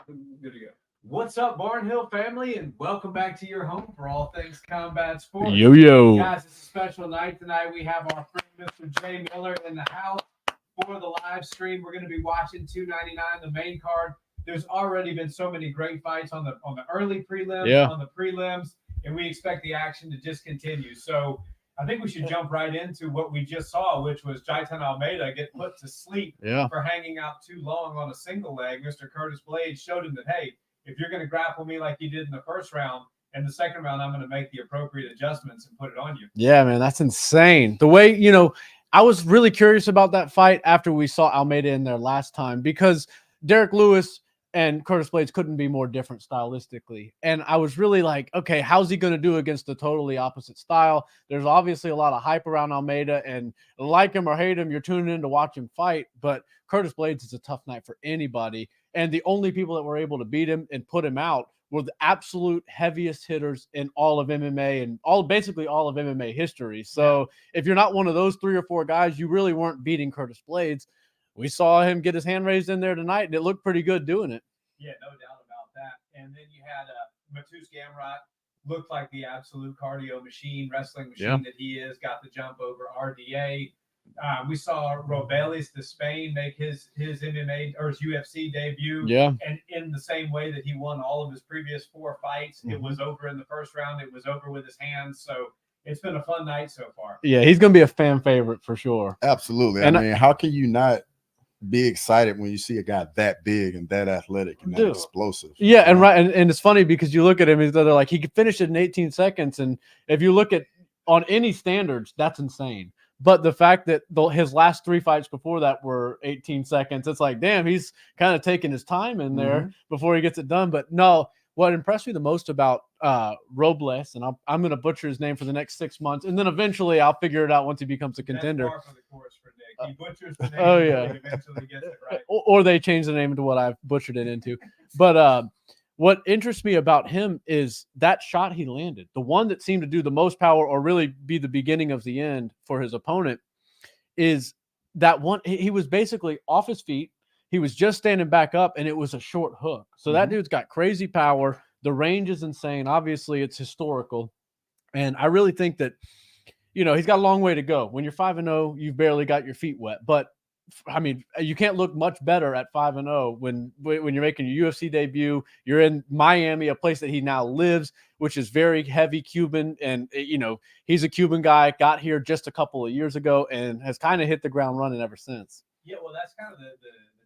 Good to go. What's up, Barnhill family, and welcome back to your home for all things combat sports. Yo, yo. Guys, it's a special night tonight. We have our friend Mr. Jay Miller in the house for the live stream. We're going to be watching 299, the main card. There's already been so many great fights on the early prelims, on the prelims, and we expect the action to just continue. So I think we should jump right into what we just saw, which was Jaitan Almeida get put to sleep for hanging out too long on a single leg. Mr. Curtis Blades showed him that, hey, if you're going to grapple me like you did in the first round, in the second round, I'm going to make the appropriate adjustments and put it on you. Yeah, man, that's insane. The way, I was really curious about that fight after we saw Almeida in there last time, because Derek Lewis and Curtis Blades couldn't be more different stylistically. And I was really like, okay, how's he going to do against a totally opposite style? There's obviously a lot of hype around Almeida, and like him or hate him, you're tuning in to watch him fight. But Curtis Blades is a tough night for anybody. And the only people that were able to beat him and put him out were the absolute heaviest hitters in all of MMA and basically all of MMA history. So if you're not one of those 3 or 4 guys, you really weren't beating Curtis Blades. We saw him get his hand raised in there tonight, and it looked pretty good doing it. Yeah, no doubt about that. And then you had Matus Gamrot, looked like the absolute cardio machine, wrestling machine that he is, got the jump over RDA. We saw Robelis de Spain make his MMA or his UFC debut. Yeah. And in the same way that he won all of his previous 4 fights, it was over in the first round. It was over with his hands. So it's been a fun night so far. Yeah, he's going to be a fan favorite for sure. Absolutely. And I mean, how can you not be excited when you see a guy that big and that athletic and that explosive? Yeah, and and it's funny because you look at him, they're like, he could finish it in 18 seconds. And if you look at on any standards, that's insane. But the fact that his last 3 fights before that were 18 seconds, it's like, damn, he's kind of taking his time in there before he gets it done. But no, what impressed me the most about Robles, and I'm going to butcher his name for the next 6 months, and then eventually I'll figure it out once he becomes a contender. That's par for the course for Nick. He butchers the name and eventually gets it right. Or they change the name into what I've butchered it into. But what interests me about him is that shot he landed, the one that seemed to do the most power or really be the beginning of the end for his opponent, is that one. He was basically off his feet. He was just standing back up, and it was a short hook. So that dude's got crazy power. The range is insane. Obviously, it's historical. And I really think that, he's got a long way to go. When you're 5-0, you've barely got your feet wet. But I mean, you can't look much better at 5-0 when you're making your UFC debut. You're in Miami, a place that he now lives, which is very heavy Cuban. And, he's a Cuban guy, got here just a couple of years ago and has kind of hit the ground running ever since. Yeah, well, that's kind of the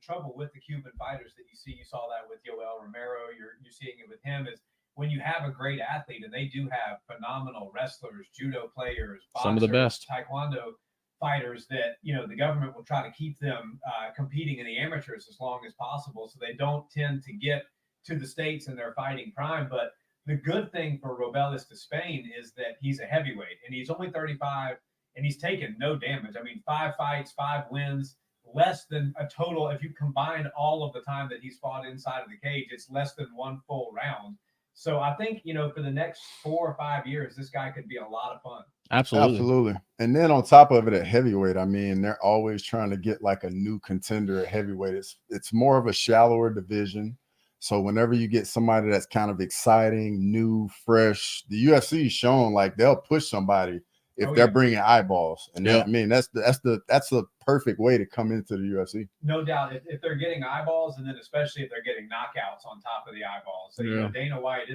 trouble with the Cuban fighters that you see. You saw that with Yoel Romero. You're seeing it with him is when you have a great athlete, and they do have phenomenal wrestlers, judo players, boxers, some of the best taekwondo fighters that, the government will try to keep them competing in the amateurs as long as possible so they don't tend to get to the States in their fighting prime. But the good thing for Robelis de Spain is that he's a heavyweight, and he's only 35, and he's taken no damage. I mean, 5 fights, 5 wins, less than a total. If you combine all of the time that he's fought inside of the cage, it's less than 1 full round. So I think, for the next 4 or 5 years, this guy could be a lot of fun. Absolutely. And then on top of it at heavyweight, I mean, they're always trying to get like a new contender at heavyweight. It's more of a shallower division. So whenever you get somebody that's kind of exciting, new, fresh, the UFC is shown like they'll push somebody if they're bringing eyeballs. And I mean, that's the perfect way to come into the UFC. No doubt. If they're getting eyeballs, and then especially if they're getting knockouts on top of the eyeballs. So, Dana White,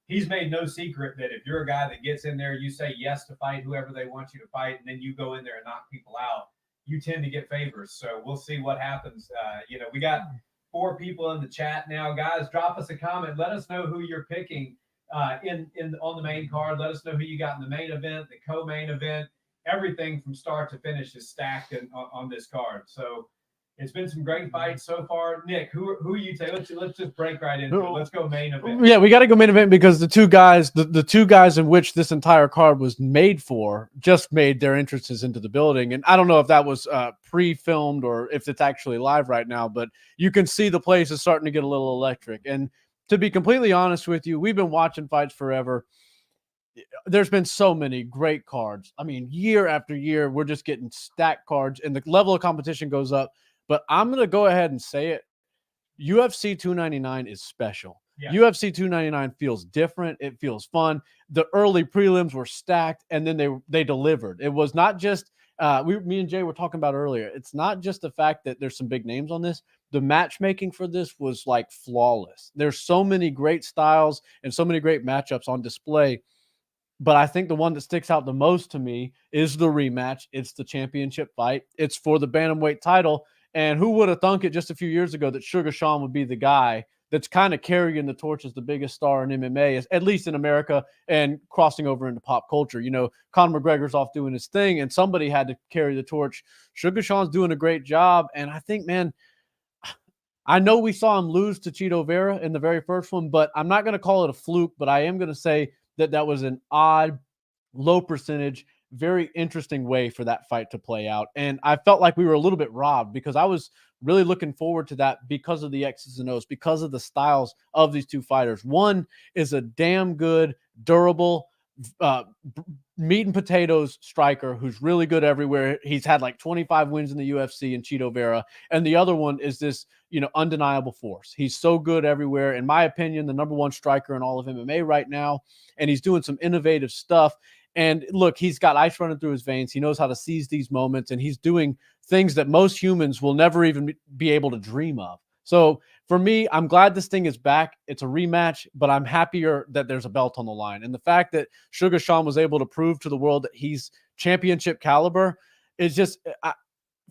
he's made no secret that if you're a guy that gets in there, you say yes to fight whoever they want you to fight, and then you go in there and knock people out, you tend to get favors. So we'll see what happens. We got 4 people in the chat now. Guys, drop us a comment. Let us know who you're picking on the main card. Let us know who you got in the main event, the co-main event. Everything from start to finish is stacked on this card. So it's been some great fights so far. Nick, who are you taking? Let's just break right into it. Let's go main event. Yeah, we got to go main event because the two guys in which this entire card was made for just made their entrances into the building. And I don't know if that was pre-filmed or if it's actually live right now, but you can see the place is starting to get a little electric. And to be completely honest with you, we've been watching fights forever. There's been so many great cards. I mean, year after year, we're just getting stacked cards and the level of competition goes up. But I'm going to go ahead and say it. UFC 299 is special. Yeah. UFC 299 feels different. It feels fun. The early prelims were stacked, and then they delivered. It was not just me and Jay were talking about earlier. It's not just the fact that there's some big names on this. The matchmaking for this was like flawless. There's so many great styles and so many great matchups on display. But I think the one that sticks out the most to me is the rematch. It's the championship fight. It's for the bantamweight title. And who would have thunk it just a few years ago that Sugar Sean would be the guy that's kind of carrying the torch as the biggest star in MMA, at least in America, and crossing over into pop culture. You know, Conor McGregor's off doing his thing, and somebody had to carry the torch. Sugar Sean's doing a great job. And I think, man, I know we saw him lose to Chito Vera in the very first one, but I'm not going to call it a fluke, but I am going to say that was an odd, low percentage, very interesting way for that fight to play out. And I felt like we were a little bit robbed because I was really looking forward to that because of the X's and O's, because of the styles of these two fighters. One is a damn good, durable, meat and potatoes striker who's really good everywhere. He's had like 25 wins in the UFC in Chito Vera. And the other one is this, undeniable force. He's so good everywhere. In my opinion, the number one striker in all of MMA right now. And he's doing some innovative stuff. And look, he's got ice running through his veins. He knows how to seize these moments, and he's doing things that most humans will never even be able to dream of. So for me, I'm glad this thing is back. It's a rematch, but I'm happier that there's a belt on the line. And the fact that Sugar Sean was able to prove to the world that he's championship caliber is just,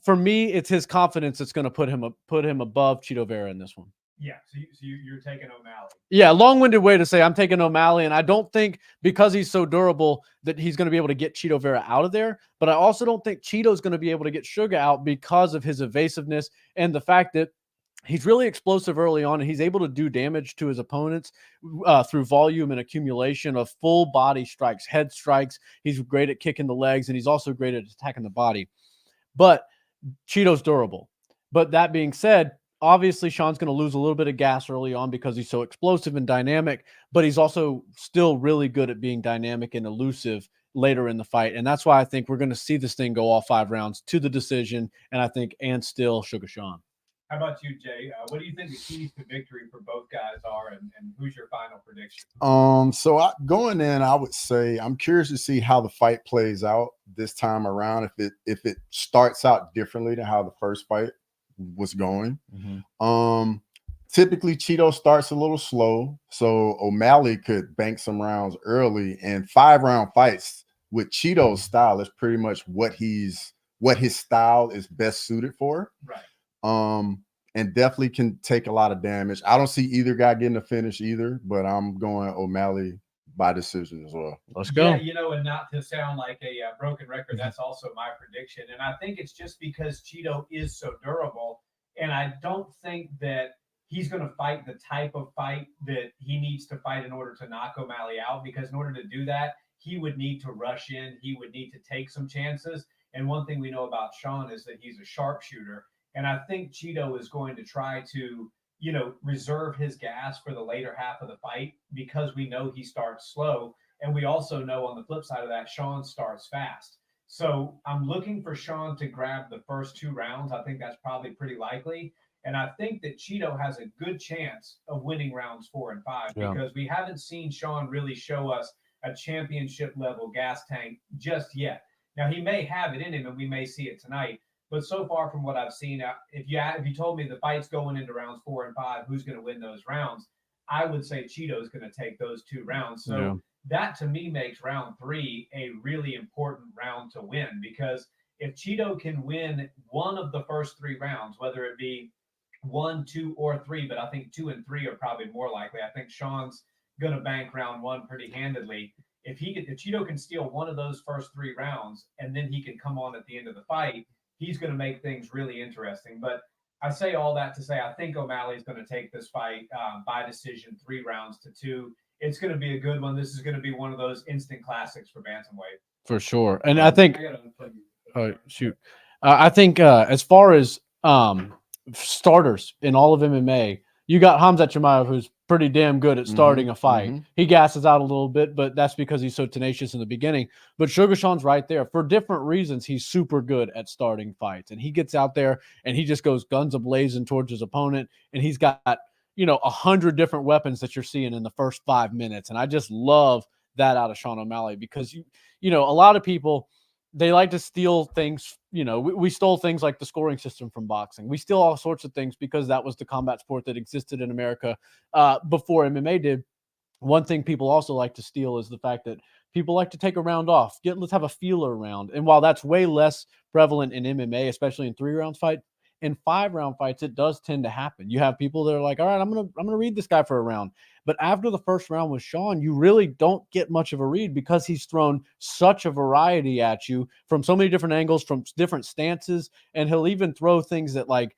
for me, it's his confidence that's going to put him above Chito Vera in this one. Yeah, so you're taking O'Malley. Yeah, long-winded way to say I'm taking O'Malley, and I don't think because he's so durable that he's going to be able to get Chito Vera out of there, but I also don't think Chito's going to be able to get Sugar out because of his evasiveness and the fact that he's really explosive early on, and he's able to do damage to his opponents through volume and accumulation of full body strikes, head strikes. He's great at kicking the legs, and he's also great at attacking the body. But Chito's durable. But that being said, obviously, Sean's going to lose a little bit of gas early on because he's so explosive and dynamic, but he's also still really good at being dynamic and elusive later in the fight. And that's why I think we're going to see this thing go all 5 rounds to the decision, and still Sugar Sean. How about you, Jay? What do you think the keys to victory for both guys are, and who's your final prediction? So going in, I would say I'm curious to see how the fight plays out this time around. If it starts out differently than how the first fight was going. Typically Chito starts a little slow, so O'Malley could bank some rounds early, and 5-round fights with Chito's style is pretty much what his style is best suited for. Right. And definitely can take a lot of damage. I don't see either guy getting a finish either, but I'm going O'Malley by decision as well. Let's go. Yeah, and not to sound like a broken record, that's also my prediction. And I think it's just because Chito is so durable, and I don't think that he's going to fight the type of fight that he needs to fight in order to knock O'Malley out, because in order to do that, he would need to rush in. He would need to take some chances. And one thing we know about Sean is that he's a sharpshooter. And I think Chito is going to try to, reserve his gas for the later half of the fight, because we know he starts slow. And we also know on the flip side of that, Sean starts fast. So I'm looking for Sean to grab the first 2 rounds. I think that's probably pretty likely. And I think that Chito has a good chance of winning rounds 4 and 5, because we haven't seen Sean really show us a championship level gas tank just yet. Now, he may have it in him, and we may see it tonight. But so far from what I've seen, if you told me the fight's going into rounds 4 and 5, who's going to win those rounds, I would say Chito's going to take those 2 rounds. So that to me makes round 3 a really important round to win, because if Chito can win one of the first 3 rounds, whether it be 1, 2, or 3, but I think 2 and 3 are probably more likely. I think Sean's going to bank round 1 pretty handedly. If Chito can steal one of those first 3 rounds, and then he can come on at the end of the fight, he's going to make things really interesting. But I say all that to say I think O'Malley's going to take this fight by decision, 3 rounds to 2. It's going to be a good one. This is going to be one of those instant classics for bantamweight. For sure. And I think I think as far as starters in all of MMA, you got Khamzat Chimaev, who's pretty damn good at starting a fight. He gasses out a little bit, but that's because he's so tenacious in the beginning. But Sugar Sean's right there. For different reasons, he's super good at starting fights. And he gets out there and he just goes guns a-blazing towards his opponent. And he's got, 100 different weapons that you're seeing in the first 5 minutes. And I just love that out of Sean O'Malley because, a lot of people, they like to steal things. We stole things like the scoring system from boxing. We steal all sorts of things because that was the combat sport that existed in America before MMA did. One thing people also like to steal is the fact that people like to take a round off. Let's have a feeler round. And while that's way less prevalent in MMA, especially in 3-round fights, in 5-round fights, it does tend to happen. You have people that are like, all right, I'm gonna read this guy for a round. But after the first round with Sean, you really don't get much of a read because he's thrown such a variety at you from so many different angles, from different stances, and he'll even throw things that like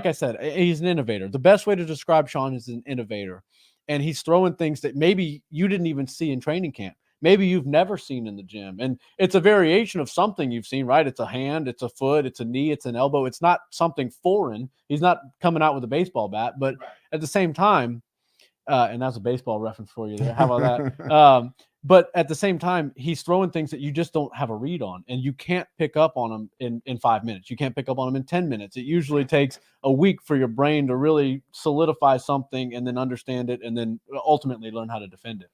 I said, he's an innovator. The best way to describe Sean is an innovator. And he's throwing things that maybe you didn't even see in training camp. Maybe you've never seen in the gym. And it's a variation of something you've seen, right? It's a hand, it's a foot, it's a knee, it's an elbow. It's not something foreign. He's not coming out with a baseball bat, but at the same time, and that's a baseball reference for you there. How about that? But at the same time, he's throwing things that you just don't have a read on, and you can't pick up on them in 5 minutes. You can't pick up on them in 10 minutes. It usually takes a week for your brain to really solidify something and then understand it and then ultimately learn how to defend it.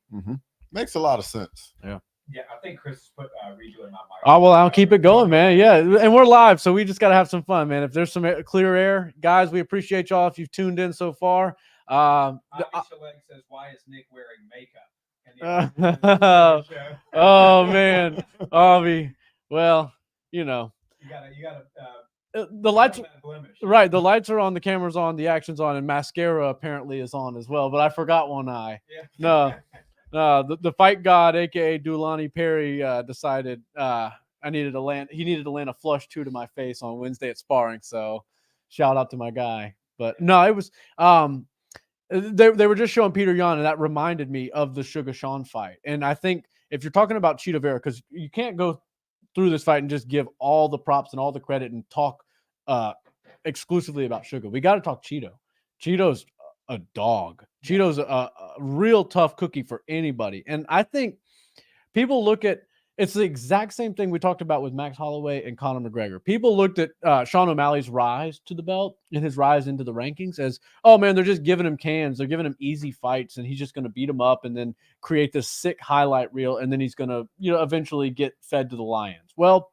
Makes a lot of sense. Yeah, I think Chris is redoing my mic. Oh, well, I'll keep it going, man. Yeah, and we're live, so we just got to have some fun, man. If there's some clear air, guys, we appreciate y'all if you've tuned in so far. Avi Shalek says, why is Nick wearing makeup? Oh, man. Avi, well, You gotta the lights, right? The lights are on, the camera's on, the action's on, and mascara apparently is on as well. But I forgot one eye. Yeah. The fight god, aka Dulani Perry, decided he needed to land a flush 2 to my face on Wednesday at sparring. So, shout out to my guy. But no, it was they were just showing Peter Yan, and that reminded me of the Sugar Sean fight. And I think if you're talking about Cheeto Vera, because you can't go through this fight and just give all the props and all the credit and talk exclusively about Sugar. We got to talk Cheeto. Cheeto's a dog. Cheeto's a real tough cookie for anybody. And I think people look at it's the exact same thing we talked about with Max Holloway and Conor McGregor. People looked at Sean O'Malley's rise to the belt and his rise into the rankings as, oh man, they're just giving him cans. They're giving him easy fights and he's just going to beat him up and then create this sick highlight reel. And then he's going to, eventually get fed to the Lions. Well,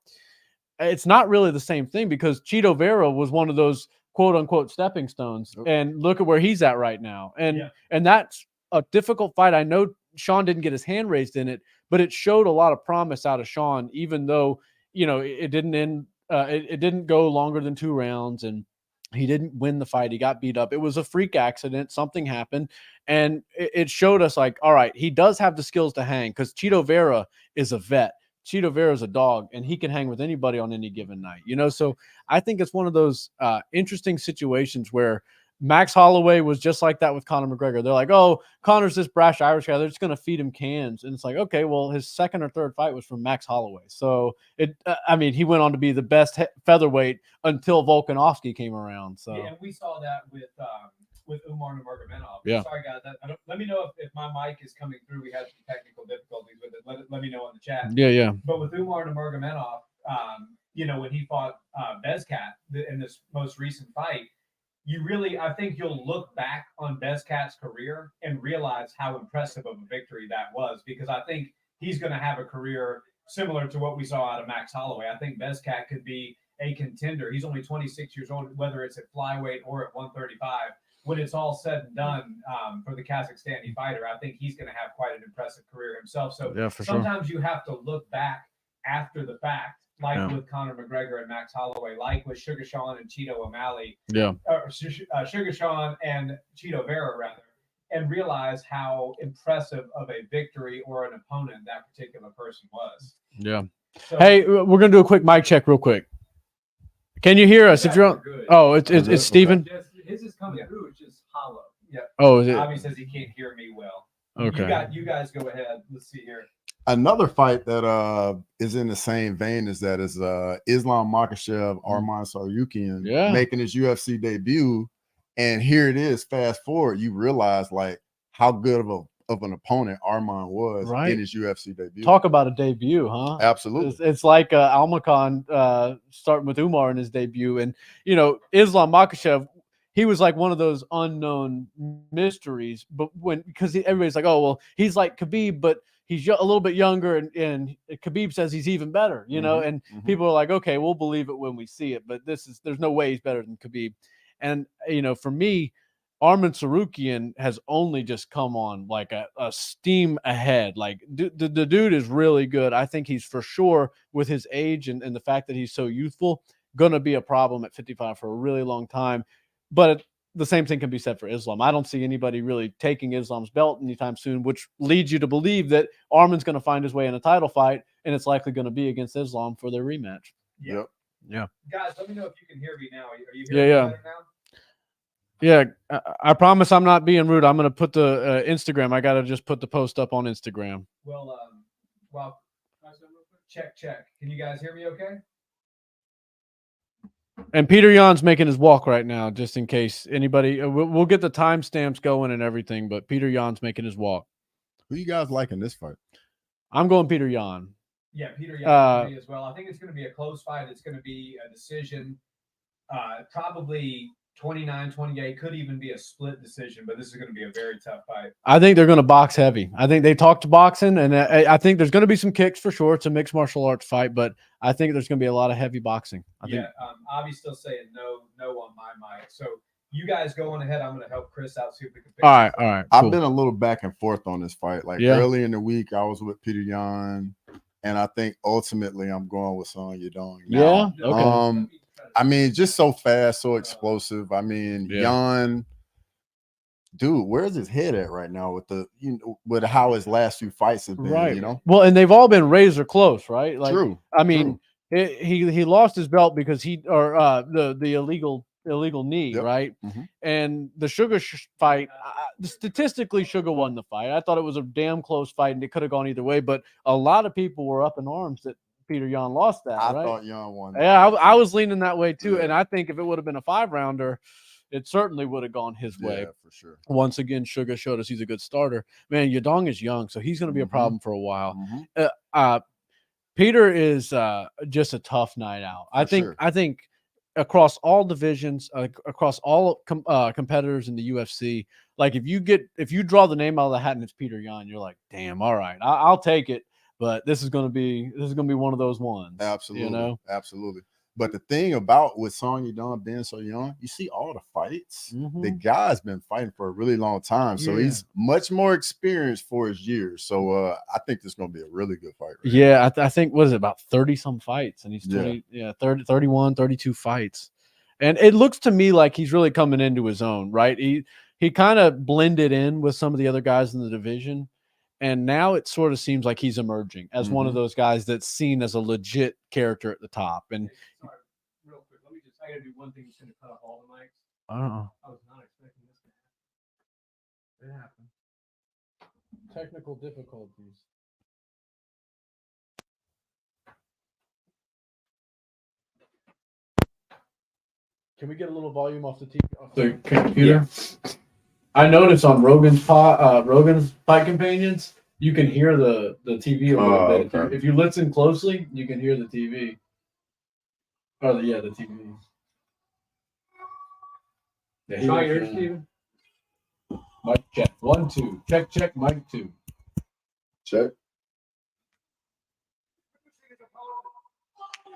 it's not really the same thing because Cheeto Vera was one of those quote unquote stepping stones. And look at where he's at right now. And that's a difficult fight. I know Sean didn't get his hand raised in it, but it showed a lot of promise out of Sean, even though, it didn't end, it didn't go longer than 2 rounds and he didn't win the fight. He got beat up. It was a freak accident. Something happened. And it showed us like, all right, he does have the skills to hang because Cheeto Vera is a vet. Cheeto Vera is a dog and he can hang with anybody on any given night, So I think it's one of those interesting situations where Max Holloway was just like that with Conor McGregor. They're like, oh, Conor's this brash Irish guy. They're just going to feed him cans. And it's like, okay, well, his second or third fight was from Max Holloway. So, he went on to be the best featherweight until Volkanovski came around. So, yeah, and we saw that with Umar Nurmagomedov. Yeah. Sorry, guys. Let me know if my mic is coming through. We had some technical difficulties with it. Let me know in the chat. Yeah. But with Umar Nurmagomedov, when he fought Bezcat in this most recent fight, I think you'll look back on Bezcat's career and realize how impressive of a victory that was, because I think he's going to have a career similar to what we saw out of Max Holloway. I think Bezcat could be a contender. He's only 26 years old, whether it's at flyweight or at 135. When it's all said and done for the Kazakhstani fighter, I think he's going to have quite an impressive career himself. So sometimes you have to look back after the fact, like with Conor McGregor and Max Holloway, like with Sugar Sean and Cheeto O'Malley, Sugar Sean and Cheeto Vera, rather, and realize how impressive of a victory or an opponent that particular person was. Yeah. So, hey, we're going to do a quick mic check real quick. Can you hear us? If you're on, it's Steven. His is coming through. It's just hollow. Yeah. Oh, is it? Bobby says he can't hear me well. Okay. You guys go ahead. Let's see here. Another fight that is in the same vein as that is Islam Makhachev, Arman Tsarukyan making his UFC debut. And here it is, fast forward, you realize like how good of an opponent Arman was Right. in his UFC debut. Talk about a debut, huh? Absolutely. It's like Almakhan starting with Umar in his debut. And, Islam Makhachev, he was like one of those unknown mysteries. But because everybody's like, oh, well, he's like Khabib, but he's a little bit younger. And Khabib says he's even better, and people are like, okay, we'll believe it when we see it. But there's no way he's better than Khabib. And, for me, Arman Sarukian has only just come on like a steam ahead. Like the dude is really good. I think he's for sure, with his age and the fact that he's so youthful, going to be a problem at 55 for a really long time. But the same thing can be said for Islam. I don't see anybody really taking Islam's belt anytime soon, which leads you to believe that Arman's going to find his way in a title fight, and it's likely going to be against Islam for their rematch. Yep. Yeah. Guys, let me know if you can hear me now. Are you hearing me better now? Yeah, I promise I'm not being rude. I'm going to put the Instagram. I got to just put the post up on Instagram. Well, check. Can you guys hear me okay? And Peter Yan's making his walk right now, just in case anybody. We'll get the timestamps going and everything, but Peter Yan's making his walk. Who you guys like in this fight? I'm going Peter Yan. Yeah, Peter Yan as well. I think it's going to be a close fight. It's going to be a decision, probably 29-28, could even be a split decision, but this is going to be a very tough fight. I think they're going to box heavy. I think they talked boxing, and I think there's going to be some kicks for sure. It's a mixed martial arts fight, but I think there's going to be a lot of heavy boxing. I think. Avi's still saying no on my mic. So you guys go on ahead. I'm going to help Chris out, see if we can fix all right. Cool. I've been a little back and forth on this fight. Like early in the week, I was with Peter Yan, and I think ultimately I'm going with Song Yadong. Yeah. Okay. I mean, just so fast, so explosive. I mean, Yan, dude, where's his head at right now with how his last few fights have been, right. Well, and they've all been razor close, right? Like, true. I mean, he lost his belt because the illegal knee, right? And the Sugar fight, statistically, Sugar won the fight. I thought it was a damn close fight, and it could have gone either way. But a lot of people were up in arms that Peter Yan lost that. I right? thought Yan won. Yeah, I was leaning that way too, and I think if it would have been a 5-rounder, it certainly would have gone his way. Yeah, for sure. Once again, Sugar showed us he's a good starter. Man, Yadong is young, so he's going to be a problem for a while. Peter is just a tough night out. I think across all divisions, across all competitors in the UFC, like if you draw the name out of the hat and it's Peter Yan, you're like, damn, all right, I'll take it. But this is gonna be one of those ones. Absolutely, absolutely. But the thing about with Song Yadong being so young, you see all the fights. The guy's been fighting for a really long time, so he's much more experienced for his years. So I think this is gonna be a really good fight. Right? I think what is it, about 30 some fights, and he's 31, 32 fights, and it looks to me like he's really coming into his own. Right? He kind of blended in with some of the other guys in the division. And now it sort of seems like he's emerging as one of those guys that's seen as a legit character at the top. And sorry, real quick, I gotta do one thing that's gonna cut off all the mics. I don't know. I was not expecting this to happen. It happened. Technical difficulties. Can we get a little volume off the TV, off the computer? Yeah. I noticed on Rogan's Fight Companions, you can hear the TV a little bit. Okay. If you listen closely, you can hear the TV. The TV. Yeah, try yours, Steven. Mic check. 1, 2. Check. Mic 2. Check.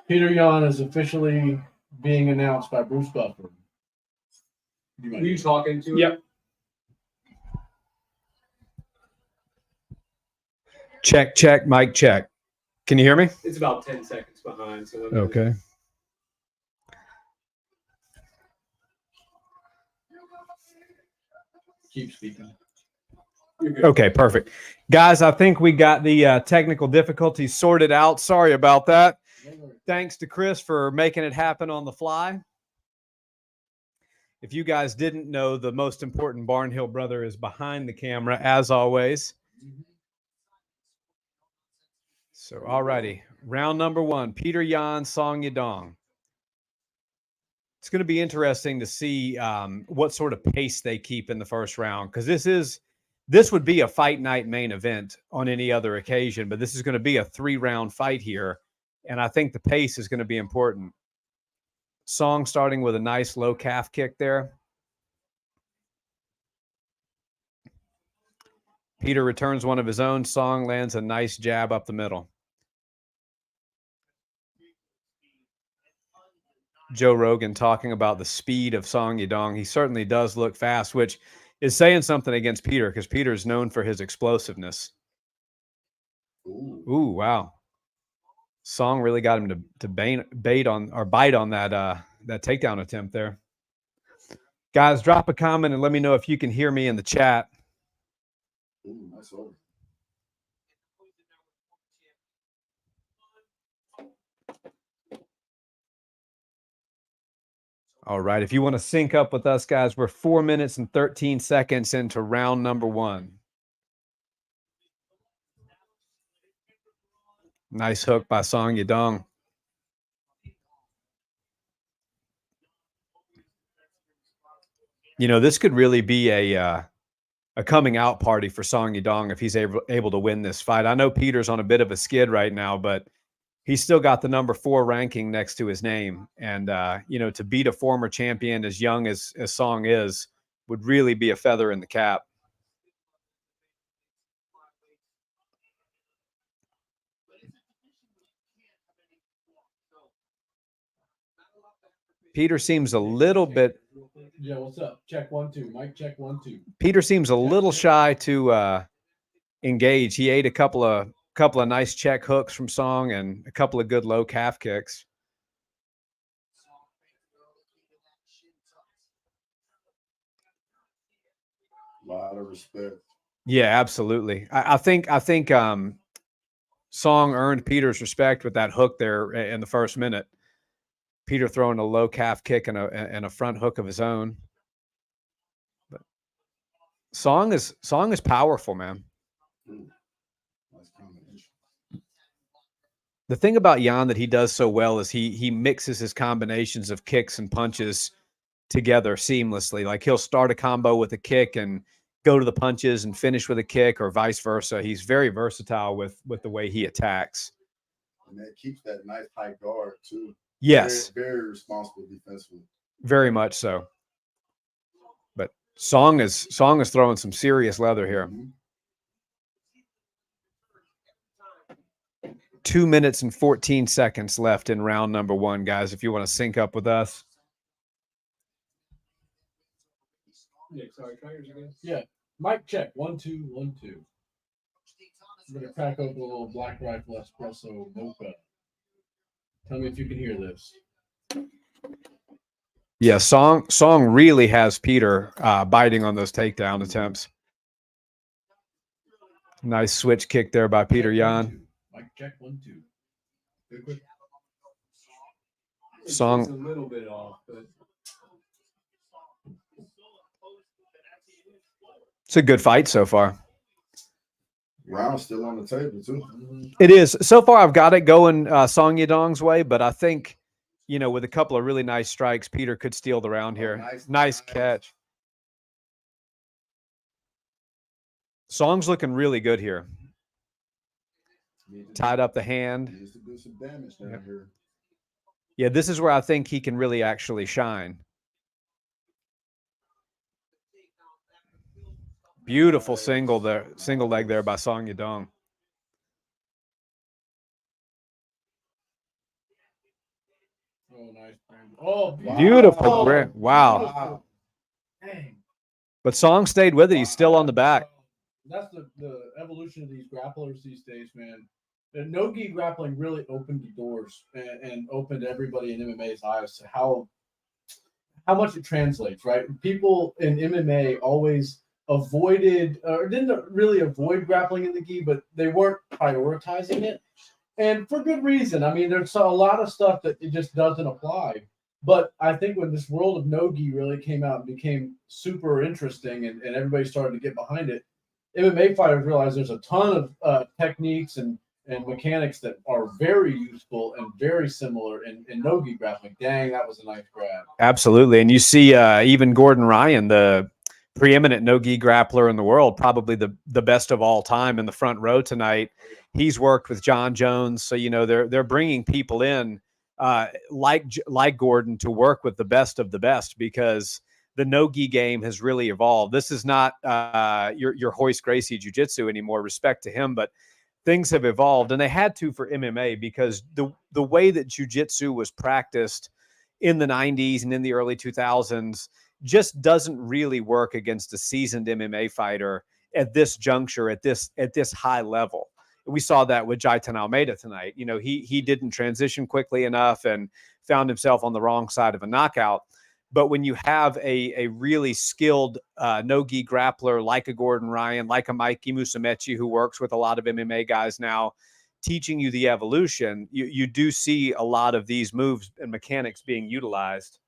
Peter Yan is officially being announced by Bruce Buffer. Were you talking to him? Yep. Check, mic check. Can you hear me? It's about 10 seconds behind. So okay. Keep speaking. Okay, perfect. Guys, I think we got the technical difficulties sorted out. Sorry about that. Thanks to Chris for making it happen on the fly. If you guys didn't know, the most important Barnhill brother is behind the camera, as always. So, all righty. Round number 1, Peter Yan, Song Yadong. It's going to be interesting to see what sort of pace they keep in the first round, because this is This would be a fight night main event on any other occasion, but this is going to be a 3-round fight here. And I think the pace is going to be important. Song starting with a nice low calf kick there. Peter returns one of his own. Song lands a nice jab up the middle. Joe Rogan talking about the speed of Song Yadong. He certainly does look fast, which is saying something against Peter because Peter is known for his explosiveness. Ooh, wow. Song really got him to bite on that that takedown attempt there. Guys, drop a comment and let me know if you can hear me in the chat. Ooh, nice over. All right. If you want to sync up with us, guys, we're 4 minutes and 13 seconds into round number 1. Nice hook by Song Yadong. You know, this could really be a coming out party for Song Yadong if he's able to win this fight. I know Peter's on a bit of a skid right now, but he's still got the number 4 ranking next to his name. And, you know, to beat a former champion as young as Song is would really be a feather in the cap. Peter seems a little bit. Yeah, what's up? Check 1 2. Mike, check 1 2. Peter seems a little shy to engage. He ate a couple of nice check hooks from Song and a couple of good low calf kicks. A lot of respect. Yeah, absolutely. I think Song earned Peter's respect with that hook there in the first minute. Peter throwing a low calf kick and a front hook of his own. But Song is powerful, man. Nice combination. The thing about Jan that he does so well is he mixes his combinations of kicks and punches together seamlessly. Like he'll start a combo with a kick and go to the punches and finish with a kick, or vice versa. He's very versatile with the way he attacks. And that keeps that nice high guard too. Yes. Very, very responsible defensively. Very much so. But Song is throwing some serious leather here. Mm-hmm. 2 minutes and 14 seconds left in round number 1, guys, if you want to sync up with us. Yeah, sorry, tryers again. Yeah. Mic check. 1 2 1 2. I'm gonna crack open a little Black Rifle Espresso mocha. Tell me if you can hear this. Yeah, Song really has Peter biting on those takedown attempts. Nice switch kick there by Peter Yan. Mic check 1 2. Song It's a little bit off, but it's a good fight so far. Round still on the table too. It is. So far, I've got it going Song Yadong's way, but I think, you know, with a couple of really nice strikes, Peter could steal the round here. Nice catch. Song's looking really good here. Tied up the hand. Needs to do some damage down here. Yeah, this is where I think he can really actually shine. Beautiful single leg there by Song Yadong. oh, nice. Oh, Beautiful. Wow. Wow. Dang. But Song stayed with it. He's still on the back. That's the evolution of these grapplers these days, man. The no-gi grappling really opened the doors and opened everybody in MMA's eyes to how much it translates, right? People in MMA always avoided or didn't really avoid grappling in the gi, but they weren't prioritizing it. And for good reason. I mean, there's a lot of stuff that it just doesn't apply. But I think when this world of no-gi really came out and became super interesting and everybody started to get behind it, MMA fighters realized there's a ton of techniques and mechanics that are very useful and very similar in no-gi grappling. Dang, that was a nice grab. Absolutely. And you see even Gordon Ryan, the preeminent no-gi grappler in the world, probably the best of all time in the front row tonight. He's worked with John Jones, so they're bringing people in like Gordon to work with the best of the best, because the no-gi game has really evolved. This is not your Rois Gracie jiu-jitsu anymore. Respect to him, but things have evolved, and they had to for MMA, because the way that jiu-jitsu was practiced in the 90s and in the early 2000s just doesn't really work against a seasoned MMA fighter at this juncture, at this high level. We saw that with Jaitan Almeida tonight. He didn't transition quickly enough and found himself on the wrong side of a knockout. But when you have a really skilled no-gi grappler like a Gordon Ryan, like a Mikey Musumeci, who works with a lot of MMA guys now, teaching you the evolution, you do see a lot of these moves and mechanics being utilized.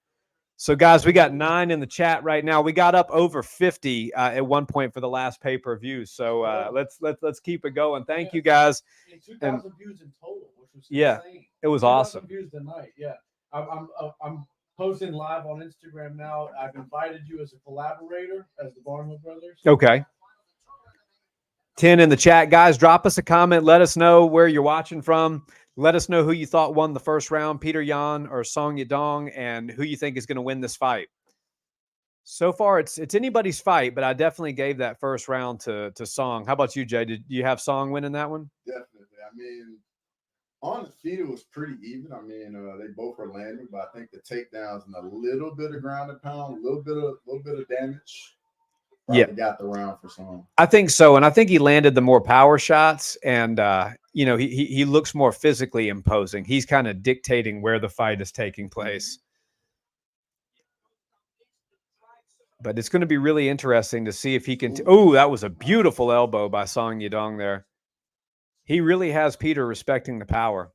So, guys, we got 9 in the chat right now. We got up over 50 at one point for the last pay-per-view. So let's keep it going. Thank you, guys. 2,000 views in total, which was insane. It was awesome. Views tonight. Yeah, I'm posting live on Instagram now. I've invited you as a collaborator, as the Barnwell Brothers. Okay. 10 in the chat, guys. Drop us a comment. Let us know where you're watching from. Let us know who you thought won the first round, Peter Yan or Song Yadong, and who you think is going to win this fight. So far, it's anybody's fight, but I definitely gave that first round to Song. How about you, Jay? Did you have Song winning that one? Definitely. I mean, on the feet, it was pretty even. I mean, they both were landing, but I think the takedowns and a little bit of ground and pound, a little bit of damage. Probably got the round for Song. I think so, and I think he landed the more power shots, and he looks more physically imposing. He's kind of dictating where the fight is taking place. But it's going to be really interesting to see if he can. Oh, that was a beautiful elbow by Song Yadong there. He really has Peter respecting the power.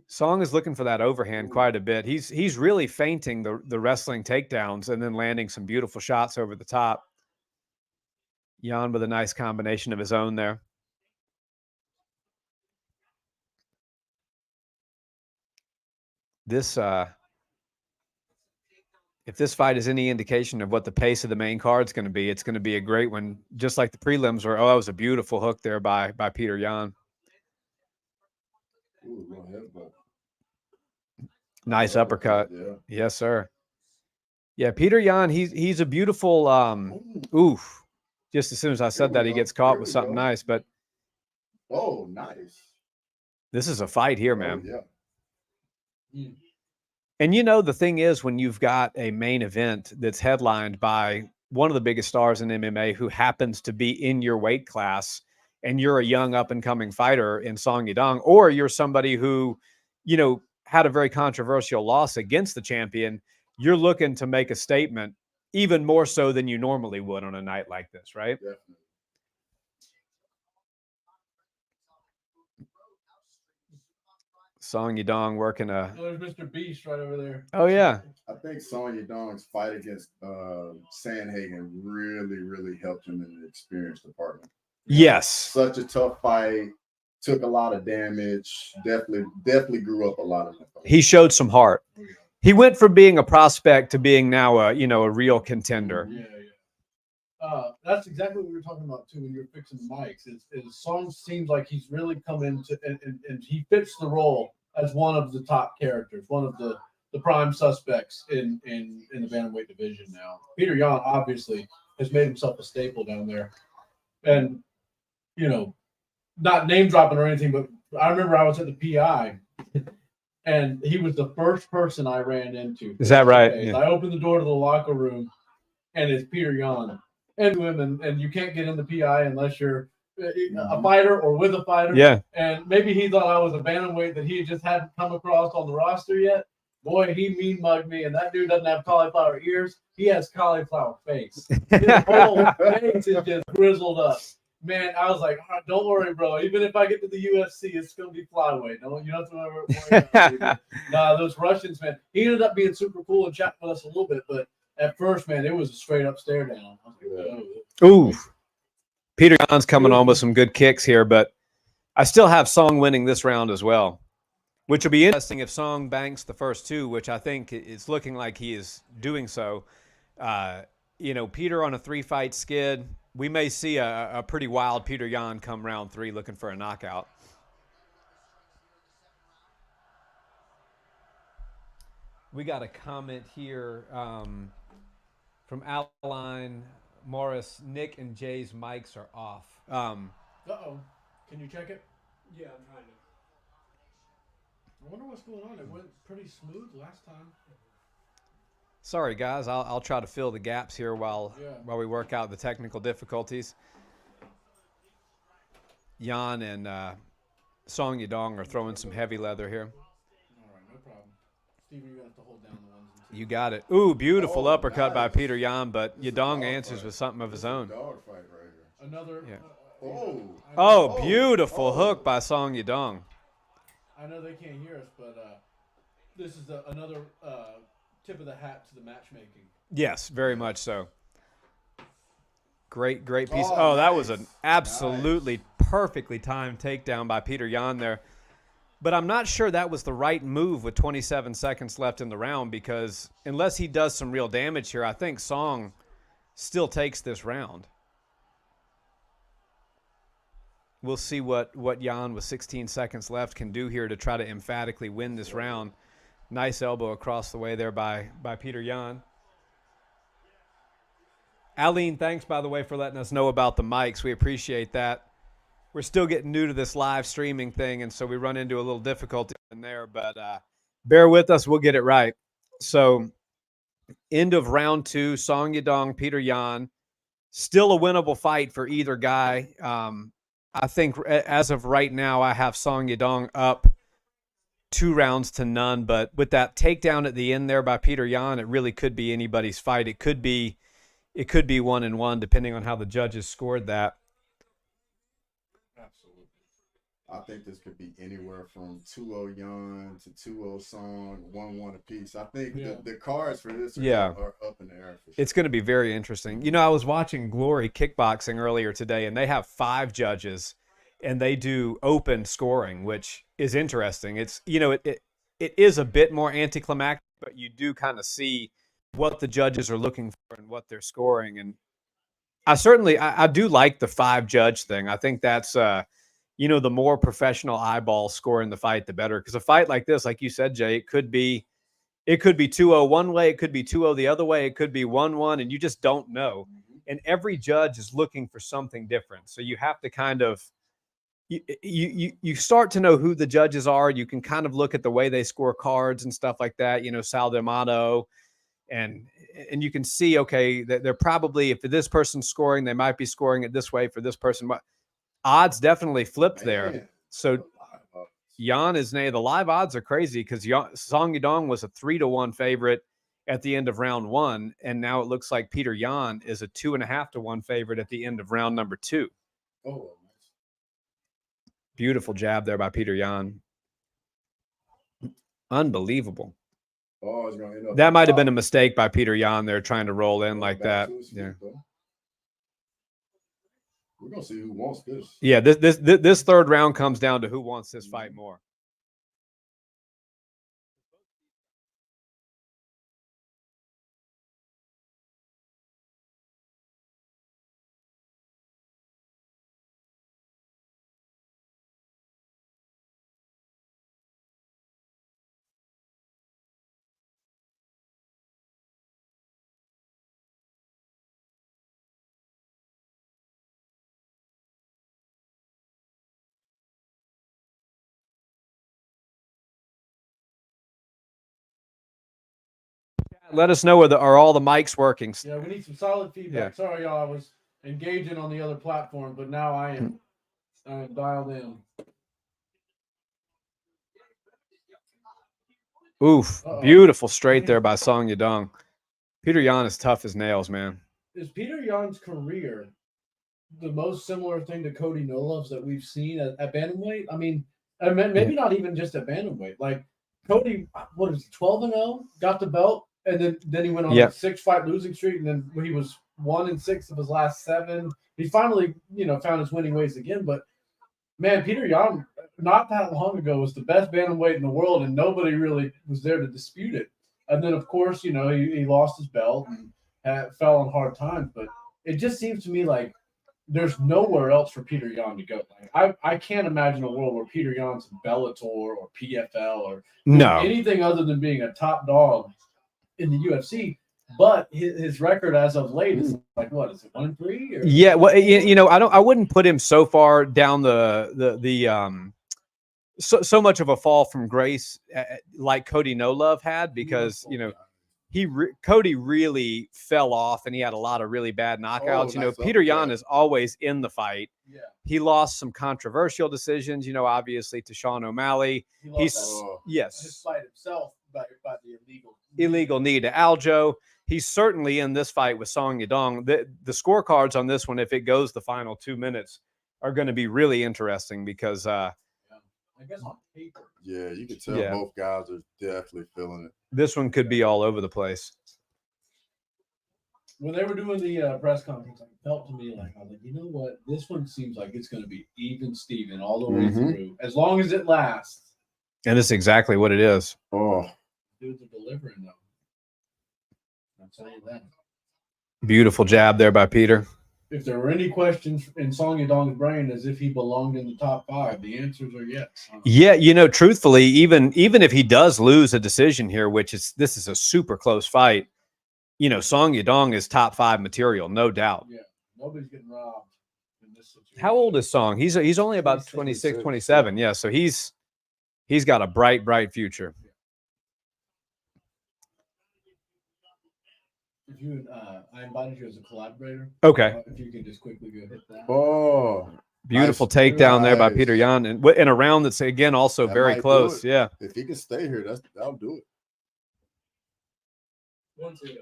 Song is looking for that overhand quite a bit. He's really feinting the wrestling takedowns and then landing some beautiful shots over the top. Yan with a nice combination of his own there. This if this fight is any indication of what the pace of the main card is going to be, it's going to be a great one, just like the prelims were. Oh, that was a beautiful hook there by Peter Yan. Nice uppercut. Yeah. Yes, sir. Yeah, Peter Yan, he's a beautiful oof. Just as soon as I said that, he gets caught with something nice. But oh, nice. This is a fight here, man. Oh, yeah. And the thing is, when you've got a main event that's headlined by one of the biggest stars in MMA who happens to be in your weight class, and you're a young up-and-coming fighter in Song Yadong, or you're somebody who, had a very controversial loss against the champion, you're looking to make a statement even more so than you normally would on a night like this, right? Definitely. Song Yadong working a... Oh, there's Mr. Beast right over there. Oh, yeah. I think Song Yadong's fight against Sandhagen really helped him in the experience department. Yes. Such a tough fight. Took a lot of damage. Definitely grew up a lot of that. He showed some heart. He went from being a prospect to being now a real contender. Yeah. That's exactly what we were talking about too when you were fixing the mics. His Song seems like he's really come into and he fits the role as one of the top characters, one of the prime suspects in the bantamweight division now. Peter Yan obviously has made himself a staple down there, and not name dropping or anything, but I remember I was at the PI, and he was the first person I ran into. Is that right? Yeah. I opened the door to the locker room, and it's Peter Yan and women, and you can't get in the PI unless you're a fighter or with a fighter. Yeah. And maybe he thought I was a bantamweight that he just hadn't come across on the roster yet. Boy, he mean mugged me, and that dude doesn't have cauliflower ears. He has cauliflower face. His whole face is just grizzled up. Man, I was like, oh, don't worry, bro. Even if I get to the UFC, it's going to be flyweight. No, you don't have to worry about it. Nah, those Russians, man. He ended up being super cool and chatting with us a little bit, but at first, man, it was a straight up stare down. I was like, oh. Ooh. Peter Yan's coming on with some good kicks here, but I still have Song winning this round as well, which will be interesting if Song banks the first two, which I think it's looking like he is doing so. Peter on a 3-fight skid. We may see a pretty wild Peter Yan come round 3 looking for a knockout. We got a comment here from Adeline Morris. Nick and Jay's mics are off. Uh-oh. Can you check it? Yeah, I'm trying to. I wonder what's going on. It went pretty smooth last time. Sorry, guys. I'll try to fill the gaps here while we work out the technical difficulties. Yan and Song Yadong are throwing some heavy leather here. All right, no problem. Steven, you're going to have to hold down the ones and twos. You got it. Ooh, beautiful uppercut by nice. Peter Yan, but This is Yadong a dog answers fight. with something of his own. Dog fight right here. Another. Yeah. Oh. Beautiful hook by Song Yadong. I know they can't hear us, but this is another tip of the hat to the matchmaking. Yes, very much so. Great piece. Oh, That was nice. an absolutely perfectly timed takedown by Peter Yan there. But I'm not sure that was the right move with 27 seconds left in the round, because unless he does some real damage here, I think Song still takes this round. We'll see what Yan with 16 seconds left can do here to try to emphatically win this round. Nice elbow across the way there by Peter Yan. Aline, thanks, by the way, for letting us know about the mics. We appreciate that. We're still getting new to this live streaming thing, and so we run into a little difficulty in there, but bear with us. We'll get it right. So end of round 2, Song Yadong, Peter Yan. Still a winnable fight for either guy. I think as of right now, I have Song Yadong up 2 rounds to none, but with that takedown at the end there by Peter Yan, it really could be anybody's fight. It could be 1-1, depending on how the judges scored that. Absolutely. I think this could be anywhere from 2-0 Yan to 2-0 Song, 1-1 apiece. I think the cards for this are up in the air for sure. It's going to be very interesting. I was watching Glory Kickboxing earlier today, and they have 5 judges, and they do open scoring, which is interesting. It's it is a bit more anticlimactic, but you do kind of see what the judges are looking for and what they're scoring. And I do like the 5-judge thing. I think that's the more professional eyeballs scoring the fight, the better. Because a fight like this, like you said, Jay, it could be 2-0 one way, it could be 2-0 the other way, it could be 1-1, and you just don't know. And every judge is looking for something different. So you have to kind of you start to know who the judges are. You can kind of look at the way they score cards and stuff like that. Sal D'Amato, and you can see, okay, that they're probably, if this person's scoring, they might be scoring it this way for this person. Odds definitely flipped there. So Yan is the live odds are crazy, because Song Yadong was a 3-1 favorite at the end of round 1, and now it looks like Peter Yan is a 2.5-1 favorite at the end of round number 2. Oh, Beautiful jab there by Peter Yan. Unbelievable. Oh, it's gonna end up That might have been a mistake by Peter Yan there, trying to roll in like that. Yeah. We're gonna see who wants this. Yeah, this third round comes down to who wants this fight more. Let us know are all the mics working. Yeah, we need some solid feedback. Yeah. Sorry, y'all. I was engaging on the other platform, but now I am dialed in. Oof. Uh-oh. Beautiful straight there by Song Yadong. Peter Yan is tough as nails, man. Is Peter Yan's career the most similar thing to Cody Nolov's that we've seen at bantamweight? I mean, maybe not even just at bantamweight. Like Cody, what is it, 12-0, got the belt, and then he went on a 6-fight losing streak, and then he was 1-6 of his last 7. He finally, found his winning ways again. But man, Peter Yan, not that long ago, was the best bantamweight in the world, and nobody really was there to dispute it. And then, of course, he lost his belt. And fell on hard times, but it just seems to me like there's nowhere else for Peter Yan to go. Like, I can't imagine a world where Peter Yan's in Bellator or PFL or anything other than being a top dog in the UFC. But his record as of late is like, what is it, 1-3? Yeah, well, you know, I wouldn't put him so far down so much of a fall from grace like Cody No Love had, because you know Cody really fell off and he had a lot of really bad knockouts. You know, Peter Yan is always in the fight. Yeah. He lost some controversial decisions, you know, obviously to Sean O'Malley. His fight himself by the illegal knee to Aljo. He's certainly in this fight with Song Yadong. The scorecards on this one, if it goes the final 2 minutes, are going to be really interesting because I guess on paper. Yeah, you can tell both guys are definitely feeling it. This one could be all over the place. When they were doing the press conference, I felt to me like, I was like, you know what? This one seems like it's going to be even Steven all the way through, as long as it lasts. And it's exactly what it is. Oh, dudes are delivering though. I'll tell you that. Beautiful jab there by Peter. If there were any questions in Song Yadong's brain as if he belonged in the top 5, the answers are yes. Yeah, you know, truthfully, even if he does lose a decision here, this is a super close fight, you know, Song Yadong is top 5 material, no doubt. Yeah, nobody's getting robbed in this situation. How old is Song? He's only about 26, 27. Yeah, so he's got a bright future. If you, I invited you as a collaborator. Okay. If you could just quickly go hit that. Oh, beautiful takedown there by Peter Yan, and in a round that's again also very close. Yeah. If he can stay here, that'll do it. Once this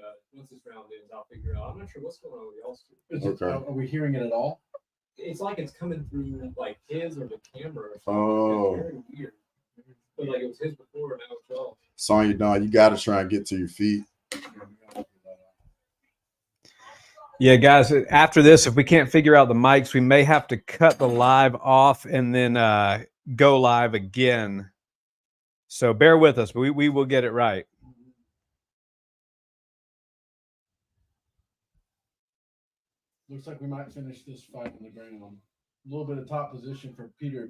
round ends, I'll figure out. I'm not sure what's going on with y'all. Okay. Are we hearing it at all? It's like it's coming through like his or the camera or something. Oh. It's very weird. But like it was his before, now it's y'all. Song Yadong, you got to try and get to your feet. Yeah, guys, after this, if we can't figure out the mics, we may have to cut the live off and then go live again. So bear with us. We will get it right. Looks like we might finish this fight on the ground. A little bit of top position for Peter.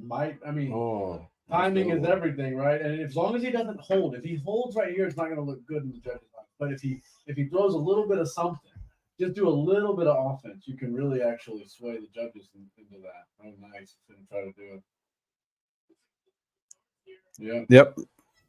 Timing is everything, right? And as long as he doesn't hold, if he holds right here, it's not going to look good in the judges' eye. But if he throws a little bit of something, just do a little bit of offense, you can really actually sway the judges into that. Oh, nice. Didn't try to do it. Yeah. Yep.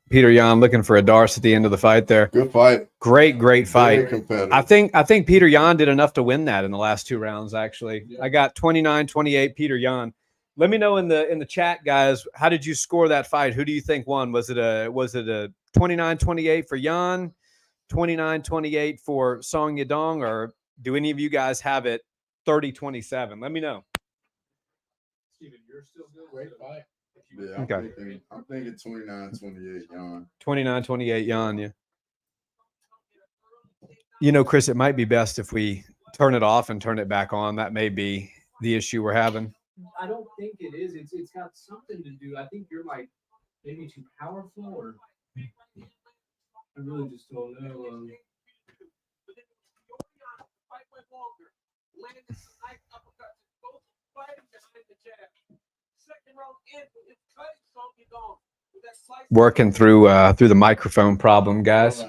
Peter Yan looking for a Darce at the end of the fight there. Good fight. Great fight. I think Peter Yan did enough to win that in the last 2 rounds, actually. Yeah. I got 29-28 Peter Yan. Let me know in the chat, guys, how did you score that fight? Who do you think won? Was it a 29-28 for Yan, 29-28 for Song Yadong, or do any of you guys have it 30-27? Let me know. Steven, you're still good. Great fight. Yeah, I'm thinking 29-28 Yan. 29-28 Yan, yeah. You know, Chris, it might be best if we turn it off and turn it back on. That may be the issue we're having. I don't think it is. It's got something to do. I think you're like maybe too powerful, or I really just don't know. Working through the microphone problem, guys.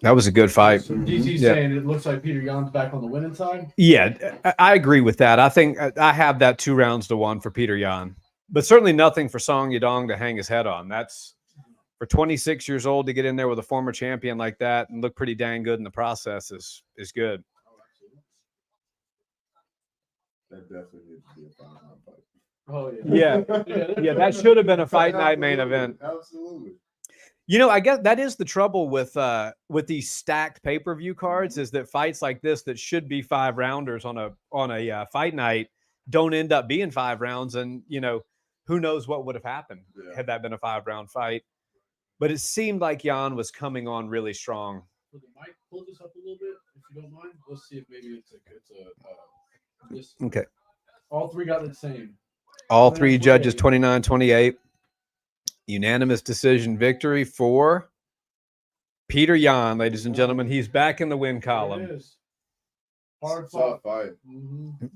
That was a good fight. So DC's saying it looks like Peter Yan's back on the winning side. Yeah, I agree with that. I think I have that 2-1 for Peter Yan, but certainly nothing for Song Yadong to hang his head on. That's for 26 years old to get in there with a former champion like that and look pretty dang good in the process is good. That definitely needs to be a fight night fight. Oh Yeah, that should have been a fight night main event. Absolutely. You know, I guess that is the trouble with these stacked pay-per-view cards is that fights like this that should be 5-rounders on a fight night don't end up being 5 rounds, and you know who knows what would have happened had that been a 5-round fight. But it seemed like Yan was coming on really strong. So the mic, pull this up a little bit if you don't mind. Let's see if maybe it's a okay. All 3 got the same. All three judges 29-28. Unanimous decision victory for Peter Yan, ladies and gentlemen. He's back in the win column. Hard tough fight.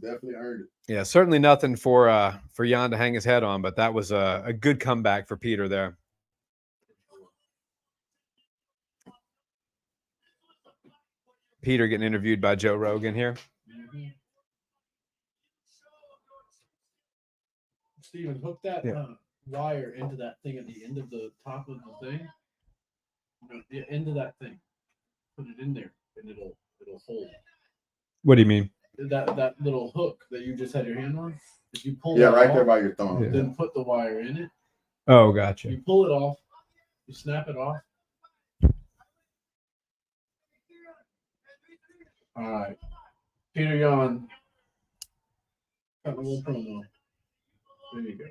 Definitely earned it. Yeah, certainly nothing for Yan to hang his head on, but that was a good comeback for Peter there. Peter getting interviewed by Joe Rogan here. Steven, hook that wire into that thing at the end of the top of the thing. No, the end of that thing. Put it in there, and it'll hold. What do you mean? That little hook that you just had your hand on. If you pull right off, there by your thumb. then put the wire in it. Oh, gotcha. You pull it off. You snap it off. All right, Peter Yan. Got a little promo. There you go.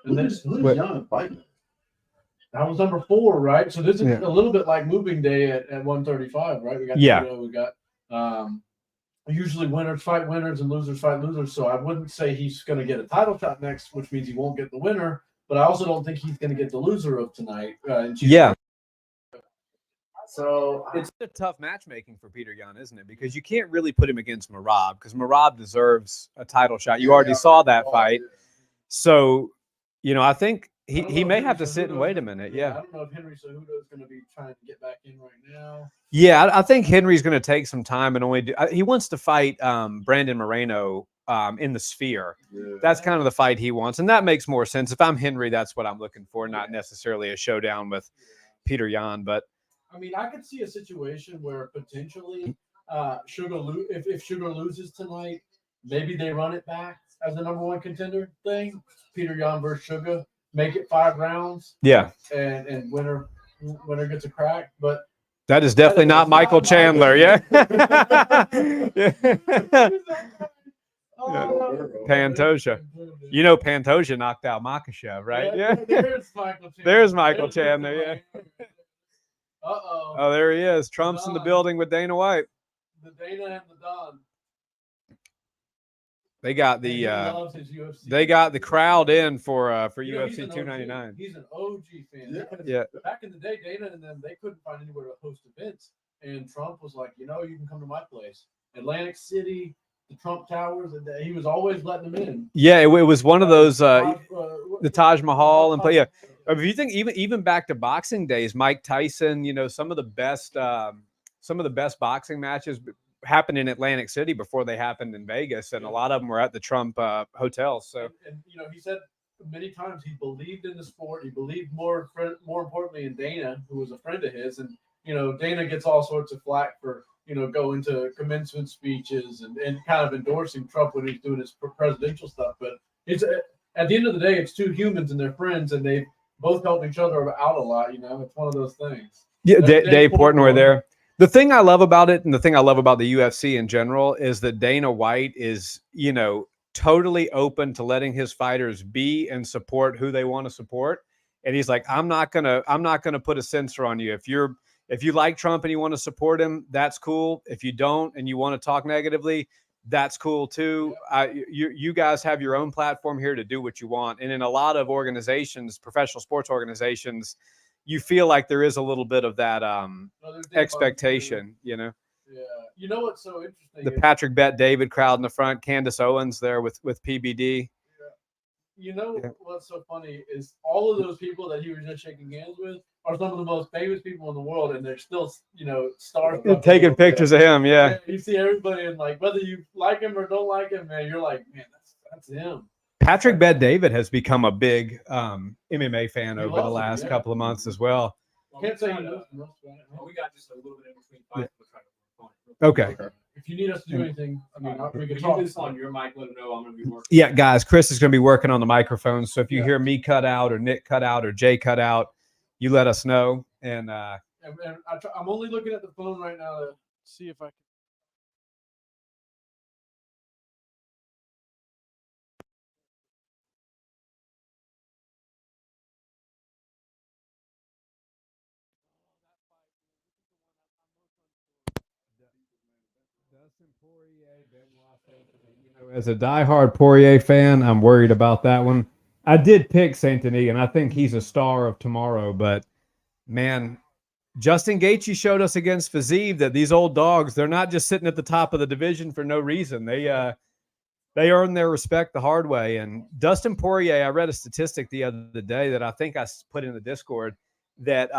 And then Who's Yan fighting? that was number 4, right? So this is a little bit like moving day at 135, right? We got we got usually winners fight winners and losers fight losers. So I wouldn't say he's going to get a title shot next, which means he won't get the winner. But I also don't think he's going to get the loser of tonight. So it's a tough matchmaking for Peter Yan, isn't it? Because you can't really put him against Merab because Merab deserves a title shot. You already saw that fight. So, I think he may have to sit and wait a minute. I don't know if Henry Cejudo is going to be trying to get back in right now. Yeah, I think Henry's going to take some time and only he wants to fight Brandon Moreno in the Sphere. Yeah. That's kind of the fight he wants, and that makes more sense. If I'm Henry, that's what I'm looking for, not necessarily a showdown with Peter Yan. But I mean, I could see a situation where potentially if Sugar loses tonight, maybe they run it back as the number 1 contender thing. Peter Yan versus Sugar. Make it 5 rounds. Yeah. And winner gets a crack. But that is definitely not Michael Chandler. Yeah. Pantoja. Pantoja knocked out Makhachev, right? Yeah. There's Michael Chandler. There's Michael Chandler, yeah. Uh-oh. Oh, there he is. Trump's in the building with Dana White. The Dana and the Don. They got the crowd in for UFC 299. He's an OG fan. Yeah. Back in the day, Dana and them, they couldn't find anywhere to host events, and Trump was like, you can come to my place, Atlantic City, the Trump Towers, and he was always letting them in. Yeah, it was one of those the Taj Mahal and play. Yeah, if you think even back to boxing days, Mike Tyson, some of the best boxing matches happened in Atlantic City before they happened in Vegas, and a lot of them were at the Trump hotels. So, and he said many times he believed in the sport. He believed more importantly in Dana, who was a friend of his. And Dana gets all sorts of flack for going to commencement speeches and kind of endorsing Trump when he's doing his presidential stuff. But it's at the end of the day, it's 2 humans and they're friends, and they both help each other out a lot. It's one of those things. Yeah, Dave Portnoy there. The thing I love about it, and the thing I love about the UFC in general, is that Dana White is, totally open to letting his fighters be and support who they want to support. And he's like, I'm not gonna put a censor on you. If you like Trump and you want to support him, that's cool. If you don't and you want to talk negatively, that's cool too. You guys have your own platform here to do what you want. And in a lot of organizations, professional sports organizations, you feel like there is a little bit of that expectation, Yeah. You know what's so interesting? The Patrick Bet David crowd in the front, Candace Owens there with PBD. What's so funny is all of those people that he was just shaking hands with are some of the most famous people in the world, and they're still, stars taking pictures of him. Yeah. You see everybody, and whether you like him or don't like him, man, you're like, man, that's him. Patrick Bet David has become a big MMA fan over the last couple of months as well. Can't say we got just a little bit in between fights. Okay. If you need us to do anything, we can talk. This on your mic, let them know I'm going to be working. Yeah, guys, Chris is going to be working on the microphone. So if you hear me cut out or Nick cut out or Jay cut out, you let us know. And I'm only looking at the phone right now to see if I can. As a diehard Poirier fan, I'm worried about that one. I did pick Saint Denis, and I think he's a star of tomorrow. But man, Justin Gaethje showed us against Fiziev that these old dogs, they're not just sitting at the top of the division for no reason. They earn their respect the hard way. And Dustin Poirier, I read a statistic the other day that I think I put in the Discord that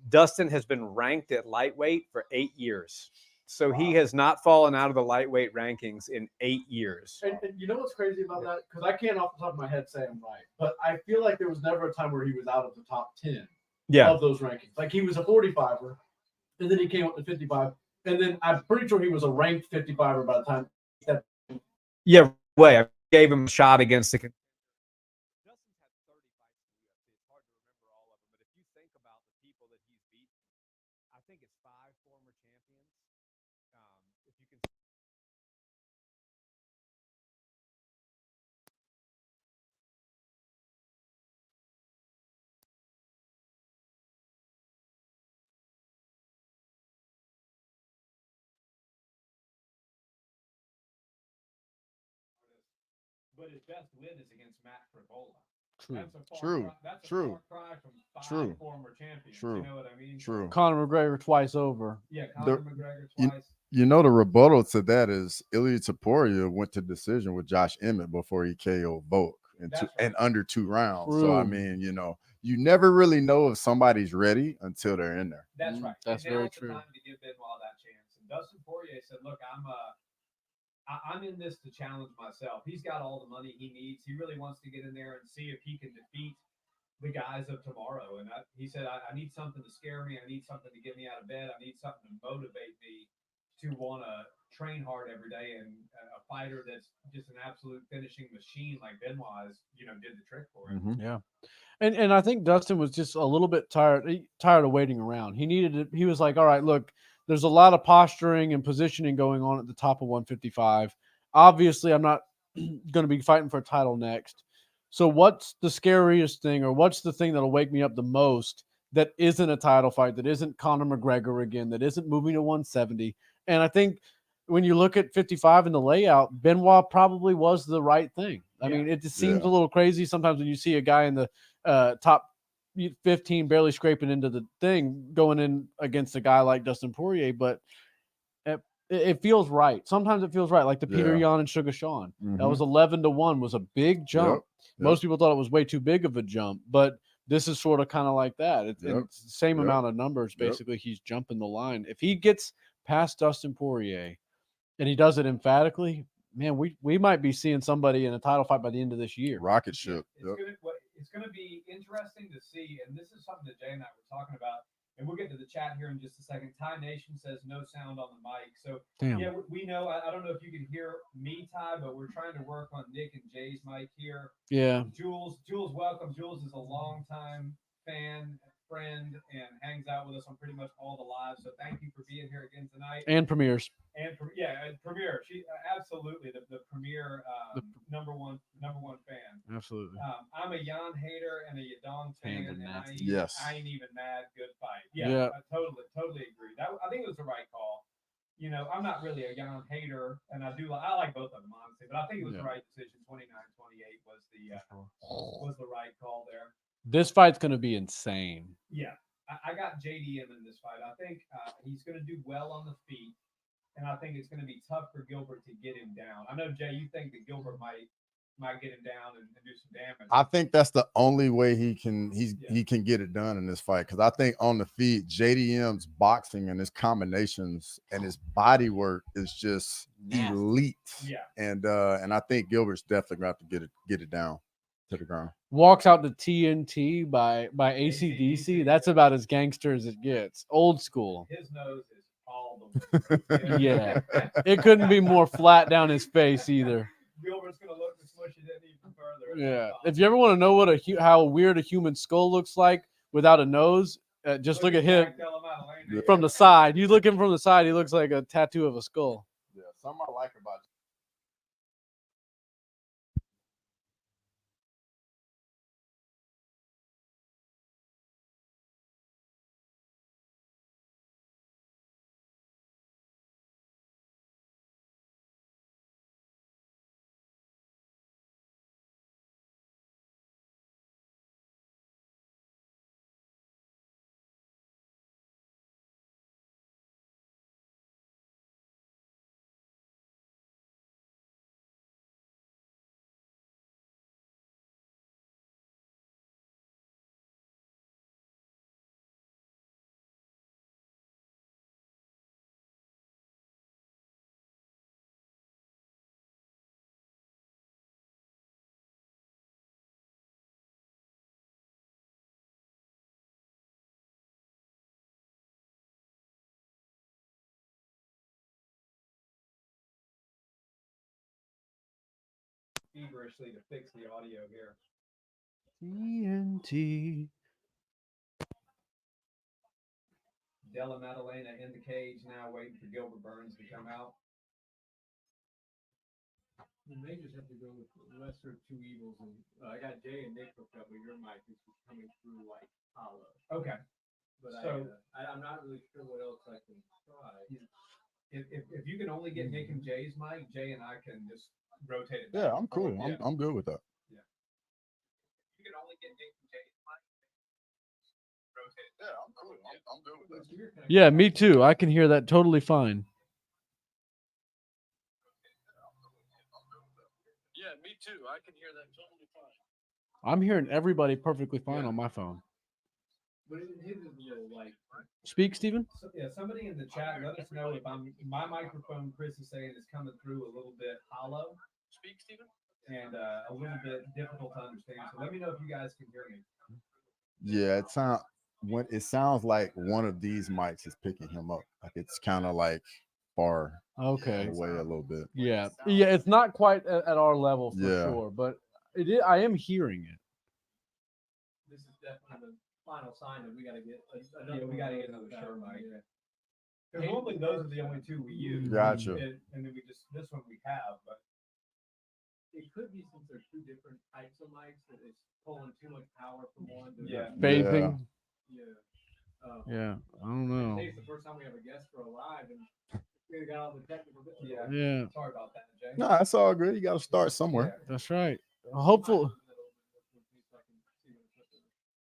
Dustin has been ranked at lightweight for 8 years. So he has not fallen out of the lightweight rankings in 8 years. And you know what's crazy about that? Because I can't off the top of my head say I'm right, but I feel like there was never a time where he was out of the top 10 of those rankings. Like he was a 45er, and then he came up to 55, and then I'm pretty sure he was a ranked 55er by the time that. Yeah, way. I gave him a shot against the. Justin's had 30 fights in the UFC. It's hard to remember all of them, but if you think about the people that he's beaten, I think it's 5 former champions. If you can. But his best win is against Matt Frivola. True. That's a far True. Cry, that's a True. far cry from 5 True. former champions. True. You know what I mean? True. Conor McGregor twice over. Yeah, Conor McGregor you- twice. You know, the rebuttal to that is Ilya Taporia went to decision with Josh Emmett before he KO'd Volk in That's right. and under 2 rounds. So, I True. mean, you never really know if somebody's ready until they're in there. That's right. That's and very now's true. The time to give Benoit that chance. And Dustin Poirier said, "Look, I'm in this to challenge myself. He's got all the money he needs. He really wants to get in there and see if he can defeat the guys of tomorrow." And he said, I need something to scare me. I need something to get me out of bed. I need something to motivate me to want to train hard every day. And a fighter that's just an absolute finishing machine like Benoit is, did the trick for him. Yeah. And I think Dustin was just a little bit tired of waiting around. He was like, all right, look, there's a lot of posturing and positioning going on at the top of 155. Obviously, I'm not going to be fighting for a title next. So what's the scariest thing, or what's the thing that'll wake me up the most that isn't a title fight, that isn't Conor McGregor again, that isn't moving to 170? And I think when you look at 55 in the layout, Benoit probably was the right thing. I mean, it just seems a little crazy sometimes when you see a guy in the top 15 barely scraping into the thing going in against a guy like Dustin Poirier, but it feels right. Sometimes it feels right, like the Peter Yan and Sugar Sean. That was 11-1, was a big jump. Most people thought it was way too big of a jump, but this is sort of kind of like that. It's the same amount of numbers. Basically, he's jumping the line. If he gets past Dustin Poirier and he does it emphatically, man, we might be seeing somebody in a title fight by the end of this year. Rocket ship. It's gonna be interesting to see, and this is something that Jay and I were talking about, and we'll get to the chat here in just a second. Ty Nation says no sound on the mic, so yeah, we know. I don't know if you can hear me, Ty, but we're trying to work on Nick and Jay's mic here. Yeah. Jules, welcome. Jules is a longtime fan, friend, and hangs out with us on pretty much all the lives. So thank you for being here again tonight. And premieres. And Premier, she absolutely the Premier number one fan. Absolutely. I'm a Jan hater and a Yadong fan, and I ain't even mad. Good fight. Yeah. I totally agree. I think it was the right call. I'm not really a Jan hater, and I like both of them honestly, but I think it was the right decision. 29-28 was the right call there. This fight's going to be insane. Yeah, I got JDM in this fight. I think he's going to do well on the feet. And I think it's going to be tough for Gilbert to get him down. I know, Jay, you think that Gilbert might get him down and do some damage. I think that's the only way he can get it done in this fight, because I think on the feet, JDM's boxing and his combinations and his body work is just elite. Yeah, and I think Gilbert's definitely going to have to get it down to the ground. Walks out to TNT by AC/DC. That's about as gangster as it gets. Old school. His nose is all the yeah. It couldn't be more flat down his face either. Gilbert's gonna look to smush it in even further. Yeah. If you ever want to know what how weird a human skull looks like without a nose, just look at him from the side. You look him from the side, he looks like a tattoo of a skull. Yeah, something I like about feverishly to fix the audio here. TNT. Della Maddalena in the cage now, waiting for Gilbert Burns to come out. You may just have to go with the lesser of two evils. And I got Jay and Nick hooked up with your mic, which is coming through like hollow. Okay. But So- I'm not really sure what else I can try. If you can only get Nick and Jay's mic, Jay and I can just rotate it. Yeah, back I'm and cool. forth. I'm good with that. You can only get Nick and Jay's mic. Rotate it. Yeah, I'm cool. I'm good with that. Yeah, me too. I can hear that totally fine. Yeah, me too. I can hear that totally fine. I'm hearing everybody perfectly fine on my phone. But his is a little like. Speak, Steven. So, yeah, somebody in the chat, let us know if my microphone, Chris is saying, is coming through a little bit hollow. Speak, Steven. And a little bit difficult to understand. So let me know if you guys can hear me. Yeah, it sounds like one of these mics is picking him up. Like it's kind of like far Okay. away a little bit. Yeah. Yeah, it's not quite at our level for Yeah. sure, but I am hearing it. This is definitely the final sign that we got to get. We got to get another show mic. Because normally those are the only two we use. Gotcha. And then this one we have, but It could be since there's two different types of mics that it's pulling too much power from one. To Yeah. Phasing. Yeah. Yeah. I don't know. Today's the first time we have a guest for a live, and we got all the technical bits. Yeah. Yeah. Sorry about that, Jay. No, it's all good. You got to start somewhere. That's right. Hopefully.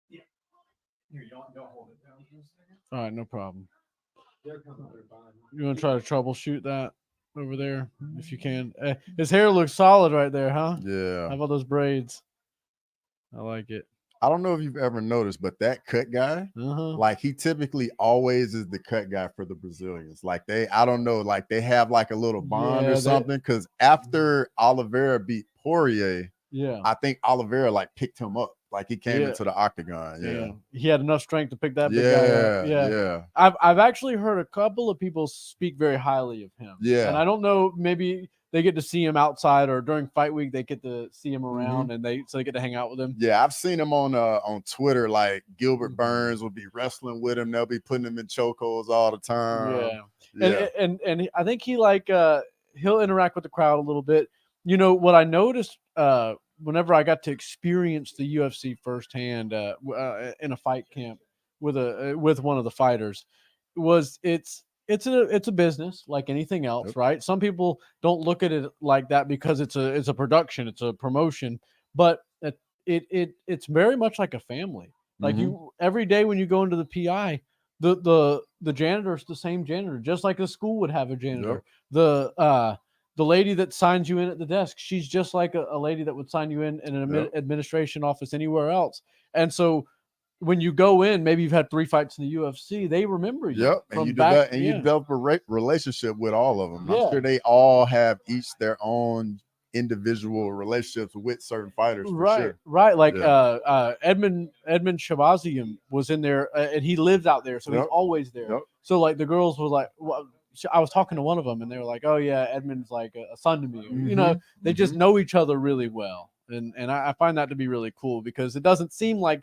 Here, you don't hold it down for a second. All right, no problem. They're coming through fine. You want to try to troubleshoot that over there if you can? His hair looks solid right there, huh? Yeah. How about those braids? I like it. I don't know if you've ever noticed, but that cut guy, like he typically always is the cut guy for the Brazilians. Like I don't know, like they have like a little bond or something. Because after Oliveira beat Poirier, I think Oliveira like picked him up. Like he came into the octagon. Yeah. He had enough strength to pick that big guy up. Yeah. I've actually heard a couple of people speak very highly of him. Yeah. And I don't know, maybe they get to see him outside or during fight week they get to see him around and they get to hang out with him. Yeah, I've seen him on Twitter. Like Gilbert Burns will be wrestling with him. They'll be putting him in chokeholds all the time. Yeah. And I think he he'll interact with the crowd a little bit. You know what I noticed whenever I got to experience the UFC firsthand in a fight camp with one of the fighters was it's a business like anything else, right? Some people don't look at it like that because it's a production, it's a promotion, but it's very much like a family. Like you every day when you go into the PI, the janitor's the same janitor, just like a school would have a janitor. The lady that signs you in at the desk, she's just like a lady that would sign you in an administration office anywhere else. And so when you go in, maybe you've had 3 fights in the UFC, they remember you. Yep. And you develop a relationship with all of them. I'm sure they all have each their own individual relationships with certain fighters. Right. Like Edmund Shabazian was in there and he lives out there. So he's always there. So like the girls were like, well, I was talking to one of them and they were like, oh yeah, Edmund's like a son to me. You know, they just know each other really well. And I find that to be really cool because it doesn't seem like,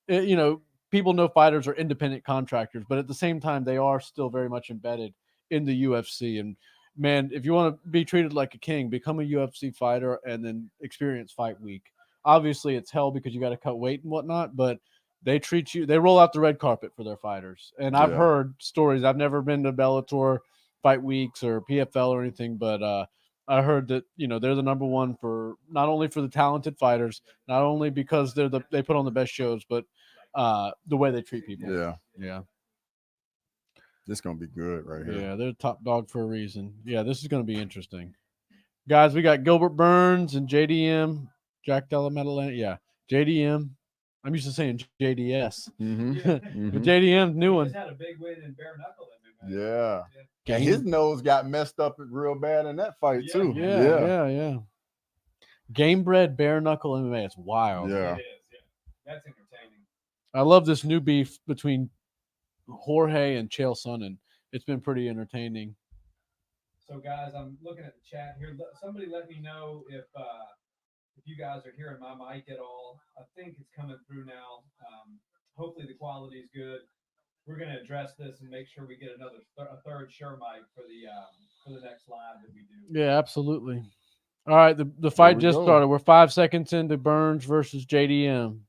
you know, people know fighters are independent contractors, but at the same time, they are still very much embedded in the UFC. And man, if you want to be treated like a king, become a UFC fighter and then experience fight week. Obviously it's hell because you got to cut weight and whatnot, but they treat you, they roll out the red carpet for their fighters. And I've heard stories. I've never been to Bellator fight weeks or PFL or anything, but I heard that, you know, they're the number one for not only for the talented fighters, not only because they put on the best shows, but the way they treat people. Yeah. This is gonna be good right here. Yeah, they're top dog for a reason. Yeah, this is gonna be interesting. Guys, we got Gilbert Burns and JDM, Jack Della Maddalena. Yeah, JDM. I'm used to saying JDS. But JDM, new one. He's had a big win in bare knuckle MMA. Yeah. And his nose got messed up real bad in that fight too. Yeah. Game bred bare knuckle MMA. It's wild. Yeah. It is. Yeah. That's entertaining. I love this new beef between Jorge and Chael Sonnen. It's been pretty entertaining. So guys, I'm looking at the chat here. Somebody let me know if if you guys are hearing my mic at all, I think it's coming through now. Hopefully the quality is good. We're going to address this and make sure we get a third Shure mic for the next live that we do. Yeah, absolutely. All right, the fight we just go. started. We're 5 seconds into Burns versus JDM.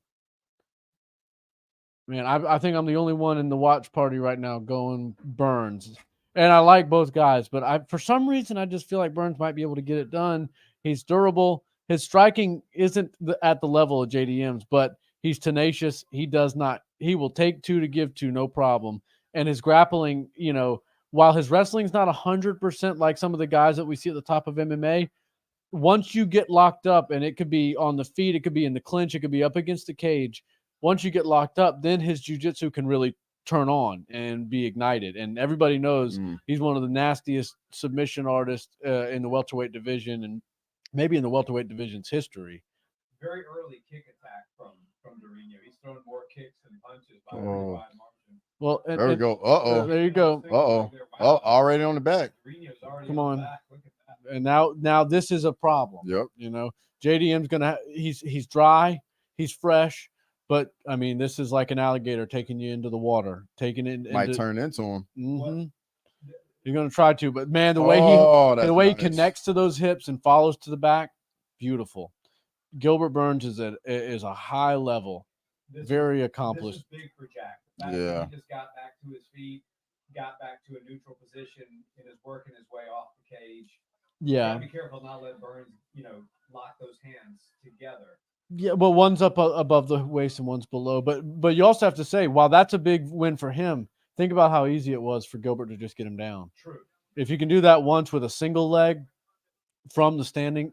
Man, I think I'm the only one in the watch party right now going Burns. And I like both guys, but for some reason I just feel like Burns might be able to get it done. He's durable. His striking isn't at the level of JDM's, but he's tenacious. He will take two to give two, no problem. And his grappling, while his wrestling's not 100% like some of the guys that we see at the top of MMA, once you get locked up, and it could be on the feet, it could be in the clinch, it could be up against the cage. Once you get locked up, then his jiu-jitsu can really turn on and be ignited. And everybody knows he's one of the nastiest submission artists in the welterweight division, and maybe in the welterweight division's history. Very early kick attack from Durinho. He's thrown more kicks than punches by a pretty wide margin. Well, there we go. Uh-oh. There you go. Uh-oh. Oh, already on the back. Durinho's already Come on on. the back. Look at that. And now this is a problem. Yep. JDM's gonna he's dry, he's fresh, but I mean this is like an alligator taking you into the water, taking it Might turn into him. Mm-hmm. You're gonna try to, but man, the way he connects to those hips and follows to the back, beautiful. Gilbert Burns is a high level, very accomplished. This is big for Jack. The fact that he just got back to his feet, got back to a neutral position, and is working his way off the cage. Yeah. You gotta be careful not let Burns, lock those hands together. Yeah, well, one's up above the waist and one's below. But you also have to say, while that's a big win for him, think about how easy it was for Gilbert to just get him down. True. If you can do that once with a single leg from the standing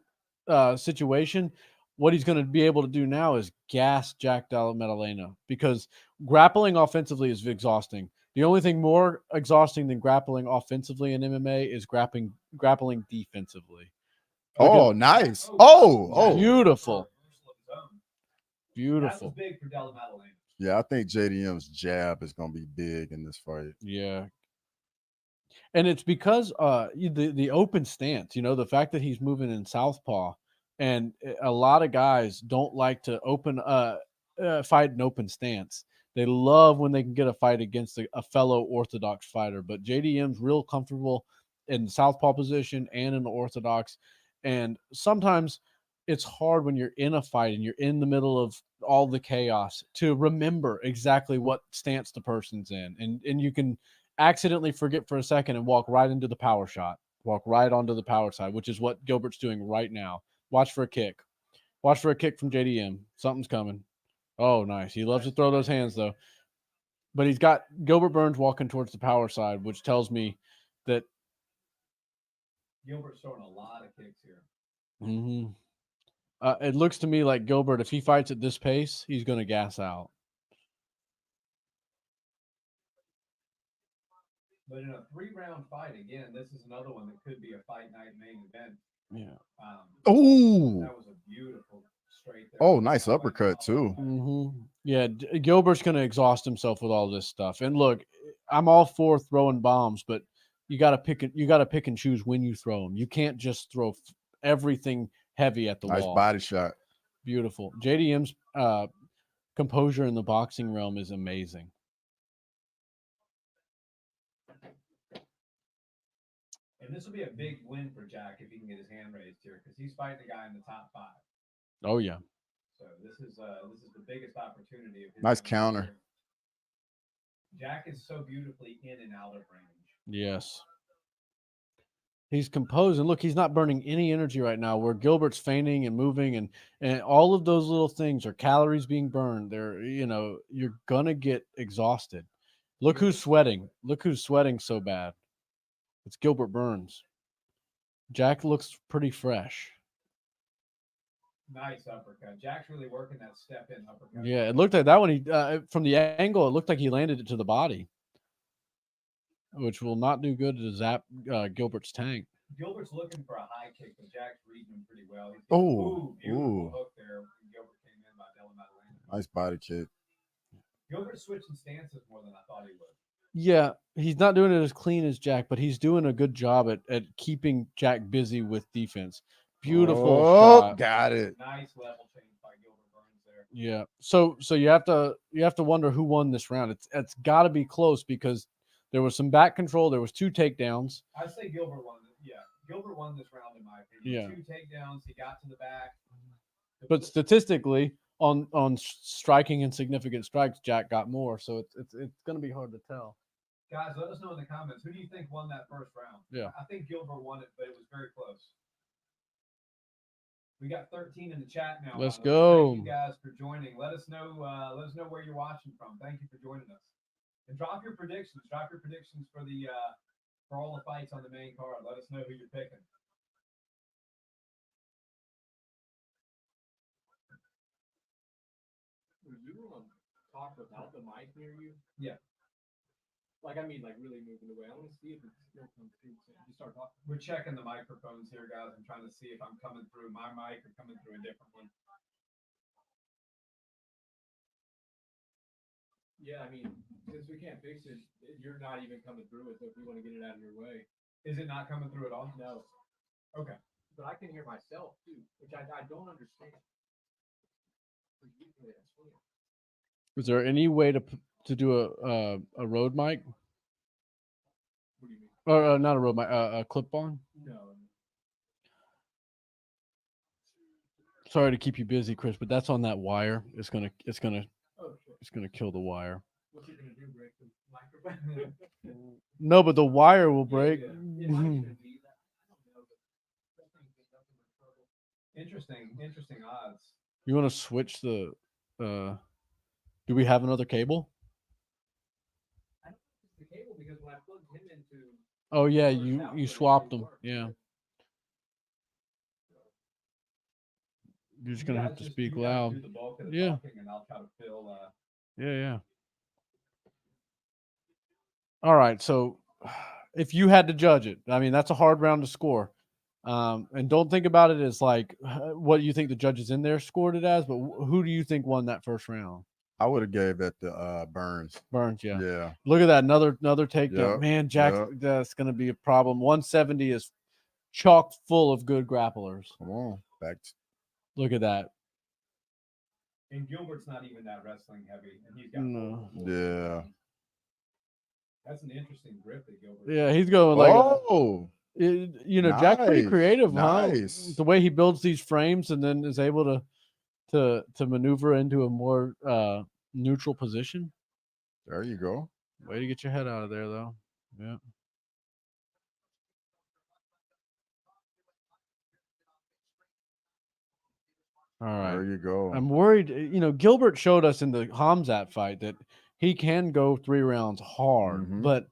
situation, what he's going to be able to do now is gas Jack Della Maddalena, because grappling offensively is exhausting. The only thing more exhausting than grappling offensively in MMA is grappling defensively. Oh, nice. Oh. Beautiful. Beautiful. That was big for Della Maddalena. Yeah, I think JDM's jab is going to be big in this fight. Yeah. And it's because the open stance, the fact that he's moving in southpaw, and a lot of guys don't like to fight an open stance. They love when they can get a fight against a fellow orthodox fighter, but JDM's real comfortable in southpaw position and in the orthodox. And sometimes it's hard when you're in a fight and you're in the middle of all the chaos to remember exactly what stance the person's in. And you can accidentally forget for a second and walk right into the power shot, walk right onto the power side, which is what Gilbert's doing right now. Watch for a kick. Watch for a kick from JDM. Something's coming. Oh, nice. He loves to throw those hands, though. But he's got Gilbert Burns walking towards the power side, which tells me that Gilbert's throwing a lot of kicks here. Mm-hmm. It looks to me like Gilbert, if he fights at this pace, he's going to gas out. But in a 3-round fight, again, this is another one that could be a fight night main event. Yeah. That was a beautiful straight there. Oh, nice uppercut too. Mm-hmm. Yeah, Gilbert's going to exhaust himself with all this stuff. And look, I'm all for throwing bombs, but you got to pick and choose when you throw them. You can't just throw everything heavy at the wall. Nice body shot. Beautiful. JDM's composure in the boxing realm is amazing. And this will be a big win for Jack if he can get his hand raised here, because he's fighting a guy in the top 5. Oh yeah. So this is the biggest opportunity of his Nice career. counter. Jack is so beautifully in and out of range. Yes. He's composed, and look, he's not burning any energy right now, where Gilbert's feigning and moving, and all of those little things are calories being burned. You're gonna get exhausted. Look who's sweating. Look who's sweating so bad. It's Gilbert Burns. Jack looks pretty fresh. Nice uppercut. Jack's really working that step in uppercut. Yeah, it looked like that one. He from the angle, it looked like he landed it to the body, which will not do good to zap Gilbert's tank. Gilbert's looking for a high kick, but Jack's reading him pretty well. Beautiful hook there when Gilbert came in by Della Maddalena. Nice body kick. Gilbert's switching stances more than I thought he would. Yeah, he's not doing it as clean as Jack, but he's doing a good job at keeping Jack busy with defense. Beautiful Oh, shot. got it. Nice level change by Gilbert Burns there. Yeah. So you have to wonder who won this round. It's got to be close because there was some back control. There was 2 takedowns. I say Gilbert won. Yeah, Gilbert won this round in my opinion. Yeah. 2 takedowns. He got to the back. But statistically, on striking and significant strikes, Jack got more. So it's going to be hard to tell. Guys, let us know in the comments. Who do you think won that first round? Yeah. I think Gilbert won it, but it was very close. We got 13 in the chat now. Let's by the way. go. Thank you guys for joining. Let us know where you're watching from. Thank you for joining us. And drop your predictions. Drop your predictions for the for all the fights on the main card. Let us know who you're picking. You want to talk without the mic near you? Yeah. Like, I mean, like really moving away. I want to see if it still comes through. So you start talking. We're checking the microphones here, guys. I'm trying to see if I'm coming through my mic or coming through a different one. Yeah, I mean, since we can't fix it, you're not even coming through it. So if you want to get it out of your way. Is it not coming through at all? No. Okay. But I can hear myself too, which I don't understand. Is there any way to do a road mic What do you mean? or not a road mic, a clip on? No. Sorry to keep you busy, Chris, but that's on that wire. It's gonna Oh, shit. kill the wire. What's it gonna do? Break the microphone? No, but the wire will break. Yeah, yeah. It might even be that. I don't know, but that thing gets up in my trouble. Interesting odds. You want to switch the? Do we have another cable? I don't think it's the cable because when I plugged him into Oh yeah, first you output, it swapped didn't them. work. Yeah, you're just You gonna guys have to just- speak you guys loud. Do the bulk of the Yeah. talking, and I'll try to fill. Yeah. All right, so if you had to judge it, I mean that's a hard round to score. And don't think about it as like what you think the judges in there scored it as, but who do you think won that first round? I would have gave that to Burns. Burns, yeah. Yeah. Look at that, another takedown. Yep, Man, Jack, yep. that's going to be a problem. 170 is chock full of good grapplers. Come on. Back. Look at that. And Gilbert's not even that wrestling heavy, and he's got. No. Yeah. That's an interesting grip that Gilbert. Yeah, he's going like, Jack's pretty nice, creative, nice. huh? The way he builds these frames and then is able to maneuver into a more neutral position. There you go. Way to get your head out of there, though. Yeah. All right. There you go. I'm worried. Gilbert showed us in the Hamzat fight that he can go 3 rounds hard, Mhm. but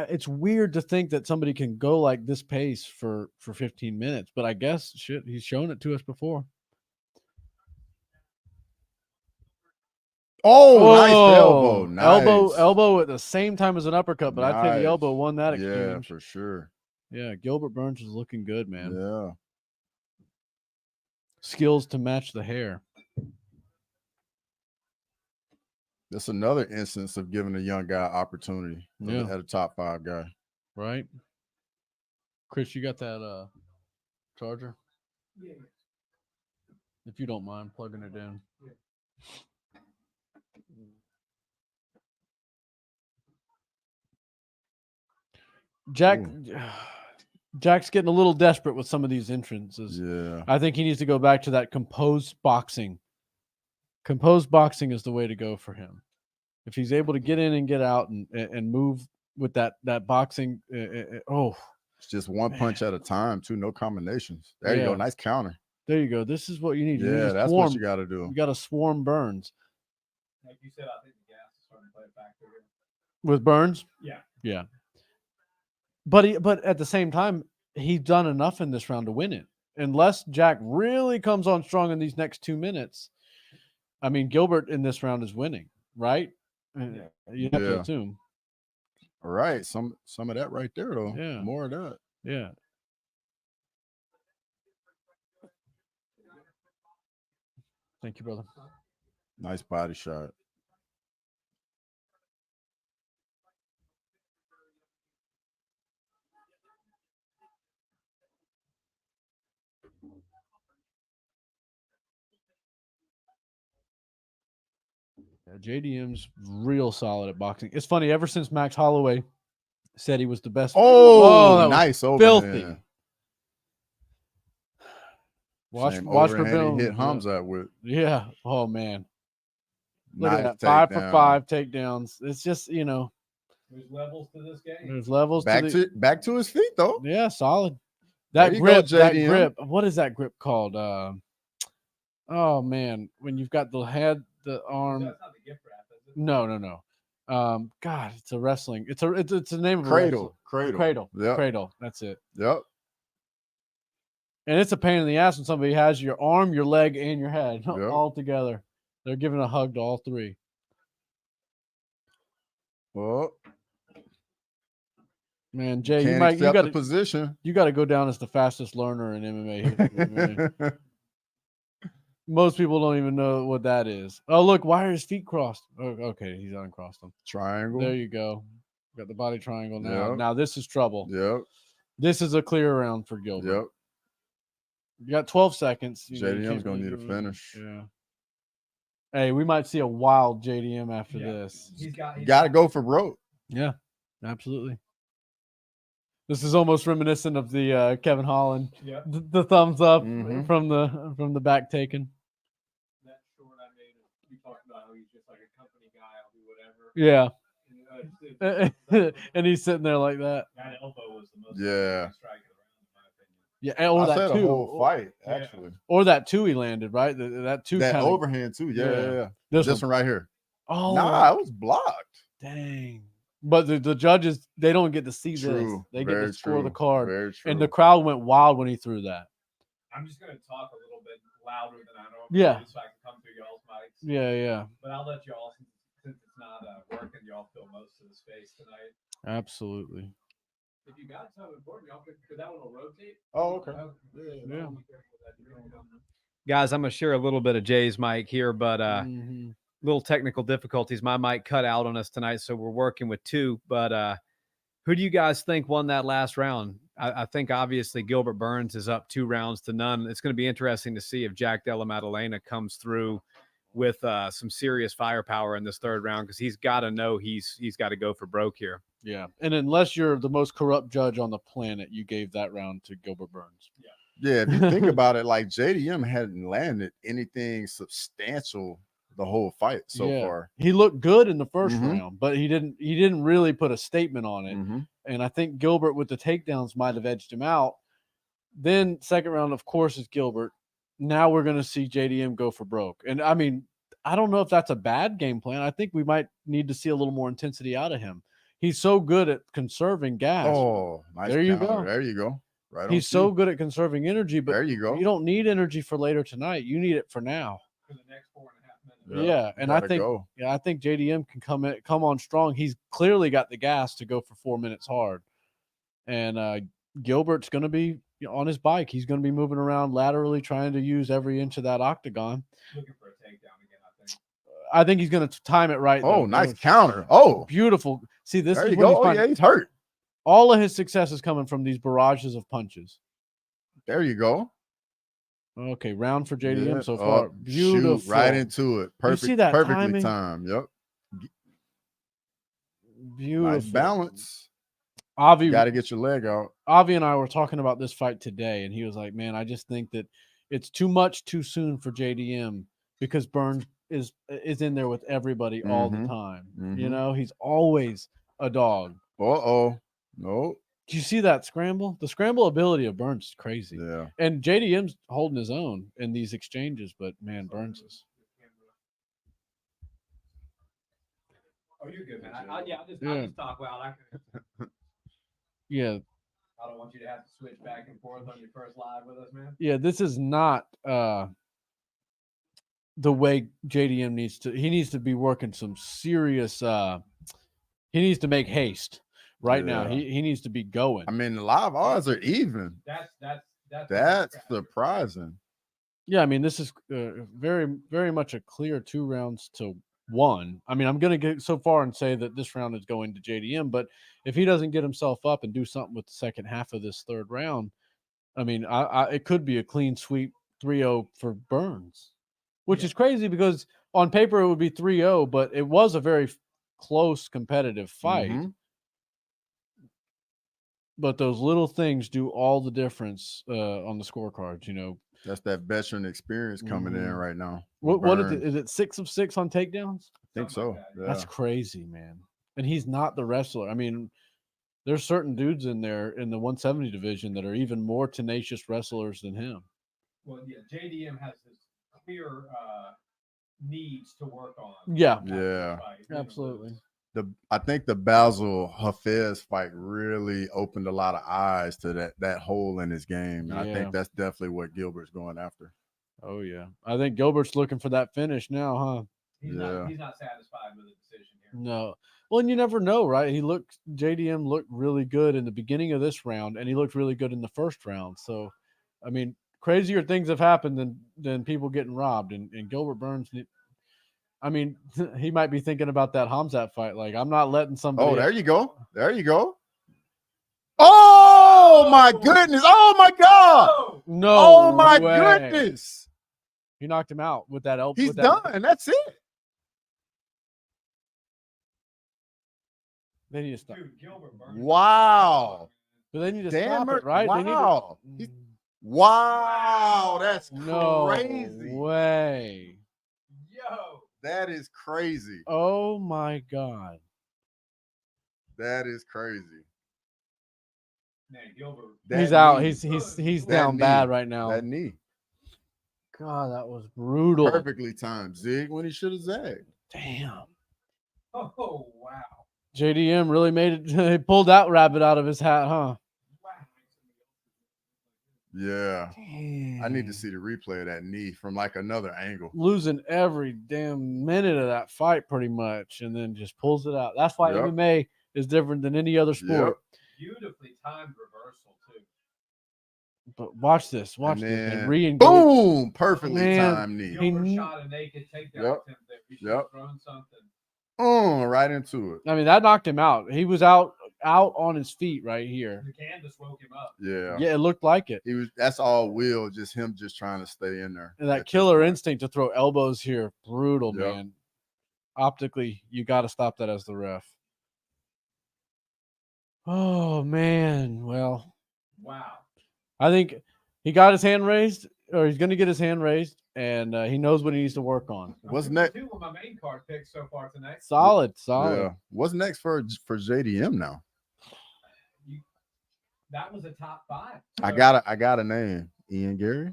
it's weird to think that somebody can go like this pace for 15 minutes. But I guess he's shown it to us before. Oh, nice elbow. Nice. Elbow at the same time as an uppercut, but I'd say the Nice. elbow won that Yeah, exchange. for sure. Yeah, Gilbert Burns is looking good, man. Yeah. Skills to match the hair. That's another instance of giving a young guy opportunity at a top 5 guy. Right. Chris, you got that charger? Yeah. If you don't mind plugging it in. Yeah. Jack's getting a little desperate with some of these entrances. Yeah. I think he needs to go back to that composed boxing. Composed boxing is the way to go for him. If he's able to get in and get out and move with that boxing, it's just one punch at a time, too. No combinations. There you go. Nice counter. There you go. This is what you need. Yeah, that's what you got to do. You got to swarm Burns. Like you said, I think the gas is starting to play a factor here. With Burns? Yeah. Yeah. But at the same time, he's done enough in this round to win it. Unless Jack really comes on strong in these next 2 minutes. I mean, Gilbert in this round is winning, right? Yeah. You have to assume. All right. Some of that right there, though. Yeah. More of that. Yeah. Thank you, brother. Nice body shot. Yeah, JDM's real solid at boxing. It's funny, ever since Max Holloway said he was the best. Oh, that was nice filthy. overhand. Watch Same for overhand film. he hit Hamza with. Yeah. Oh man. Look Nice at that. 5 for takedown. 5 takedowns. It's just, you know, There's levels to this game. there's levels Back to his feet though. yeah, solid. There That you grip, go, that JDM. grip. What is that grip called? Oh man, when you've got the head, the arm. That's not the gift wrap, is it? No. God, it's a wrestling. It's a name of a Cradle. Yep. Cradle. That's it. Yep. And it's a pain in the ass when somebody has your arm, your leg, and your head Yep. all together. They're giving a hug to all three. Well, Man, Jay, can't accept the position. You got to go down as the fastest learner in MMA. Most people don't even know what that is. Oh, look, why are his feet crossed? Oh, okay, he's uncrossed them. Triangle. There you go. Got the body triangle now. Yep. Now this is trouble. Yep. This is a clear round for Gilbert. Yep. You got 12 seconds. You JDM's can't gonna really need a do it. finish. Yeah. Hey, we might see a wild JDM after Yeah. this. He's got Got to go for broke. Yeah, absolutely. This is almost reminiscent of the Kevin Holland, Yep. the thumbs up Mhm. from the back taken. That short I made, we talked about how he's just like a company guy. I'll do whatever. Yeah, And, and he's sitting there like that. that elbow was the most Yeah. strike of the round, in my opinion. Yeah, or I that said two, a whole fight Yeah. actually. or that two he landed right. That two That kinda, overhand too. Yeah. Yeah. This This one. one right here. Oh, Nah, it was blocked. dang! But the judges, they don't get to see True. this. They get Very to score the true. card, Very true. and the crowd went wild when he threw that. I'm just going to talk a little bit louder than I normally Yeah. do so I can come through y'all's mics. Yeah, But I'll let y'all, since it's not working, y'all feel most of the space tonight. absolutely. If you got something important, y'all could that one will rotate. Oh, okay. Yeah. Guys, I'm going to share a little bit of Jay's mic here, but Mhm. little technical difficulties. My mic cut out on us tonight, so we're working with two. But who do you guys think won that last round? I think obviously Gilbert Burns is up 2-0. It's going to be interesting to see if Jack Della Maddalena comes through with some serious firepower in this third round, because he's got to know he's got to go for broke here. Yeah, and unless you're the most corrupt judge on the planet, you gave that round to Gilbert Burns. Yeah, if you think about it, like JDM hadn't landed anything substantial the whole fight so Yeah. far. He looked good in the 1st Mhm. round, but he didn't really put a statement on it. Mhm. And I think Gilbert with the takedowns might have edged him out. Then second round, of course, is Gilbert. Now we're going to see JDM go for broke. And I mean, I don't know if that's a bad game plan. I think we might need to see a little more intensity out of him. He's so good at conserving gas. Oh, nice. There you counter. go. There you go. Right on. He's so cue. good at conserving energy, but There you go. you don't need energy for later tonight. You need it for now. For the next 4.5 minutes. Yeah, and I gotta think go. I think JDM can come on strong. He's clearly got the gas to go for 4 minutes hard. And Gilbert's going to be on his bike. He's going to be moving around laterally, trying to use every inch of that octagon. Looking for a takedown again, I think. I think he's going to time it right. Oh, though. nice counter. Oh, Beautiful. See, this there is you when go. you Oh, find yeah, he's hurt. all of his success is coming from these barrages of punches. There you go. Okay, round for JDM Yeah. so far. Oh, Beautiful. shoot, right into it. Perfect. see that perfectly timing? timed. Yep. Beautiful. Nice balance. Avi, Got to get your leg out. Avi and I were talking about this fight today, and he was like, "Man, I just think that it's too much too soon for JDM because Burns is in there with everybody all the Mhm. time. Mhm. He's always a dog. Uh-oh. No. Do you see that scramble? The scramble ability of Burns is crazy, Yeah. and JDM's holding his own in these exchanges. But man, Burns is Oh, you're good, man. I'll just talk loud. yeah. I don't want you to have to switch back and forth on your first live with us, man. Yeah, this is not the way JDM needs to. He needs to be working some serious. He needs to make haste right now. Yeah. He needs to be going. I mean, the live odds are even. That's surprising. Yeah, I mean, this is very, very much a clear 2 rounds to 1. I mean, I'm going to get so far and say that this round is going to JDM, but if he doesn't get himself up and do something with the second half of this third round, I mean, it could be a clean sweep 3-0 for Burns. which Yeah. is crazy because on paper it would be 3-0, but it was a very close competitive fight. Mhm. But those little things do all the difference on the scorecards. You know, That's that veteran experience coming in Mhm. right now. what Burns. is it 6 of 6 on takedowns? I think Something so. like that. Yeah. That's crazy, man. And he's not the wrestler. I mean, there's certain dudes in there in the 170 division that are even more tenacious wrestlers than him. Well, yeah, JDM has this clear needs to work on. Yeah. after this Yeah. fight. He's gonna Absolutely. lose. I think the Basil Hafez fight really opened a lot of eyes to that hole in his game. And I Yeah. think that's definitely what Gilbert's going after. Oh yeah. I think Gilbert's looking for that finish now, huh? He's Yeah. not satisfied with the decision here. No. Well, and you never know, right? JDM looked really good in the beginning of this round, and he looked really good in the first round. So, I mean, crazier things have happened than people getting robbed. And Gilbert Burns, I mean, he might be thinking about that Hamzat fight. Like, I'm not letting somebody. Oh, there you go. There you go. Oh my goodness. Oh my God. Oh, No. Oh my way. goodness. He knocked him out with that elbow. He's done. That's it. They need to stop. dude, Gilbert Burns. Wow. But they need to Damn stop it. it, right? Wow. They need to. Wow. That's No crazy. way. Yo. That is crazy. Oh my God. That is crazy. Man, Gilbert. He's That out. knee. He's That down knee. bad right now. That knee. God, that was brutal. Perfectly timed. Zig when he should have zagged. Damn. Oh, wow. JDM really made it. He pulled that rabbit out of his hat, huh? Wow. Yeah. I need to Dang. see the replay of that knee from like another angle. Losing every damn minute of that fight, pretty much, and then just pulls it out. That's why Yep. MMA is different than any other sport. Beautifully timed reversal, too. But watch this. Watch And this. then And re-engage. boom, perfectly Man. timed knee. Gilbert He- shot a naked takedown Yep. attempt there. He should have Yep. thrown something. Right into it. I mean, that knocked him out. He was out on his feet right here. The canvas woke him up. Yeah. Yeah, it looked like it. He was. That's all Will. Just him, just trying to stay in there. And at that this killer point. instinct to throw elbows here, brutal, Yep. man. Optically, you got to stop that as the ref. Oh man, well, Wow. I think he got his hand raised, or he's going to get his hand raised, and he knows what he needs to work on. What's I'm next? 2 of my main card picks so far tonight. Solid. Yeah. What's next for JDM now? That was a top 5. I So, got a name. Ian Gary.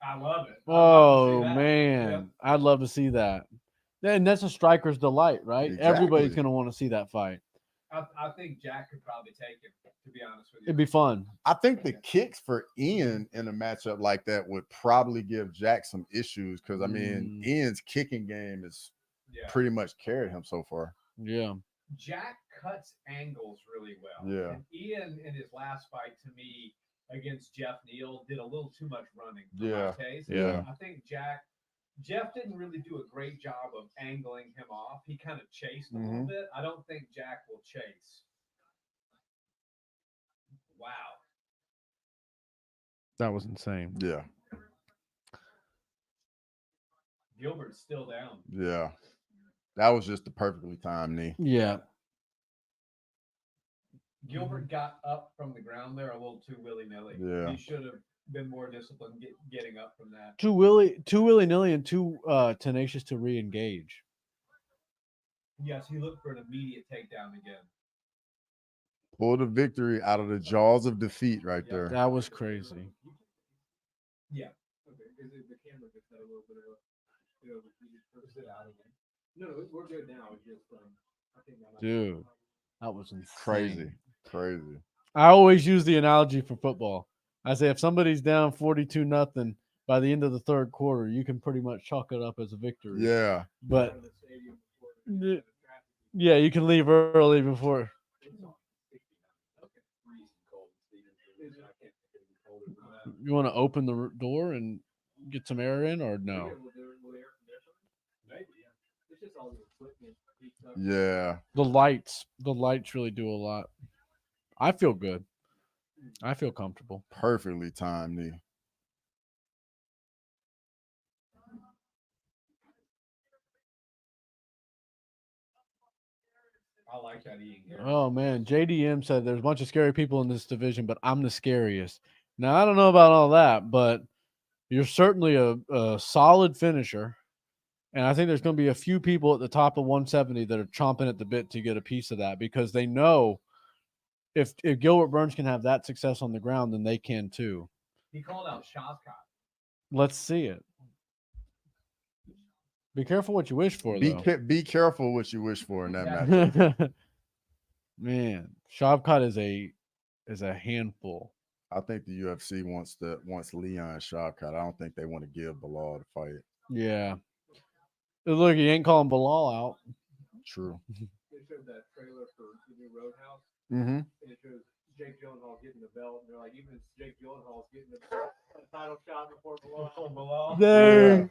I love it. I'd love to see Oh that. man, Yep. I'd love to see that. And that's a striker's delight, right? Everybody's Exactly. going to want to see that fight. I think Jack could probably take it, to be honest with you. It'd be fun. I think the kicks for Ian in a matchup like that would probably give Jack some issues because I mean Ian's kicking game is Yeah. pretty much carried him so far. Yeah. Jack cuts angles really well. Yeah. And Ian in his last fight to me against Jeff Neal did a little too much running. For Yeah. my taste. Yeah. I think Jeff didn't really do a great job of angling him off. He kind of chased a little bit. I don't think Jack will chase. Wow. That was insane. Yeah. Gilbert's still down. Yeah. That was just the perfectly timed knee. Yeah. Gilbert got up from the ground there a little too willy-nilly. Yeah. He should have been more disciplined getting up from that. Too willy-nilly and too tenacious to re-engage. Yes, he looked for an immediate takedown again. Pull the victory out of the jaws of defeat right there. That was crazy. Yeah. Okay, because the camera just had a little bit of it out again. No, we're good now. It's just I think Dude, that was insane. Crazy. I always use the analogy for football. I say if somebody's down 42-0 by the end of the third quarter, you can pretty much chalk it up as a victory. Yeah. But yeah, you can leave early before. You want to open the door and get some air in, or no? Yeah. The lights really do a lot. I feel good. I feel comfortable. Perfectly timed knee. I like that Ian Garrett. Oh man, JDM said there's a bunch of scary people in this division, but I'm the scariest. Now I don't know about all that, but you're certainly a solid finisher. And I think there's going to be a few people at the top of 170 that are chomping at the bit to get a piece of that because they know if Gilbert Burns can have that success on the ground, then they can too. He called out Shavkat. Let's see it. Be careful what you wish for, though. Be careful what you wish for in that match. Man, Shavkat is a handful. I think the UFC wants Leon Shavkat. I don't think they want to give Bilal the fight. Yeah. Look, he ain't calling Bilal out. True. They showed that trailer for the new Roadhouse, Mm-hmm. and it shows Jake Gyllenhaal getting the belt, and they're like, even Jake Gyllenhaal's getting the title shot before Bilal. Dang.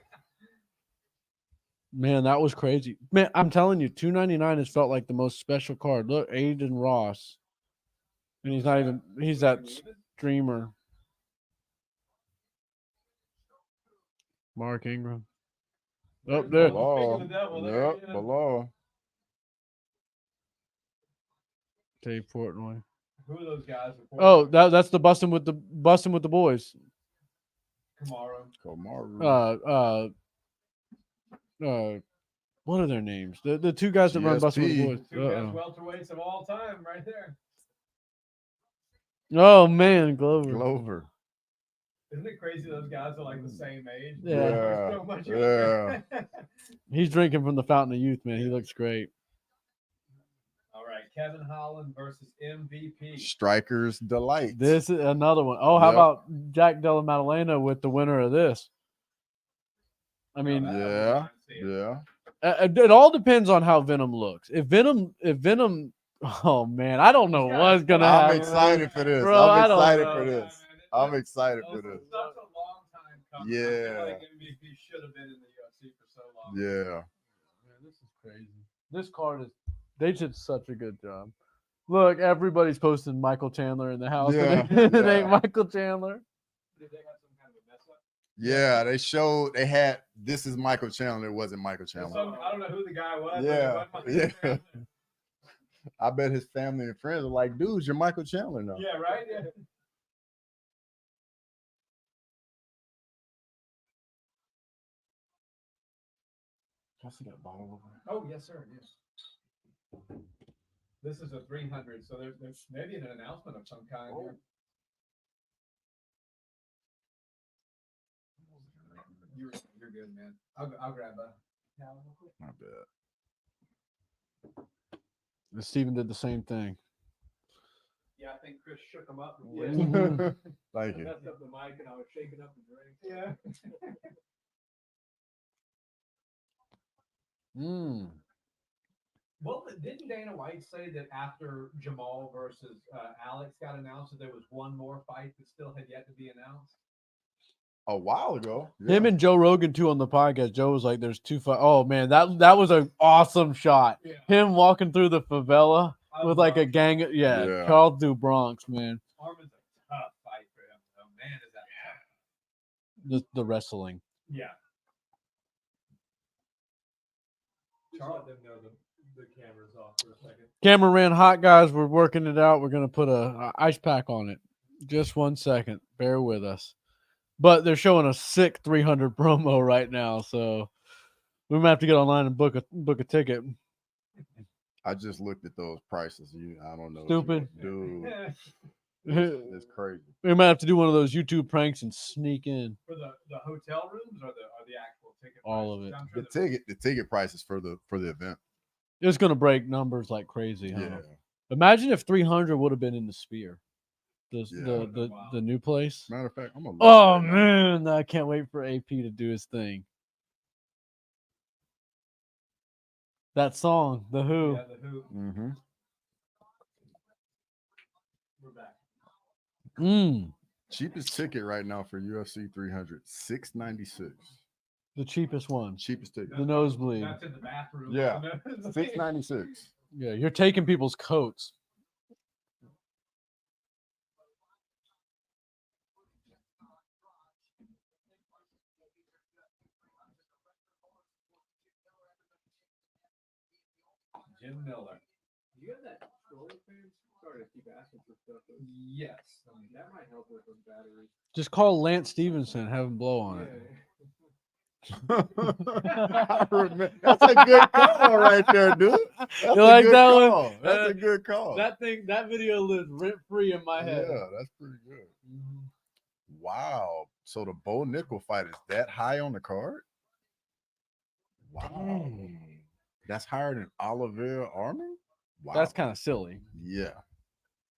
Man, that was crazy. Man, I'm telling you, 299 has felt like the most special card. Look, Aiden Ross. And he's not even, he's that streamer. Mark Ingram. Up there. Bilal. the devil there, Yep, yeah. Bilal. Dave Portnoy. Who are those guys? Oh, that's the busting with the boys. Kamaru. What are their names? The two guys that run busting with the boys. Two best welterweights of all time, right there. Oh man, Glover. Glover. Isn't it crazy those guys are like the same age? Yeah. So much younger. He's drinking from the fountain of youth, man. He looks great. All right, Kevin Holland versus MVP. Striker's delight. This is another one. Oh, how about Jack Della Maddalena with the winner of this? I mean, Yeah. it all depends on how Venom looks. If Venom, oh man, I don't know what's gonna happen. I'm excited for this. Bro, I'm I don't excited know. for this. I'm excited for It's this. such a long time coming. Yeah. I feel like MVP should have been in the UFC for so long. Yeah. Man, this is crazy. This card is, they did such a good job. Look, everybody's posting Michael Chandler in the house. Yeah. It ain't Michael Chandler. Did they have some kind of a mess up? Yeah, they had this is Michael Chandler. It wasn't Michael Chandler. I don't know who the guy was. Yeah, But it wasn't Michael Chandler. I bet his family and friends are like, dudes, you're Michael Chandler now. Yeah, right? Yeah. Can I see that bottle over there? Oh, yes, sir. Yes. This is a 300, so there's maybe an announcement of some kind here. You're good, man. I'll grab a. My bad. Steven did the same thing. Yeah, I think Chris shook him up. Mhm. Thank I you. messed up the mic and I was shaking up the drink. Yeah. Well, didn't Dana White say that after Jamal versus Alex got announced that there was one more fight that still had yet to be announced? A while ago. Him and Joe Rogan too on the podcast. Joe was like, "There's two fight." Oh man, that was an awesome shot. Yeah. Him walking through the favela with like a gang. Yeah. Charles Du Bronx, man. Armin's a tough fight for him, though. Man, is that tough. The wrestling. Yeah. Just let them know the camera's off for a second. Camera ran hot, guys. We're working it out. We're gonna put a ice pack on it. Just 1 second. Bear with us. But they're showing a sick 300 promo right now, so we might have to get online and book a ticket. I just looked at those prices. I don't know. Stupid. Dude, We it's crazy. might have to do one of those YouTube pranks and sneak in. For the hotel rooms or the actual ticket? All prices? of it. I'm sure The ticket prices for the event. It's gonna break numbers like crazy. Huh? Yeah. Imagine if 300 would have been in the Sphere, Yeah. the new place. Matter of fact, I'm gonna look Oh right now. man, I can't wait for AP to do his thing. That song, The Who. Yeah, the Who. Mm-hmm. We're back. Cheapest ticket right now for UFC 300, $696. The cheapest one. Cheapest ticket. The nosebleed. That's in the bathroom. Yeah. $696. Yeah, you're taking people's coats. Jim Miller. Do you have that scroller fan? Sorry to keep asking for stuff, but Yes. that might help with the battery. Just call Lance Stevenson, have him blow on it. I remember, that's a good call right there, dude. That's You a like good that one? call. That's a good call. That video lives rent free in my head. Yeah, that's pretty good. Wow. So the Bo Nickel fight is that high on the card? Wow. Dang. That's higher than Oliver Armin? Wow. That's kind of silly. Yeah.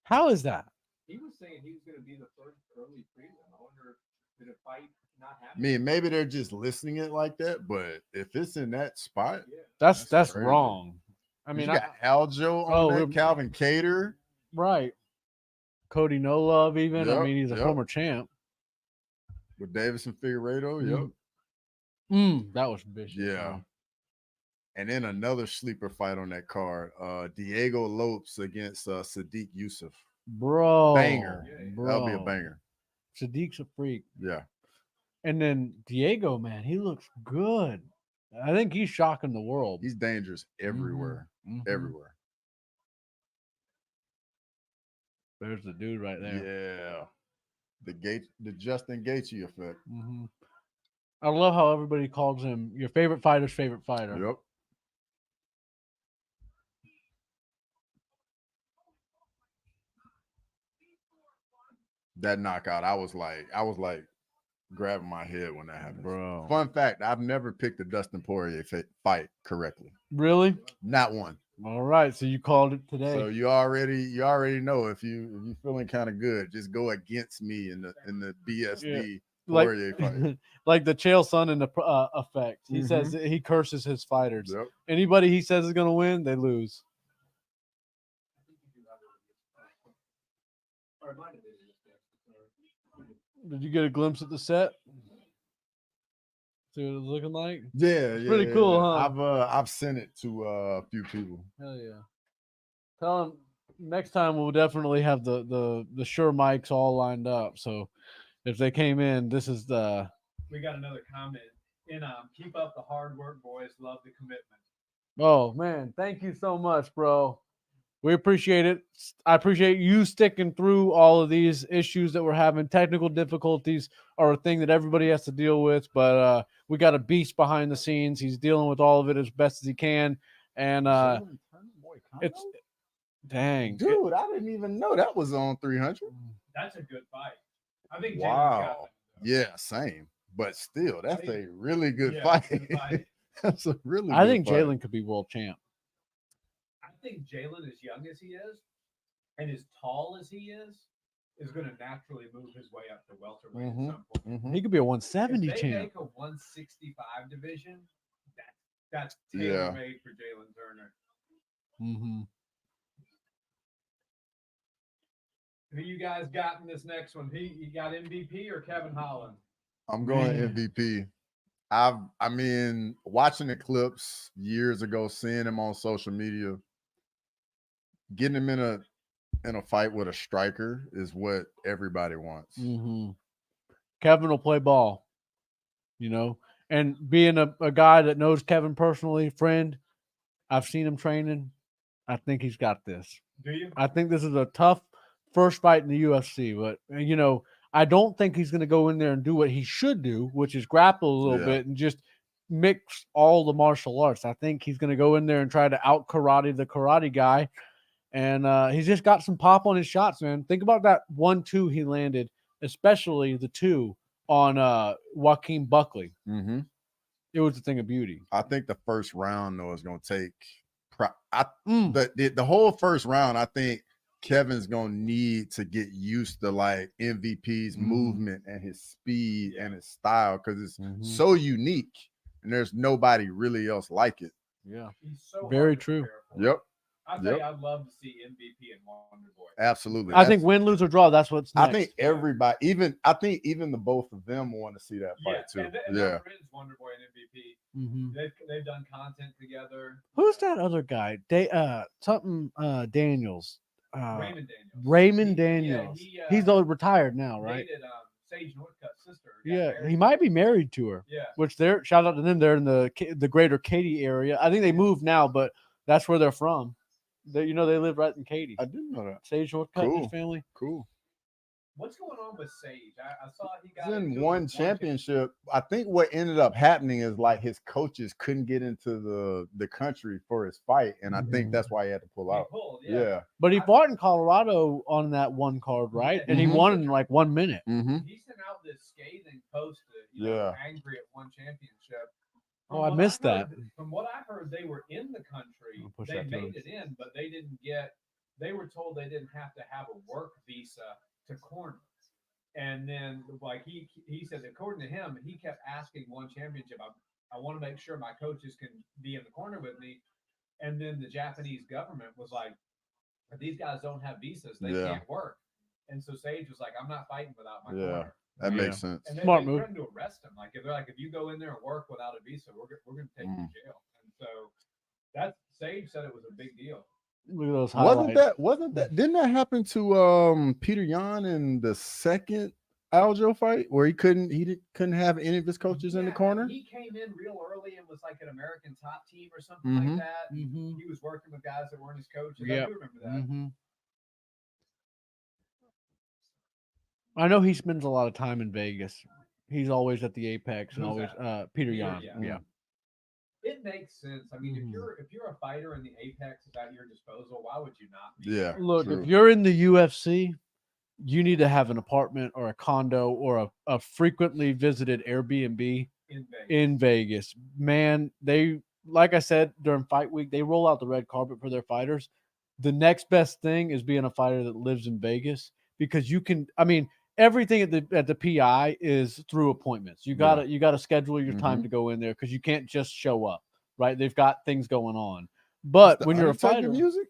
How is that? He was saying he was going to be the first early prelim. I wonder, did a fight not I happen? mean, maybe they're just listing it like that, but if it's in that spot, Yeah. That's crazy. wrong. I mean, you got Aljo on we're- that, Calvin Cater. right. Cody No Love, even. I Yep, mean, he's a yep. former champ. With Davison Figueiredo, yep. That was vicious. Yeah. man. And then another sleeper fight on that card. Diego Lopes against Sadiq Yusuf. Bro. Banger. Bro. That'll be a banger. Sadiq's a freak. Yeah. And then Diego, man, he looks good. I think he's shocking the world. He's dangerous everywhere. Mhm. Everywhere. There's the dude right there. Yeah. The Justin Gaethje effect. I love how everybody calls him your favorite fighter's favorite fighter. Yep. That knockout, I was like grabbing my head when that happened. Bro. Fun fact, I've never picked the Dustin Poirier fight correctly. Really? Not one. All right. So you called it today. So you already know if you're feeling kind of good, just go against me in the BSD Poirier fight. Like the Chael Sonnen in the effect. He says he curses his fighters. Yep. Anybody he says is going to win, they lose. Did you get a glimpse at the set? See what it's looking like? Yeah, It's pretty cool, huh? I've sent it to a few people. Hell yeah. Tell him next time we'll definitely have the sure mics all lined up. So if they came in, this is the. We got another comment. Keep up the hard work, boys. Love the commitment. Oh man, thank you so much, bro. We appreciate it. I appreciate you sticking through all of these issues that we're having. Technical difficulties are a thing that everybody has to deal with, but we got a beast behind the scenes. He's dealing with all of it as best as he can, and it's dang, dude, I didn't even know that was on 300. That's a good fight. I think. Wow. Yeah, same. But still, that's a really good fight. Good fight. That's a really. I good think fight. Jalen could be world champ. I think Jalen, as young as he is, and as tall as he is going to naturally move his way up to welterweight at some point. He could be a 170 if they champ. make a 165 division, that's tailor made for Jalen Turner. Who you guys got in this next one? You got MVP or Kevin Holland? I'm going MVP. I mean, watching the clips years ago, seeing him on social media, getting him in a fight with a striker is what everybody wants. Kevin will play ball, and being a guy that knows Kevin personally, friend, I've seen him training. I think he's got this. Do you? I think this is a tough first fight in the UFC, but I don't think he's going to go in there and do what he should do, which is grapple a little bit and just mix all the martial arts. I think he's going to go in there and try to out karate the karate guy. And he's just got some pop on his shots, man. Think about that 1-2 he landed, especially the 2 on Joaquin Buckley. It was a thing of beauty. I think the first round, though, is going to take the whole first round. I think Kevin's going to need to get used to like MVP's movement and his speed and his style because it's so unique and there's nobody really else like it. Yeah. He's so very true. Yep. I think I'd love to see MVP and Wonder Boy. Absolutely. I think win, lose, or draw. That's what's next. I think everybody, even the both of them want to see that fight too. And their friends, Wonder Boy and MVP. They've done content together. Who's that other guy? Daniels. Raymond Daniels. Raymond Daniels. He's retired now, right? Dated Sage Northcutt's sister. Yeah, he might be married to her. Yeah. Which shout out to them. They're in the greater Katy area. I think they moved now, but that's where they're from. They live right in Katy. I didn't know that. Sage Northcutt and Cool. his family. Cool. What's going on with Sage? I saw he got He's in into one championship. I think what ended up happening is like his coaches couldn't get into the country for his fight, and I think that's why he had to pull He out. pulled, Yeah. But he fought in Colorado on that one card, right? Yeah. And he Mhm. won in like 1 minute. Mm-hmm. He sent out this scathing post, Yeah. angry at one championship. Oh, I what missed heard- that. From what I heard, they were in the country. I'll push They that to made him. it in, but they didn't get. They were told they didn't have to have a work visa to corner. And then, like he said, according to him, he kept asking one championship, I want to make sure my coaches can be in the corner with me. And then the Japanese government was like, these guys don't have visas, they Yeah. can't work. And so Sage was like, I'm not fighting without my Yeah. corner. That Yeah. makes sense. And then Smart they move. threatened to arrest him. Like if they're like, if you go in there and work without a visa, we're going to take you to jail. And so that Sage said it was a big deal. Look at those highlights. Wasn't that didn't that happen to Peter Yan in the second Aljo fight where he couldn't have any of his coaches in the corner? He came in real early and was like an American top team or something Mhm. like that. And Mhm. he was working with guys that weren't his coaches. Yep. I do remember that. Mhm. I know he spends a lot of time in Vegas. He's always at the Apex and Who's always that? Peter Peter, Yan. yeah. Yeah. It makes sense. I mean, Mhm. if you're a fighter and the Apex is at your disposal, why would you not be? Yeah. there? Look, True. if you're in the UFC, you need to have an apartment or a condo or a frequently visited Airbnb in Vegas. in Vegas. Man, they, like I said, during fight week, they roll out the red carpet for their fighters. The next best thing is being a fighter that lives in Vegas because you can, I mean, everything at the PI is through appointments. You gotta schedule your time to go in there because you can't just show up, right? They've got things going on. But The when you're a Undertaker fighter, music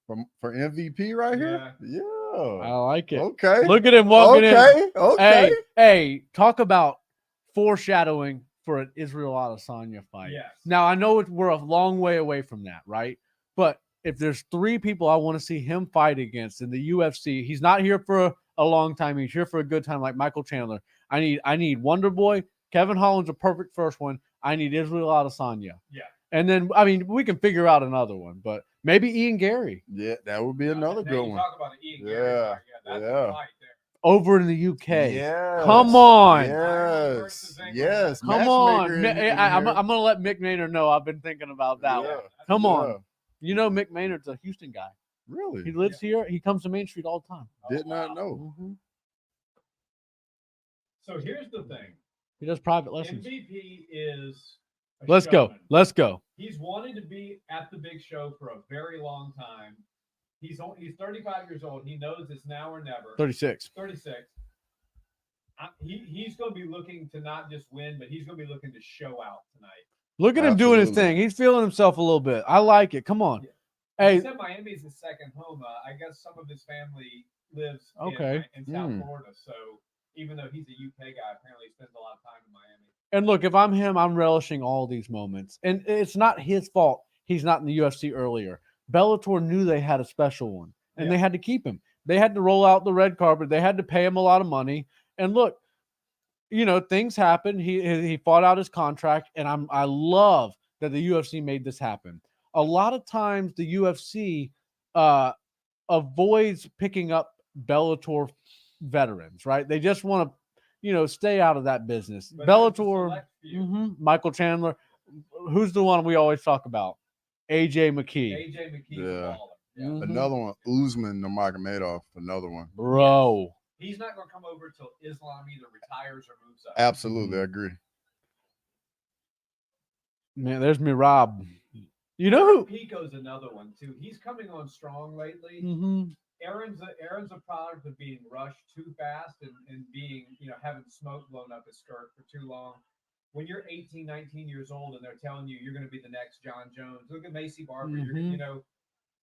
for MVP right here. I Yeah. like it. Okay. Look at him walking in. Okay. Hey, talk about foreshadowing for an Israel Adesanya fight. Yes. Now I know we're a long way away from that, right? But if there's three people I want to see him fight against in the UFC, he's not here for a long time. He's here for a good time, like Michael Chandler. I need Wonder Boy. Kevin Holland's a perfect first one. I need Israel Adesanya. Yeah. And then I mean we can figure out another one, but maybe Ian Gary Yeah, that would be another Now good you one. talk about an Ian Gary Yeah, fight. That's yeah. a fight there. over in the UK. Yes. Come on. Yes. Yes. Come on. Matchmaker in I'm here. going to let Mick Maynard know I've been thinking about that Yeah. one. Come on. Yeah. You know Mick Maynard's a Houston guy. He Really? lives here. He comes to Main Street all the time. Did not know. So here's the thing. He does private lessons. MVP is a Let's go. showman. Let's go. He's wanted to be at the big show for a very long time. He's 35 years old. He knows it's now or never. 36. 36. He's going to be looking to not just win, but he's going to be looking to show out tonight. Look at him doing his Absolutely. thing. He's feeling himself a little bit. I like it. Come on. Yeah. Hey, He said Miami's his second home. I guess some of his family lives in South Florida. So even though he's a UK guy, apparently he spends a lot of time in Miami. and look, if I'm him, I'm relishing all these moments. And it's not his fault he's not in the UFC earlier. Bellator knew they had a special one, and they had to keep him. They had to roll out the red carpet. They had to pay him a lot of money. And look, you know, things happen. He fought out his contract, and I love that the UFC made this happen. A lot of times the UFC avoids picking up Bellator veterans, right? They just want to, you know, stay out of that business. But there's a Bellator, select few. Michael Chandler. Who's the one we always talk about? AJ McKee. AJ McKee's Yeah. a baller. Yeah. Mhm. Another one. Usman Nurmagomedov. Another one. Bro. He's not going to come over till Islam either retires or moves up. Absolutely. I agree. Man, there's me, Rob. You know who? Pico's another one too. He's coming on strong lately. Mhm. Aaron's a product of being rushed too fast and being, you know, having smoke blown up his skirt for too long. When you're 18, 19 years old and they're telling you you're going to be the next John Jones, look at Macy Barber. Mhm. You know,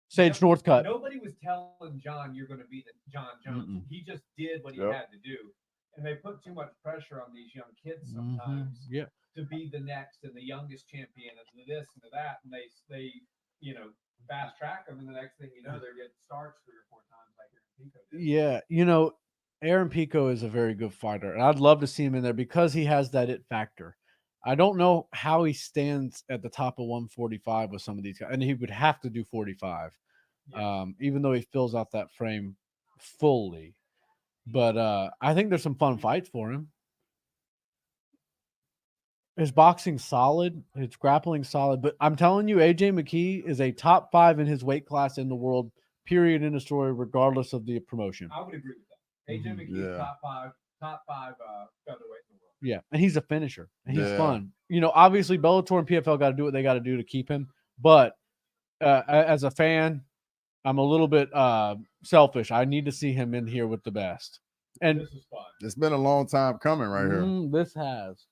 Sage Northcutt. nobody was telling John you're going to be the John Jones. Mm-mm. He just did what he Yep. had to do. And they put too much pressure on these young kids Mhm. sometimes Yeah. to be the next and the youngest champion and the this and the that. And they you know, fast track them. And the next thing you know, they're getting starts 3 or 4 times like Aaron Pico did. Yeah. You know, Aaron Pico is a very good fighter, and I'd love to see him in there because he has that it factor. I don't know how he stands at the top of 145 with some of these guys, and he would have to do 45, even though he fills out that frame fully. But I think there's some fun fights for him. His boxing solid, his grappling solid, but I'm telling you, AJ McKee is a top 5 in his weight class in the world. Period. In the story, regardless of the promotion. I would agree with that. AJ McKee is top five featherweight in the world. Yeah, and he's a finisher. And he's fun. You know, obviously Bellator and PFL got to do what they got to do to keep him. But as a fan, I'm a little bit selfish. I need to see him in here with the best. And this is fun. It's been a long time coming right here. This has.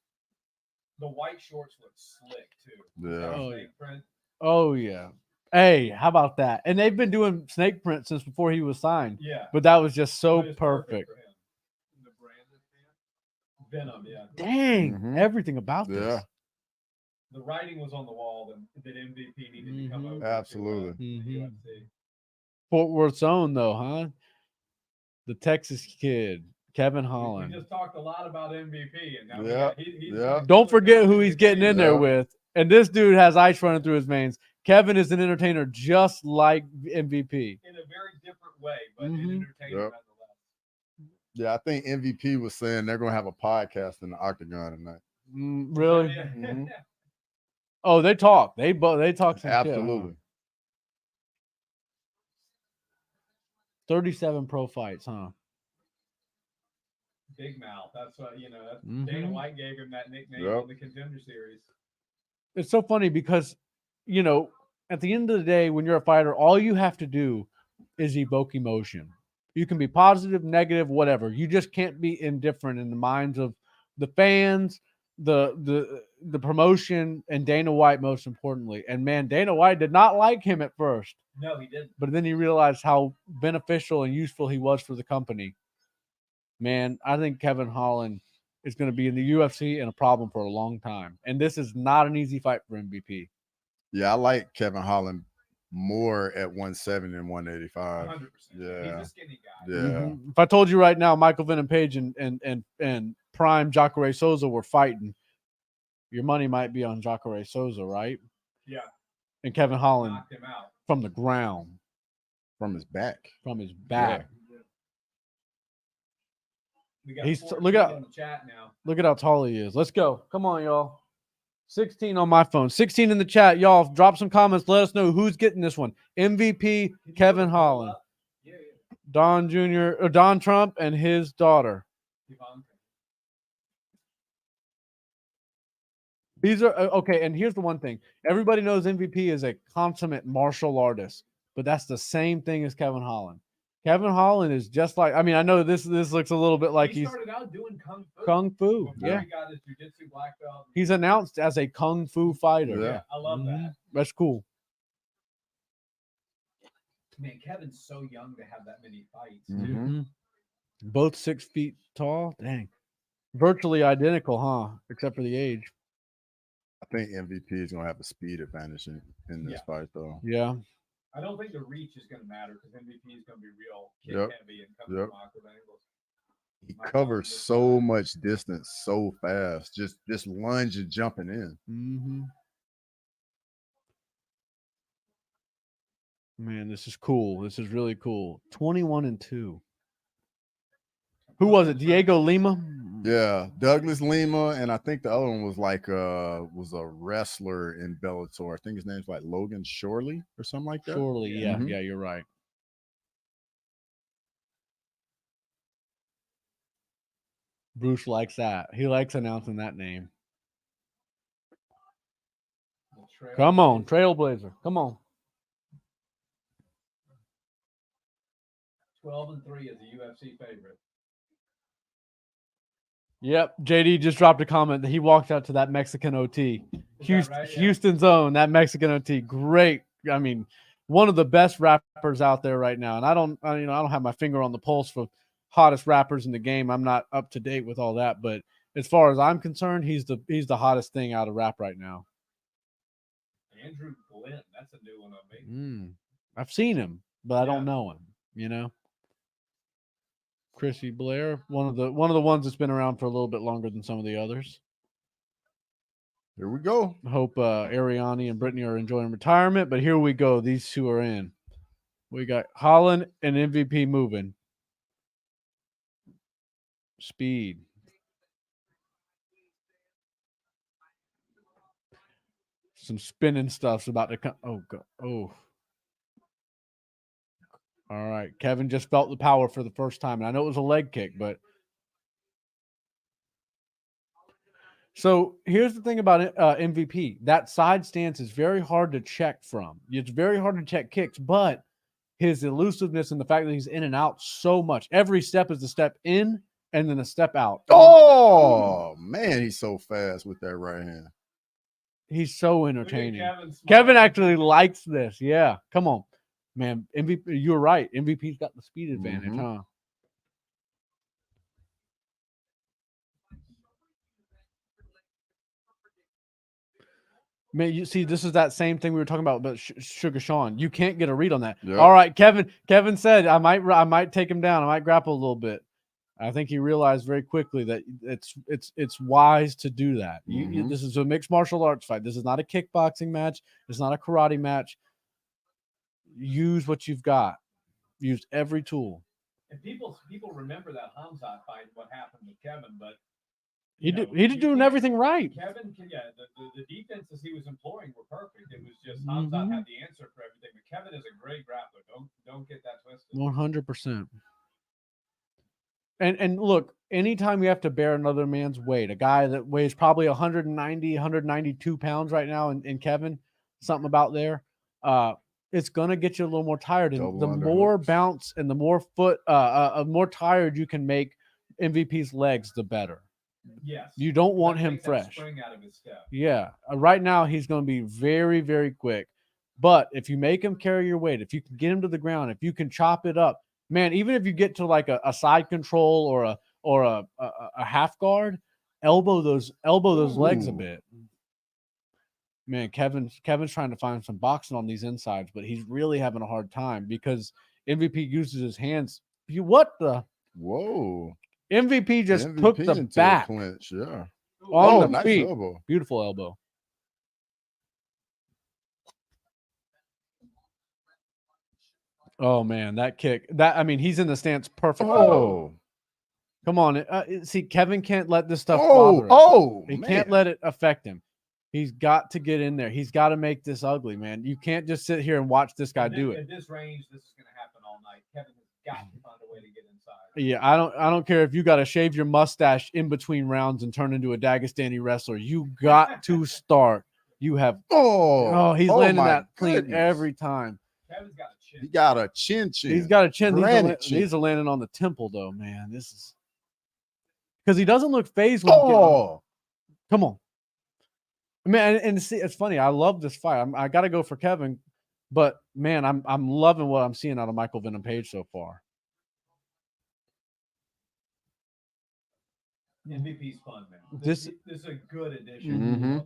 The white shorts look slick too. Yeah. Oh yeah. Hey, how about that? And they've been doing snake print since before he was signed. Yeah. But that was just so perfect. for him. The Venom, yeah. Dang, everything about this. Yeah. The writing was on the wall that MVP needed to come over. Absolutely. To, UFC. Fort Worth's own, though, huh? The Texas kid, Kevin Holland. We just talked a lot about MVP, and now he's Don't forget who he's getting in there with. And this dude has ice running through his veins. Kevin is an entertainer just like MVP. In a very different way, but an entertainer nonetheless. Yeah, I think MVP was saying they're going to have a podcast in the Octagon tonight. Really? Oh, they talk. They talk some Absolutely. shit, huh? 37 pro fights, huh? Big mouth. That's what Dana White gave him that nickname on the Contender Series. It's so funny because, at the end of the day, when you're a fighter, all you have to do is evoke emotion. You can be positive, negative, whatever. You just can't be indifferent in the minds of the fans, the promotion, and Dana White, most importantly. And man, Dana White did not like him at first. No, he didn't. But then he realized how beneficial and useful he was for the company. Man, I think Kevin Holland is going to be in the UFC and a problem for a long time. And this is not an easy fight for MVP. Yeah, I like Kevin Holland more at 170 and 185. 100%. Yeah. He's a skinny guy. Yeah. If I told you right now, Michael Venom Page and Prime Jacare Souza were fighting, your money might be on Jacare Souza, right? Yeah. And Kevin Holland knocked him out from the ground. From his back. From his back. Yeah. We got Look at in the chat now. Look at how tall he is. Let's go. Come on, y'all. 16 on my phone. 16 in the chat. Y'all drop some comments. Let us know who's getting this one. MVP Kevin Holland. Yeah. Don Jr. or Don Trump and his daughter. These are okay, and here's the one thing. Everybody knows MVP is a consummate martial artist, but that's the same thing as Kevin Holland. Kevin Holland is just like, I know this looks a little bit like he started out doing kung fu. Kung fu, before he got his jiu-jitsu black belt. He's announced as a kung fu fighter. Yeah, I love that. That's cool. Man, Kevin's so young to have that many fights, too. Both 6 feet tall. Dang. Virtually identical, huh? Except for the age. I think MVP is going to have a speed advantage in this fight, though. Yeah. I don't think the reach is going to matter because MVP is going to be real kick-heavy and come from awkward angles. He covers so much distance so fast, just lunge and jumping in. Man, this is cool. This is really cool. 21-2. Who was it? Diego Lima? Yeah, Douglas Lima, and I think the other one was was a wrestler in Bellator. I think his name's like Logan Shorley or something like that. Shorley, yeah, you're right. Bruce likes that. He likes announcing that name. Come on, Trailblazer. Come on. 12-3 is a UFC favorite. Yep, JD just dropped a comment that he walked out to that Mexican OT. Houston's own, that Mexican OT. Great. One of the best rappers out there right now. And I don't have my finger on the pulse for hottest rappers in the game. I'm not up to date with all that, but as far as I'm concerned, he's the hottest thing out of rap right now. Andrew Glenn, that's a new one on me. I've seen him, but I don't know him, Chrissy Blair, one of the ones that's been around for a little bit longer than some of the others. Here we go. Hope Ariani and Brittany are enjoying retirement, but here we go. These two are in. We got Holland and MVP moving. Speed. Some spinning stuff's about to come. Oh, God. Oh. All right. Kevin just felt the power for the first time. And I know it was a leg kick, but. So here's the thing about MVP. That side stance is very hard to check from. It's very hard to check kicks, but his elusiveness and the fact that he's in and out so much. Every step is a step in and then a step out. Oh, man, he's so fast with that right hand. He's so Look at entertaining. Kevin Kevin smiling. actually likes this. Yeah. Come on. Man, MVP, you're right. MVP's got the speed advantage, Mhm. huh? Man, you see, this is that same thing we were talking about Sugar Sean. You can't get a read on that. Yep. All right, Kevin. Kevin said, I might take him down. I might grapple a little bit. I think he realized very quickly that it's wise to do that. Mhm. This is a mixed martial arts fight. This is not a kickboxing match. It's not a karate match. Use what you've got. Use every tool. And people remember that Hamzat fight, what happened with Kevin, but He you know, did you doing can't- everything right. Kevin, the defenses he was employing were perfect. It was just Mhm. Hamzat had the answer for everything. But Kevin is a great grappler. Don't get that twisted. 100%. And look, anytime you have to bear another man's weight, a guy that weighs probably 190, 192 pounds right now, and Kevin, something about there, it's gonna get you a little more tired. And Double the more underhooks. bounce and the more more tired you can make MVP's legs, the better. Yes. You don't want Gotta him take that fresh. Spring out of his step. Yeah. Right now, he's going to be very, very quick. But if you make him carry your weight, if you can get him to the ground, if you can chop it up, man, even if you get to like a side control or a half guard, elbow those legs a Ooh. bit. Man, Kevin's trying to find some boxing on these insides, but he's really having a hard time because MVP uses his hands. What the? Whoa. MVP just MVP took the into a back clinch. Yeah. on Oh, the nice feet. elbow. Beautiful elbow. Oh man, that kick! He's in the stance perfectly. Oh. Come on, see, Kevin can't let this stuff Oh. bother him. Oh. He Man. can't let it affect him. He's got to get in there. He's got to make this ugly, man. You can't just sit here and watch this guy do it. At this range, this is going to happen all night. Kevin has got to find a way to get inside. Yeah, I don't care if you got to shave your mustache in between rounds and turn into a Dagestani wrestler. You got to start. You have. Oh, he's landing my that clean goodness. every time. Kevin's got a chin. He got a chin. He's got a chin. Granite chin. These are landing on the temple, though, man. This is because he doesn't look phased. When come on, man. And see, it's funny. I love this fight. I got to go for Kevin, but man, I'm loving what I'm seeing out of Michael Venom Page so far. MVP's fun, man. This is a good addition.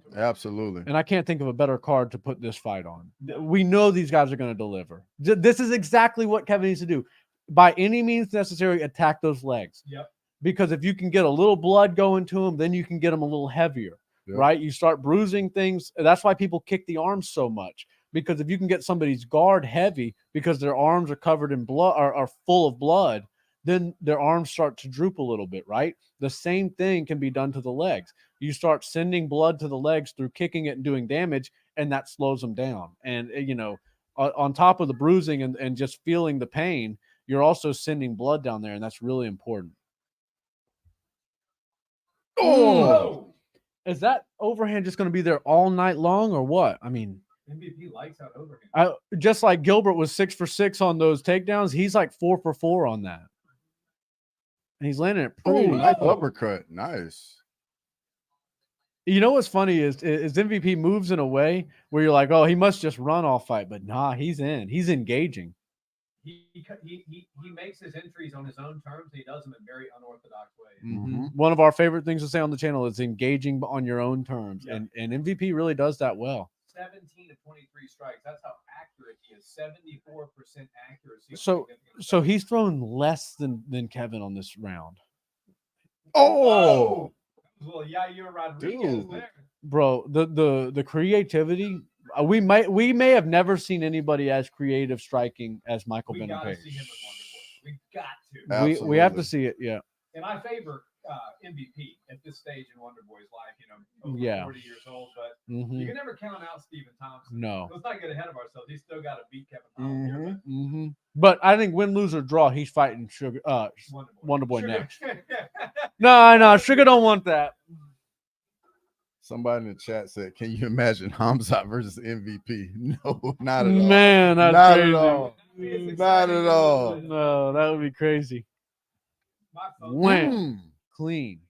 Mm-hmm. Absolutely. And I can't think of a better card to put this fight on. We know these guys are going to deliver. This is exactly what Kevin needs to do. By any means necessary, attack those legs. Yep. Because if you can get a little blood going to them, then you can get them a little heavier, right? You start bruising things. That's why people kick the arms so much. Because if you can get somebody's guard heavy because their arms are covered in blood or are full of blood, then their arms start to droop a little bit, right? The same thing can be done to the legs. You start sending blood to the legs through kicking it and doing damage, and that slows them down. And, on top of the bruising and just feeling the pain, you're also sending blood down there, and that's really important. Oh! Is that overhand just going to be there all night long or what? I mean, MVP likes that overhand. Just like Gilbert was 6 for 6 on those takedowns, he's like 4 for 4 on that. And he's landing it pretty. Nice uppercut. Nice. You know what's funny is MVP moves in a way where you're like, oh, he must just run all fight. But nah, he's in. He's engaging. He makes his entries on his own terms. He does them in very unorthodox ways. Mm-hmm. One of our favorite things to say on the channel is engaging on your own terms. Yeah. And MVP really does that well. 17 to 23 strikes. That's how accurate he is. 74% accuracy. So he's thrown less than Kevin on this round. Oh! Well, yeah, you're Rodriguez Dude. there. bro, the creativity. We may have never seen anybody as creative striking as Michael We Venom got to Page. see him in Wonder Boy. We got to. We have to Absolutely. see it. Yeah. And I favor MVP at this stage in Wonder Boy's life. Over Yeah. 40 years old, but Mhm. you can never count out Stephen Thompson. No. Let's not get ahead of ourselves. He's still got to beat Kevin Holland here, Mm-hmm. But I think win, lose, or draw, he's fighting Sugar. but Wonder Boy Sugar- next. No, Sugar don't want that. Somebody in the chat said, "Can you imagine Hamza versus MVP?" No, not at all. Man, that's Not crazy. at all. It's Not at all. No, that would be crazy. My phone. Wham. Mm. Clean.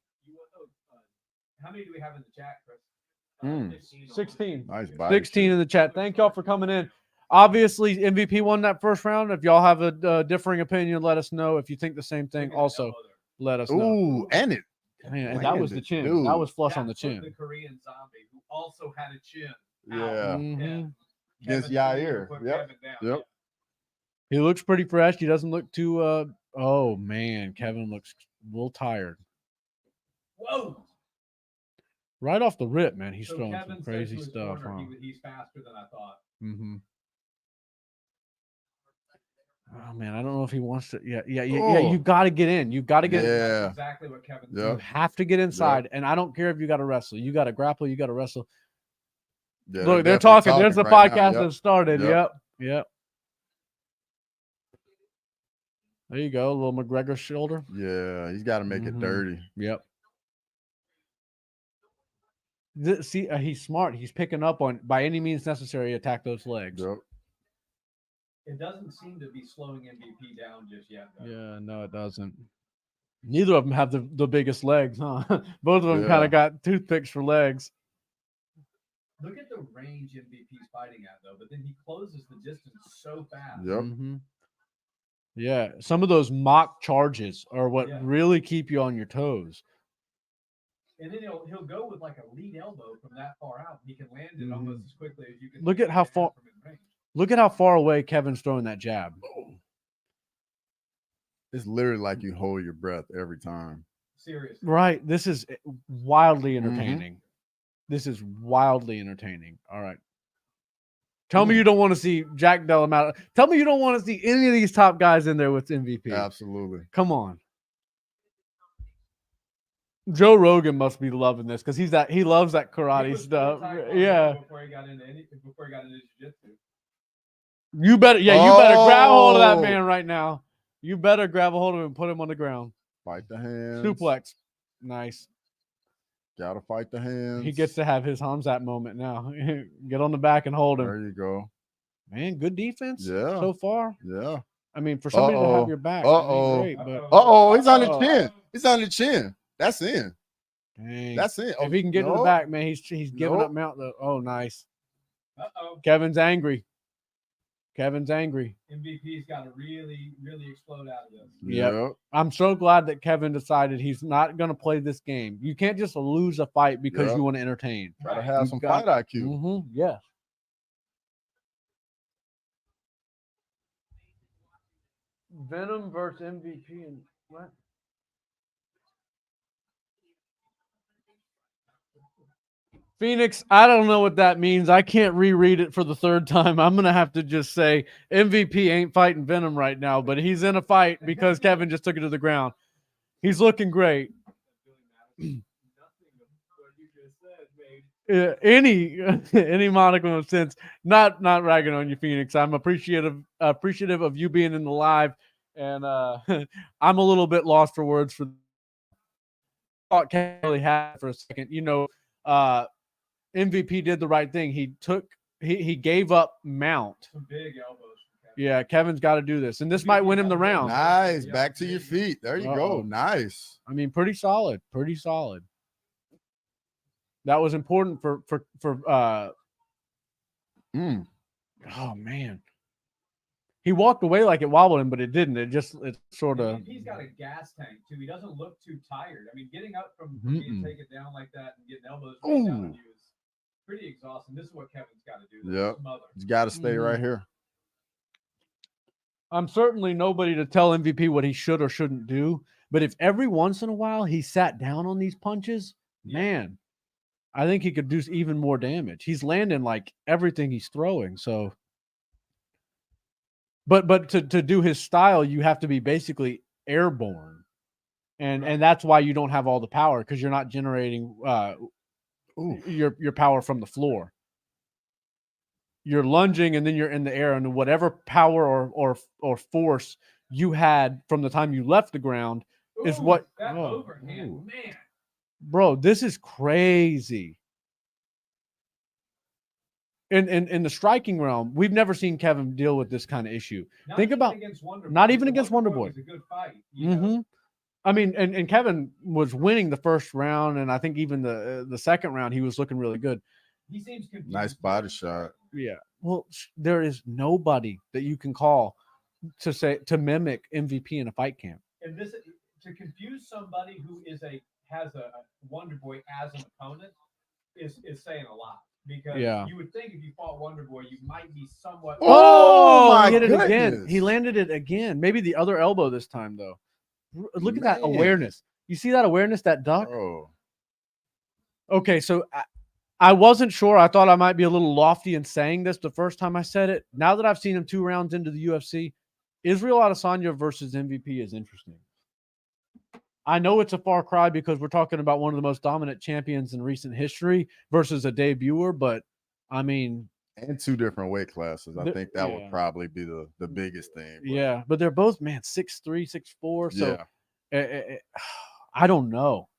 How many do we have in the chat, Chris? 16. Nice body. 16 in the chat. Thank y'all for coming in. Obviously, MVP won that first round. If y'all have a differing opinion, let us know. If you think the same thing, also let us know. Ooh, and it. Man, and that was the chin. Dude. That was flush on the That's what chin. The Korean zombie who also had a chin. Yeah. Mhm. Against Kevin Yair. put Yep. Kevin down. Yep. He looks pretty fresh. He doesn't look too. Oh man, Kevin looks a little tired. Whoa. Right off the rip, man. He's So throwing Kevin some said crazy to his stuff. corner, Huh? he's faster than I thought. Mm-hmm. Oh man, I don't know if he wants to. Yeah. Oh. You got to get in. You got to get. Yeah. That's exactly what Kevin Yep. You said. have to get inside, and I don't care if you got to wrestle. You got to grapple. You got to wrestle. Yeah, Look, they're definitely talking. There's the right podcast now. that started. Yep. Yep. There you go, a little McGregor shoulder. Yeah, he's got to make it dirty. Yep. See, he's smart. He's picking up on by any means necessary. Attack those legs. Yep. It doesn't seem to be slowing MVP down just yet, though. Yeah, no, it doesn't. Neither of them have the biggest legs, huh? Both of them Yeah. kind of got toothpicks for legs. Look at the range MVP's fighting at, though, but then he closes the distance so fast. Yep. Mhm. Yeah, some of those mock charges are what Yeah. really keep you on your toes. And then he'll go with like a lead elbow from that far out. He can land it almost as quickly as you can. Look at how land far- from in range. Look at how far away Kevin's throwing that jab. It's literally like you hold your breath every time. Seriously. Right. This is wildly entertaining. This is wildly entertaining. All right. Tell me you don't want to see Jack Della. Tell me you don't want to see any of these top guys in there with MVP. Absolutely. Come on. Joe Rogan must be loving this because he loves that He karate was stuff. full taekwondo Yeah. Before he got into jiu-jitsu. You better grab hold of that Oh. man right now. You better grab a hold of him and put him on the ground. Fight the hands. Suplex. Nice. Gotta fight the hands. He gets to have his Hamzat moment now. Get on the back and hold him. There you go. Man, good defense Yeah. so far. Yeah. I mean, for somebody to have Uh-oh. your back, Uh-oh. great, but Uh-oh, he's on the Uh-oh. chin. He's on the chin. That's in. dang. That's in. If he can get to the back, man, he's giving up mount though. Oh, nice. Uh-oh. Kevin's angry. MVP's got to really, really explode out of this. Yep. I'm so glad that Kevin decided he's not going to play this game. You can't just lose a fight because Yep. you want to entertain. Gotta Right. have You some got- fight IQ. Mm-hmm. Yes. Venom versus MVP and what? Phoenix, I don't know what that means. I can't reread it for the third time. I'm going to have to just say MVP ain't fighting Venom right now, but he's in a fight because Kevin just took it to the ground. He's looking great. Any modicum of sense. Not ragging on you, Phoenix. I'm appreciative of you being in the live, and I'm a little bit lost for words for. Thought Kevin really had for a second. MVP did the right thing. He gave up mount. Some big elbows. from Kevin. Yeah, Kevin's got to do this, and this might win him the round. Nice. Back to your feet. There you Uh-oh. go. Nice. I mean, pretty solid. That was important for oh man. He walked away like it wobbled him, but it didn't. It sort of. He's got a gas tank too. He doesn't look too tired. I mean, getting up from being taken down like that and getting elbows right down on you is pretty exhausting. This is what Kevin's got to do. Yep. Smother. You gotta stay right here. I'm certainly nobody to tell MVP what he should or shouldn't do, but if every once in a while he sat down on these punches, man, I think he could do even more damage. He's landing like everything he's throwing. So, but to do his style, you have to be basically airborne, and that's why you don't have all the power, because you're not generating your power from the floor. You're lunging and then you're in the air, and whatever power or force you had from the time you left the ground is what. That overhand, man. Bro, this is crazy. In the striking realm, we've never seen Kevin deal with this kind of issue. Think about not even against Wonderboy. It was a good fight. You know? I mean, and Kevin was winning the first round, and I think even the second round he was looking really good. He seems confused. Nice body shot. Yeah. Well, there is nobody that you can call to mimic MVP in a fight camp. And this to confuse somebody who has a Wonderboy as an opponent is saying a lot, because you would think if you fought Wonderboy, you might be somewhat. Oh, my he hit it goodness. again. He landed it again. Maybe the other elbow this time though. Look at that awareness. You see that awareness, that duck? Oh. Okay, so I wasn't sure. I thought I might be a little lofty in saying this the first time I said it. Now that I've seen him 2 rounds into the UFC, Israel Adesanya versus MVP is interesting. I know it's a far cry because we're talking about one of the most dominant champions in recent history versus a debuter, but I mean, and 2 different weight classes. I think that would probably be the biggest thing. But. Yeah, but they're both 6'3", 6'4". So I don't know.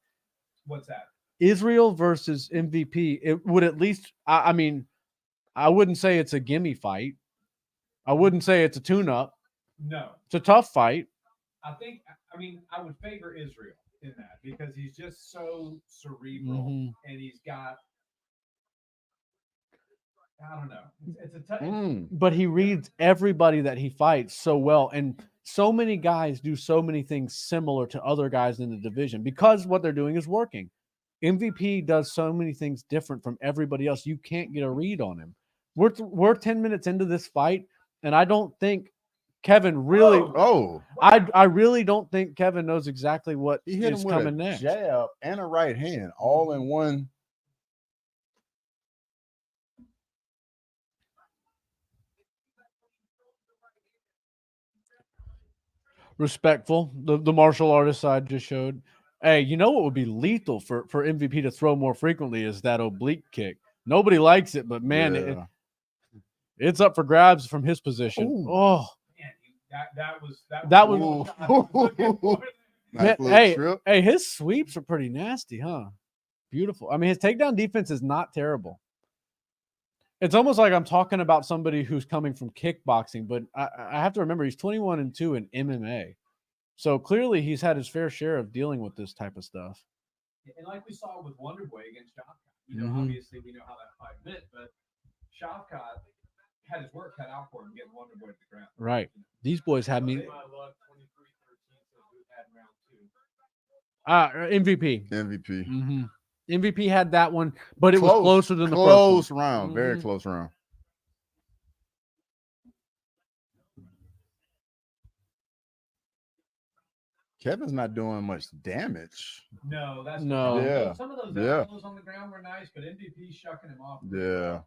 What's that? Israel versus MVP. It would at least. I mean, I wouldn't say it's a gimme fight. I wouldn't say it's a tune-up. No, it's a tough fight. I would favor Israel in that because he's just so cerebral and he's got. I don't know. It's a tough. But he reads everybody that he fights so well, and so many guys do so many things similar to other guys in the division because what they're doing is working. MVP does so many things different from everybody else. You can't get a read on him. We're 10 minutes into this fight, and I don't think Kevin really. I really don't think Kevin knows exactly what he hit is him with coming a next. Jab and a right hand, all in one. Respectful. The martial artist side just showed. Hey, you know what would be lethal for MVP to throw more frequently is that oblique kick. Nobody likes it, but man, it's up for grabs from his position. Ooh. Oh, man, that was nice hey, his sweeps are pretty nasty, huh? Beautiful. I mean, his takedown defense is not terrible. It's almost like I'm talking about somebody who's coming from kickboxing, but I have to remember he's 21-2 in MMA. So clearly he's had his fair share of dealing with this type of stuff. And like we saw with Wonderboy against Shavkat, obviously we know how that fight went, but Shavkat had his work cut out for him getting Wonderboy to the ground. Right. These boys had me. MVP. MVP had that one, but it was closer than the first one. Close round. Very close round. Kevin's not doing much damage. No, that's no. Yeah. Some of those elbows on the ground were nice, but MVP's shucking him off. Yeah.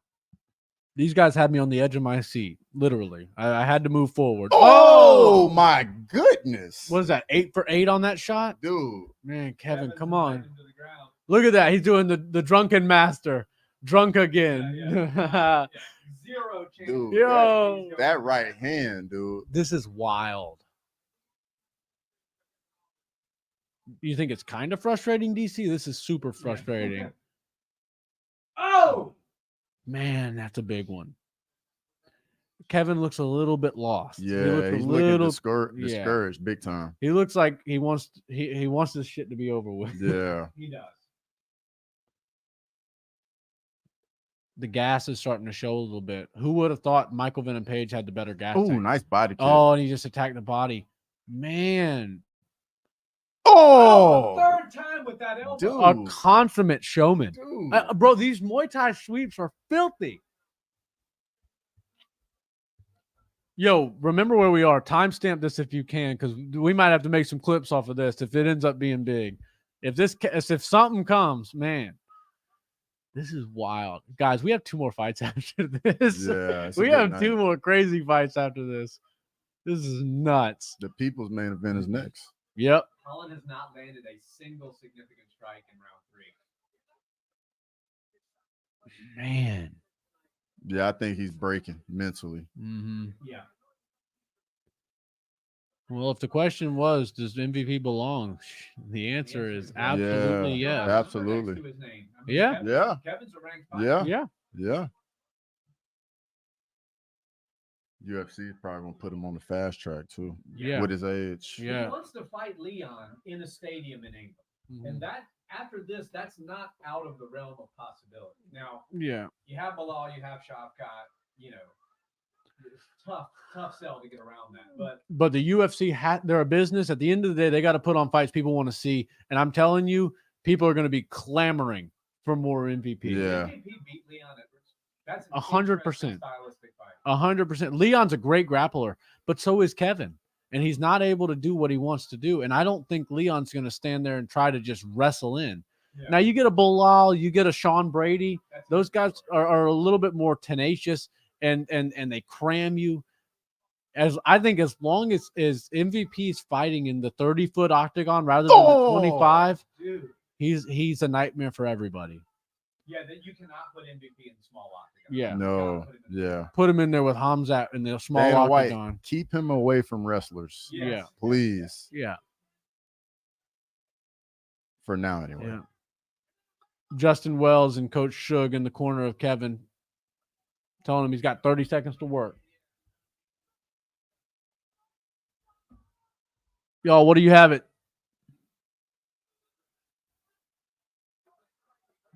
These guys had me on the edge of my seat, literally. I had to move forward. Oh my goodness! What is that? 8 for 8 on that shot, dude. Man, Kevin, come on! Look at that. He's doing the drunken master, drunk again. Yeah. Zero chance. Dude, Yo, that right hand, dude. This is wild. You think it's kind of frustrating, DC? This is super frustrating. Oh! Man, that's a big one. Kevin looks a little bit lost. Yeah, he's looking discouraged big time. He looks like he wants this shit to be over with. Yeah. He does. The gas is starting to show a little bit. Who would have thought Michael Venom Page had the better gas? Oh, nice body kick. Oh, and he just attacked the body. Man. Oh, third time with that elbow. Dude. A consummate showman. Dude. Bro, these Muay Thai sweeps are filthy. Yo, remember where we are. Timestamp this if you can, because we might have to make some clips off of this if it ends up being big. If something comes, man. This is wild, guys. We have 2 more fights after this. Yeah, it's a we good have night. 2 more crazy fights after this. This is nuts. The people's main event is next. Yep. Holland has not landed a single significant strike in round 3. Man. Yeah, I think he's breaking mentally. Mm-hmm. Yeah. Well, if the question was, does MVP belong? The answer is absolutely Yeah, yes. absolutely. To his name. Yeah. Yeah. Kevin's a ranked fighter. Yeah, Yeah. yeah. UFC is probably gonna put him on the fast track too. Yeah. With his age. Yeah. He wants to fight Leon in a stadium in England. Mhm. And that after this, that's not out of the realm of possibility. Now, Yeah. you have Bilal, you have Shavkat, you know, it's tough sell to get around that. But the UFC they're a business. At the end of the day, they got to put on fights people want to see. And I'm telling you, people are going to be clamoring for more MVP. Yeah. MVP beat Leon Edwards. That's 100%. stylistic fight. 100%. Leon's a great grappler, but so is Kevin. And he's not able to do what he wants to do. And I don't think Leon's going to stand there and try to just wrestle in. Yeah. Now, you get a Bilal, you get a Sean Brady. Those guys are a little bit more tenacious and they cram you. I think as long as MVP is fighting in the 30-foot octagon rather than the 25, Dude. he's a nightmare for everybody. Yeah, that you cannot put MVP in the small octagon. Yeah. No. Yeah. Put him in there with Hamzat in the small Dana octagon. White, keep him away from wrestlers. Yes. Yeah. Please. Yeah. For now, anyway. Yeah. Justin Wells and Coach Shug in the corner of Kevin, telling him he's got 30 seconds to work. Y'all, what do you have it?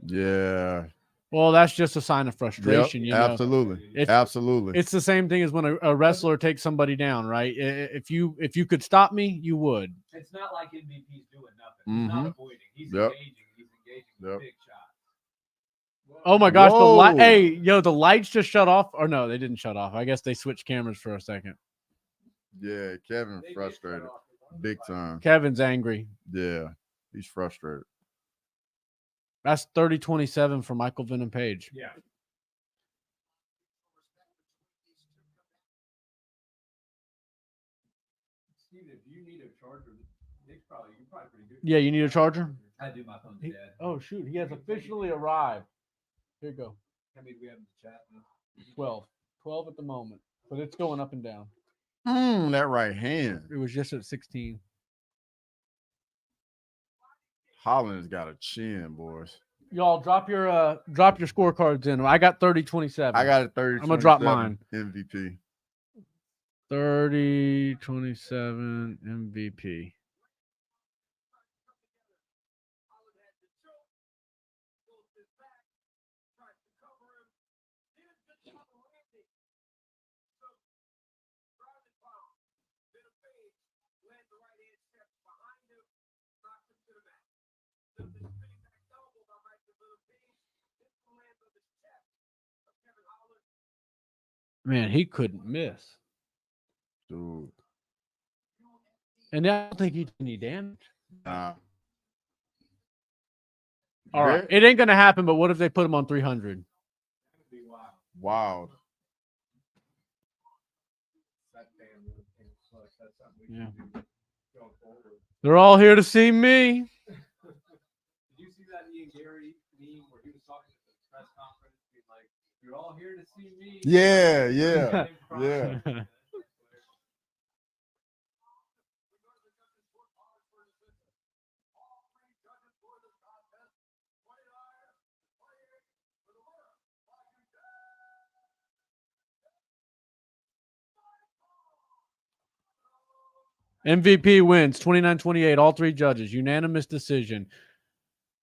Yeah. Well, that's just a sign of frustration. Yep, you know? absolutely. Absolutely. It's the same thing as when a wrestler takes somebody down, right? If you could stop me, you would. It's not like MVP's doing nothing. He's not avoiding. He's Yep. engaging. He's engaging with big shots. Oh my gosh, Whoa. the lights just shut off. Or no, they didn't shut off. I guess they switched cameras for a second. Yeah, Kevin They get frustrated. cut off. Big time. Kevin's angry. Yeah. He's frustrated. That's 30-27 for Michael Venom Page. Yeah. Steve, if you need a charger, you're probably pretty good. Yeah, you need a charger? I do. My phone's dead. Oh shoot, he has officially arrived. Here you go. How many do we have in the chat? 12. 12 at the moment. But it's going up and down. That right hand. It was just at 16. Holland's got a chin, boys. Y'all drop your scorecards in. I got 30-27. I got a 30. I'm gonna drop mine. MVP. 30-27 MVP. Man, he couldn't miss. Dude. And I don't think he did any damage. Nah. All right. It ain't going to happen, but what if they put him on 300? Wild. Yeah. They're all here to see me. Did you see that Ian Gary meme where he was talking at the press conference, being like, "You're all here to see me"? Yeah, yeah, yeah. MVP wins 29-28. All 3 judges. Unanimous decision.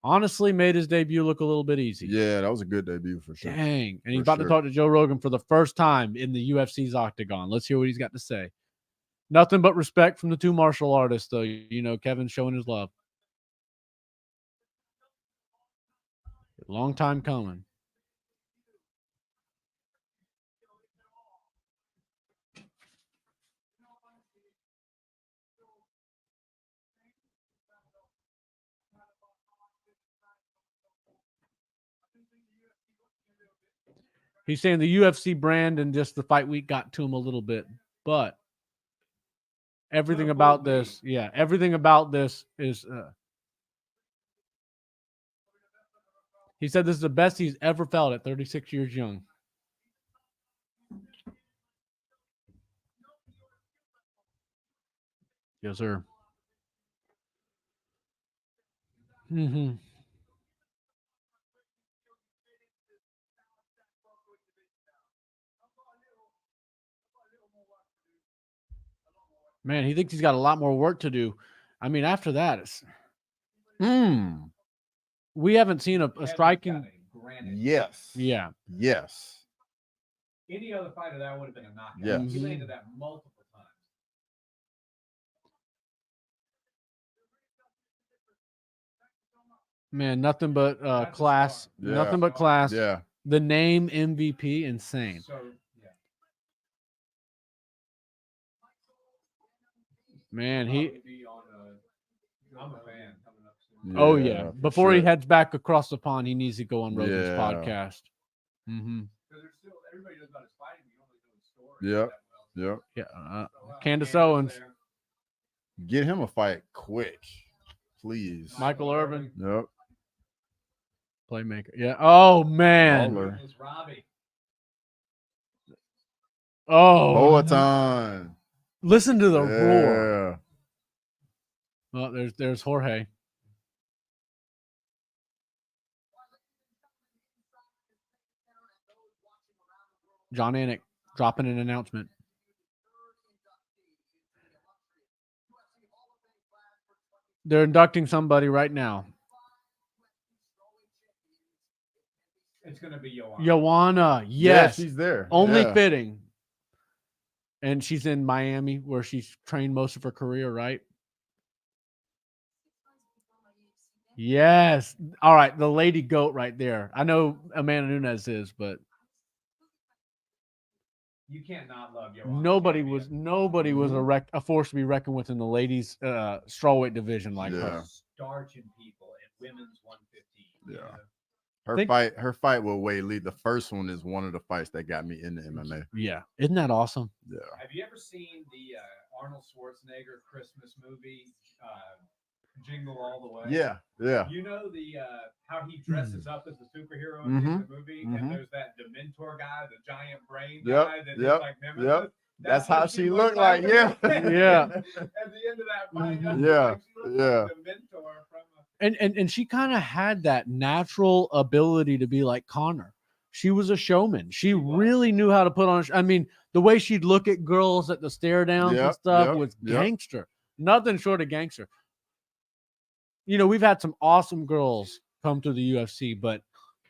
Honestly, made his debut look a little bit easy. Yeah, that was a good debut for sure. Dang. And he's For about to sure. talk to Joe Rogan for the first time in the UFC's octagon. Let's hear what he's got to say. Nothing but respect from the 2 martial artists, though. You know, Kevin's showing his love. Long time coming. He's saying the UFC brand and just the fight week got to him a little bit, but everything about this, everything about this is. He said this is the best he's ever felt at 36 years young. Yes, sir. Mm-hmm. Man, he thinks he's got a lot more work to do. I mean, after that, it's we haven't seen a striking. Yes. Yeah. Yes. Any other fighter that would have been a knockout. Yes. He landed that multiple times. Man, nothing but That's a class. star. Yeah. Nothing but class. Yeah. The name MVP, insane. So yeah. Man, I'm a fan coming up soon. Oh yeah. for Before he sure. heads back across the pond, he needs to go on Rogan's Yeah. podcast. Mm-hmm. Because there's still everybody knows about his fighting, but you don't really know his story. Yep. that well. Yep. Yeah. Candace Owens, there. Get him a fight quick, please. Michael Irvin, Yep. playmaker. Yeah. Oh man. Baller. It's Robbie. Oh. Boatan. Listen to the roar. Yeah. Oh, there's Jorge. John Anik dropping an announcement. They're inducting somebody right now. It's going to be Joanna. Joanna, Yeah, yes. she's there. Only Yeah. fitting. And she's in Miami where she's trained most of her career, right? Yes. All right. The lady goat right there. I know Amanda Nunes is, but You can't not love Joanna. nobody was a force to be reckoned with in the ladies strawweight division like Yeah. her. Starching people at women's 115. Yeah. Think- Her fight with Wade Lee, the first one is one of the fights that got me into MMA. Yeah. Isn't that awesome? Yeah. Have you ever seen the Arnold Schwarzenegger Christmas movie, Jingle All the Way? Yeah. Yeah. You know the how he dresses up as a superhero in Mhm. the movie, Mhm. and there's that Dementor guy, the giant brain Yep, guy that yep, is like Nemesis. yep. That's what how she looked like, yeah. Yeah. At the end of that fight, Yeah, she looked yeah. like Dementor from And she kind of had that natural ability to be like Connor. She was a showman. She was. really knew how to put on. I mean, the way she'd look at girls at the stare downs and Yep, stuff yep, was yep. gangster. Nothing short of gangster. You know, we've had some awesome girls come to the UFC, but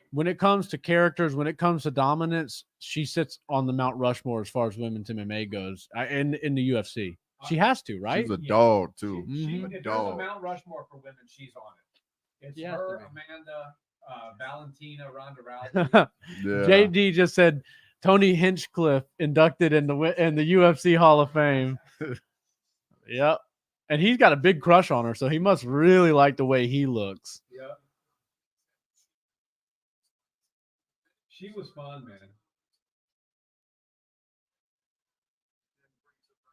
when it comes to characters, when it comes to dominance, she sits on the Mount Rushmore as far as women's MMA goes. In the UFC, she has to, right? She's a dog too. If there's a dog. Mount Rushmore for women, she's on it. It's She has her, to be. Amanda, Valentina, Ronda Rousey. Yeah. JD just said Tony Hinchcliffe inducted in the UFC Hall of Fame. Yep. And he's got a big crush on her, so he must really like the way he looks. Yep. She was fun, man.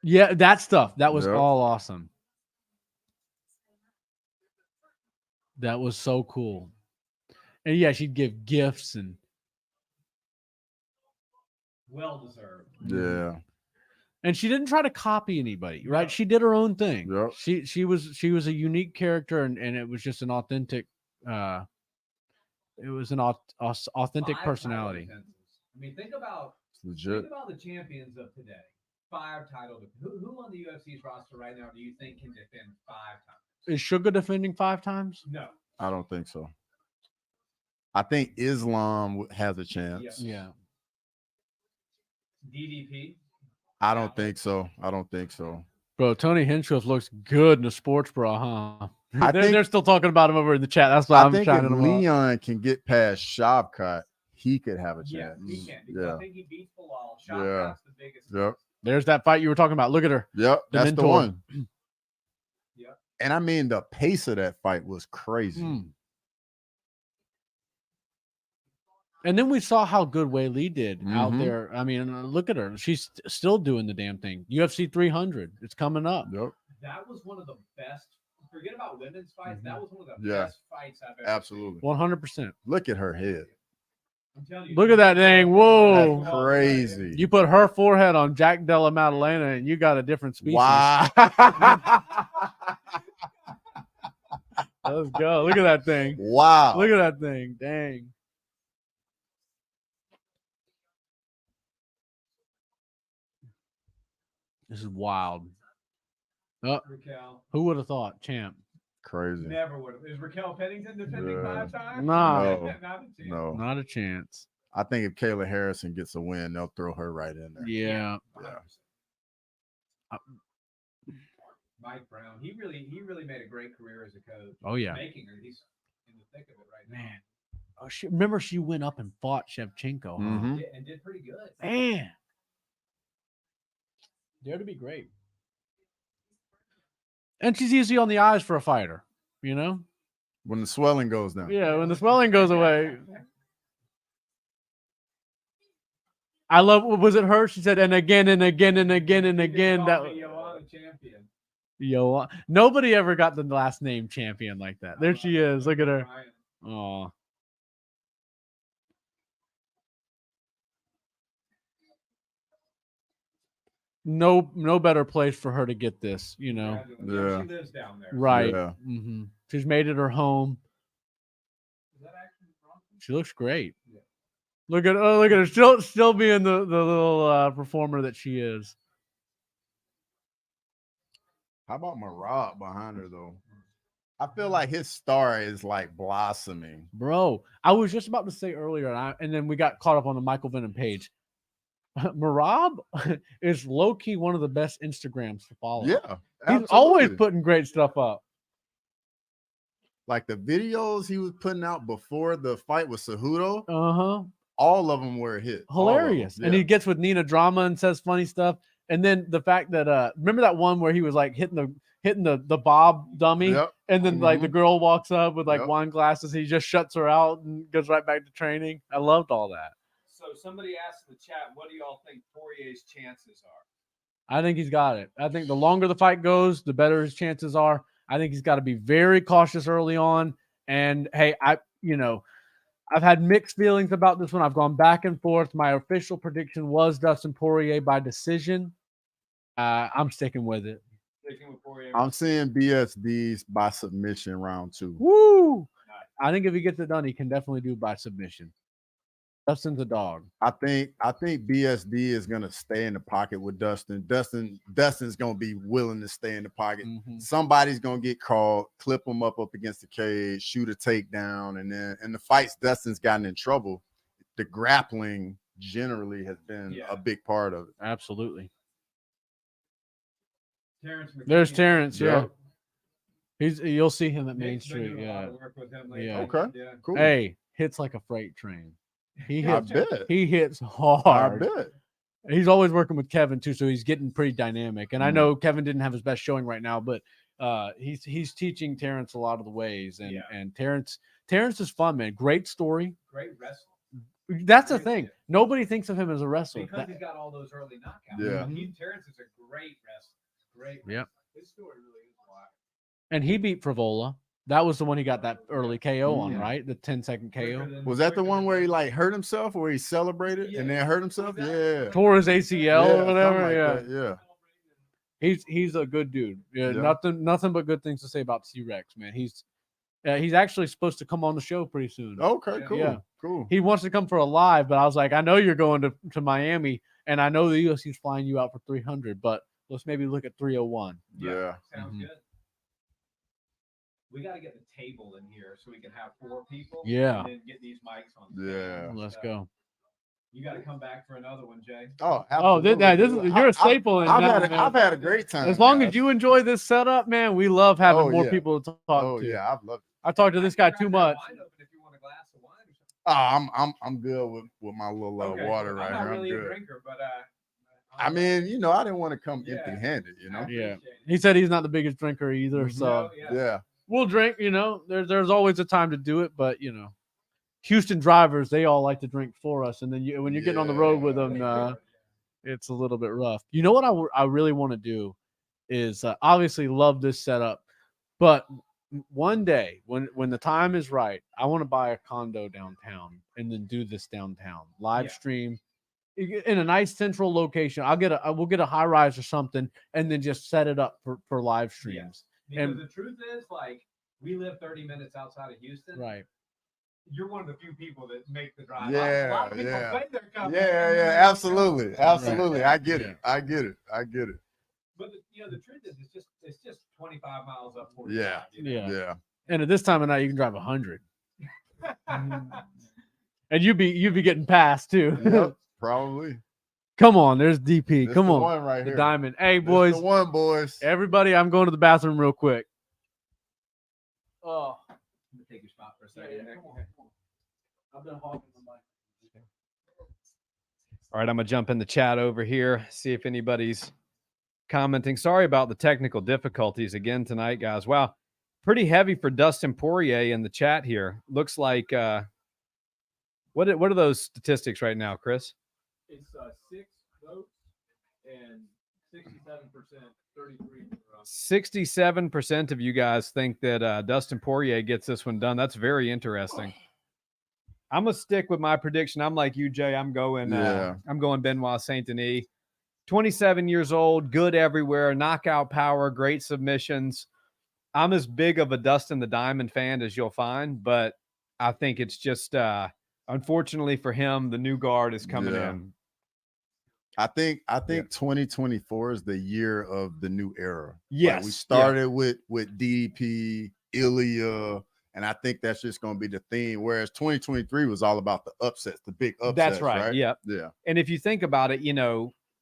Yeah, that stuff. That was Yep. all awesome. That was so cool. And yeah, she'd give gifts and Well deserved. Yeah. and she didn't try to copy anybody, right? No. She did her own thing. Yep. She was a unique character and it was just an authentic it was an authentic 5 personality. title defenses. I mean, think about Legit. the champions of today. 5 title. Who on the UFC's roster right now do you think can defend 5 times? Is Sugar defending 5 times? No. I don't think so. I think Islam has a chance. Yes. Yeah. DDP. I don't think so. I don't think so. Bro, Tony Hinchcliffe looks good in a sports bra, huh? I think- They're still talking about him over in the chat. That's why I I'm think if shining him up. Leon can get past Shavkat, he could have a Yeah, chance. he can. Because Yeah. I think he beats Bilal. Yeah. Shotgun's the biggest. Yep. There's that fight you were talking about. Look at her. Yep. The That's the mentor. one. Yep. And I mean, the pace of that fight was crazy. Mm. And then we saw how good Wei Li did out Mhm. there. I mean, look at her. She's still doing the damn thing. UFC 300. It's coming up. Yep. That was one of the best. Forget about women's fights. That was one of the Yeah. best fights I've ever Absolutely. 100%. Look at her head. seen. I'm telling you, Look at that thing. Whoa. That's crazy. You put her forehead on Jack Della Maddalena, and you got a different species. Wow. Let's go. Look at that thing. Wow. Look at that thing. Dang. This is wild. Raquel. Who would have thought? Champ. Crazy. Never would have. Is Raquel Pennington defending Yeah. 5 times? Nah. No. Not a chance. No. Not a chance. I think if Kayla Harrison gets a win, they'll throw her right in there. Yeah. 100%. Mike Brown. He really made a great career as a coach. Oh, yeah. Making her. He's in the thick of it right now. Man. Oh, remember she went up and fought Shevchenko. Huh? Mhm. And did pretty good. Man. Dare to be great. And she's easy on the eyes for a fighter, you know? When the swelling goes down. Yeah, when the swelling goes away. I love, was it her? She said, and again and again and again and again. That Joanna champion. Yo, nobody ever got the last name champion like that. There she is. Look at her. Oh. No better place for her to get this, you know. Yeah. She lives down there. Right. Yeah. Mm-hmm. She's made it her home. Is that actually Bronson? She looks great. Yeah. Look at her, still being the little performer that she is. How about Marab behind her though? I feel like his star is like blossoming. Bro, I was just about to say earlier, and then we got caught up on the Michael Venom page. Marab is low key one of the best Instagrams to follow. Yeah. He's always absolutely. putting great stuff up. Like the videos he was putting out before the fight with Cejudo, Uh-huh. all of them were a hit. All of them. Hilarious. And Yeah. he gets with Nina Drama and says funny stuff. And then the fact that remember that one where he was like hitting the Bob dummy, Yep. and then like the girl walks up with like Yep. wine glasses, he just shuts her out and goes right back to training. I loved all that. So somebody asked in the chat, what do y'all think Poirier's chances are? I think he's got it. I think the longer the fight goes, the better his chances are. I think he's got to be very cautious early on. And hey, I've had mixed feelings about this one. I've gone back and forth. My official prediction was Dustin Poirier by decision. I'm sticking with it. Sticking with Poirier. I'm seeing BSDs by submission round 2. Woo! I think if he gets it done, he can definitely do by submission. Dustin's a dog. I think BSD is gonna stay in the pocket with Dustin. Dustin's gonna be willing to stay in the pocket. Mm-hmm. Somebody's gonna get called, clip him up against the cage, shoot a takedown, and then in the fights Dustin's gotten in trouble, the grappling generally has been a big part of it. Absolutely. There's Terrence. Yeah. Yeah. You'll see him at Main Nick's been Street. doing a lot Yeah. of work with him lately. Yeah. Okay. Yeah. Cool. Hey, hits like a freight train. He I hits. bet. He hits I hard. bet. He's always working with Kevin too, so he's getting pretty dynamic. And I Mhm. know Kevin didn't have his best showing right now, but he's teaching Terrence a lot of the ways. And Yeah. and Terrence is fun, man. Great story. Great wrestler. That's the Great thing. kid. Nobody thinks of him as a wrestler. Because he's got all those early knockouts. Yeah. Terrence is a great wrestler. Great. Yep. His story really is wild. And he beat Frivola. That was the one he got that early KO on, Yeah. right? The 10-second KO. Was that the one where he like hurt himself, or he celebrated and then hurt himself? Yeah. Tore his ACL or something whatever. like Yeah. that, He's a good dude. Yeah, Yeah. nothing but good things to say about T-Rex, man. He's actually supposed to come on the show pretty soon. Okay, cool. Yeah. Cool. He wants to come for a live, but I was like, I know you're going to Miami, and I know the UFC's flying you out for 300, but let's maybe look at 301. Yeah. Sounds Mhm. good. We got to get the table in here so we can have 4 people. Yeah. And then get these mics on. Yeah. Let's go. You got to come back for another one, Jay. Oh, Oh, this absolutely. is you're a staple in I've now, had man. I've had a great time. As long guys. as you enjoy this setup, man, we love having Oh, more yeah. people to talk Oh to. yeah, I've loved it. I talked to this guy too much. If you want a glass of wine or something. Oh, I'm good with my little Okay, water cool. right I'm not here. really I'm a good. drinker, but I mean, I didn't want to come Yeah. empty-handed, I Yeah. appreciate it. He said he's not the biggest drinker either, Mhm. so Yeah. Yeah. we'll drink. There's always a time to do it, but Houston drivers, they all like to drink for us, and then when you're getting on the road with them, it's a little bit rough. You know what I really want to do is obviously love this setup, but one day when the time is right, I want to buy a condo downtown and then do this downtown live stream in a nice central location. We'll get a high rise or something, and then just set it up for live streams. Because the truth is, like, we live 30 minutes outside of Houston. Right. You're one of the few people that make the drive. Yeah, a lot of people say they're coming. Yeah, absolutely. Right. I get it. I get it. But the truth is, it's just 25 miles up 45. Yeah. Yeah. And at this time of night, you can drive 100, and you'd be getting past too. Yep, probably. Come on, there's DP. This Come the on, one right the here. diamond. Hey, This boys. the one, boys. Everybody, I'm going to the bathroom real quick. Oh, I'm gonna take your spot for a second. I've been hogging the mic. All right, I'm gonna jump in the chat over here, see if anybody's commenting. Sorry about the technical difficulties again tonight, guys. Wow, pretty heavy for Dustin Poirier in the chat here. Looks like what are those statistics right now, Chris? It's 6 votes and 67%, 33. 67% of you guys think that Dustin Poirier gets this one done. That's very interesting. I'm gonna stick with my prediction. I'm like you, Jay. I'm going Benoit Saint Denis. 27 years old, good everywhere, knockout power, great submissions. I'm as big of a Dustin the Diamond fan as you'll find, but I think it's just unfortunately for him, the new guard is coming in. I think 2024 is the year of the new era. Yes. Like we started with DDP, Ilya, and I think that's just going to be the theme. Whereas 2023 was all about the upsets, the big upsets. That's right. Yeah. And if you think about it,